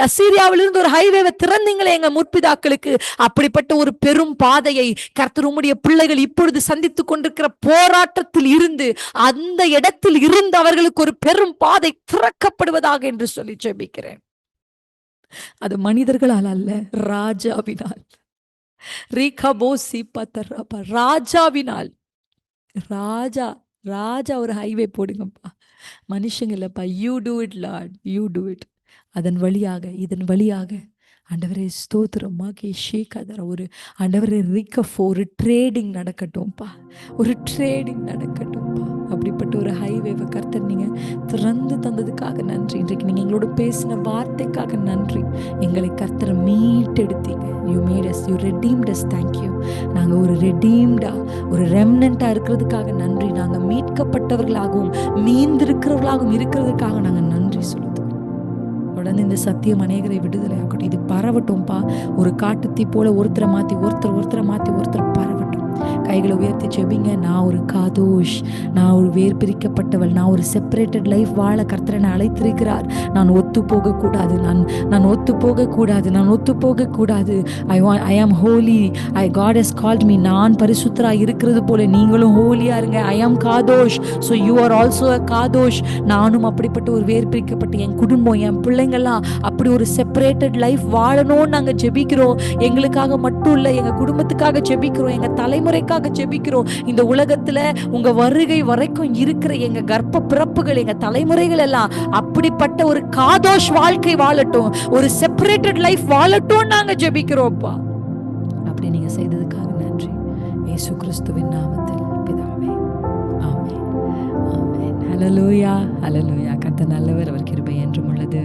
அசீரியாவிலிருந்து ஒரு ஹைவேவை திறந்தீங்களே எங்க முற்பிதாக்களுக்கு, அப்படிப்பட்ட ஒரு பெரும் பாதையை கர்த்தர் உம்முடைய பிள்ளைகள் இப்பொழுது சந்தித்துக் கொண்டிருக்கிற போராட்டத்தில் இருந்து, அந்த இடத்தில் இருந்து அவர்களுக்கு ஒரு பெரும் பாதை திறக்கப்படுவதாக என்று சொல்லி ஜெபிக்கிறேன். அது மனிதர்களால் அல்ல, ராஜாவினால். ராஜாவினால். ராஜா ராஜா ஒரு ஹைவே போடுங்கப்பா, மனுஷங்க இல்லப்பா. You do it Lord, you do it. அதன் வழியாக, இதன் வழியாக ஆண்டவரே ஸ்தோத்திரமாக்கி ஷேகாதர ஒரு ஆண்டவரே ரிக்கஃபோ, ஒரு ட்ரேடிங் நடக்கட்டும்ப்பா, ஒரு ட்ரேடிங் நடக்கட்டும்ப்பா. அப்படிப்பட்ட ஒரு ஹைவேவை கர்த்தர் நீங்கள் திறந்து தந்ததுக்காக நன்றி. இன்றைக்கு நீங்கள் எங்களோட பேசின வார்த்தைக்காக நன்றி. எங்களை கர்த்தர் மீட்டெடுத்தீங்க. You made us, you redeemed us. Thank you. நாங்கள் ஒரு ரெடீம்டா, ஒரு ரெம்னண்ட்டாக இருக்கிறதுக்காக நன்றி. நாங்கள் மீட்கப்பட்டவர்களாகவும் மீந்திருக்கிறவர்களாகவும் இருக்கிறதுக்காக நாங்கள் நன்றி சொல்லுவோம். உடனே இந்த சத்தியம் அநேகரை விடுதலை ஆகட்டும். இது பரவட்டும்பா. ஒரு காட்டுத்தீ போல ஒருத்தரை மாற்றி ஒருத்தர் பரவட்டும். கைகளை உயர்த்தி ஜெபிங்க. நான் ஒரு காதோஷ், நான் ஒரு வேர் பிரிக்கப்பட்டவள், நான் ஒரு செப்பரேட்டட் லைஃப் வாழ கர்த்தர் என்னை அழைத்திருக்கிறார். நான் ஒத்து போகக்கூடாது, நான் ஒத்து போகக்கூடாது. I am holy, God has called me. நான் பரிசுத்தரா இருக்கிறது போல நீங்களும் ஹோலியா இருங்க. ஐ ஆம் காதோஷ், so you are also a காதோஷ். நானும் அப்படிப்பட்ட ஒரு வேர் பிரிக்கப்பட்ட, என் குடும்பம், என் பிள்ளைங்கள்லாம் அப்படி ஒரு செப்பரேட்டட் லைஃப் வாழணும்னு நாங்கள் ஜெபிக்கிறோம். எங்களுக்காக மட்டும் இல்லை, எங்கள் குடும்பத்துக்காக ஜெபிக்கிறோம், எங்கள் தலைமுறைக்காக ஜெபிக்கிறோம். இந்த உலகத்துல உங்க வருகை வரைக்கும் இருக்கிற எங்க கர்ப்ப பிறப்புகள், எங்க தலைமுறைகள் எல்லாம் அப்படிப்பட்ட ஒரு காதோஷ் வாழ்க்கை வாழட்டும், ஒரு செப்பரேட்டட் லைஃப் வாழட்டும் நாங்க ஜெபிக்கிறோம்ப்பா. அப்படி நீங்க செய்ததுக்காக நன்றி. இயேசு கிறிஸ்துவின் நாமத்தில் பிதாவே, ஆமென், ஆமென். ஹல்லேலூயா, ஹல்லேலூயா. கர்த்தர் நல்லவர், அவர் கிருபை என்றும் உள்ளது.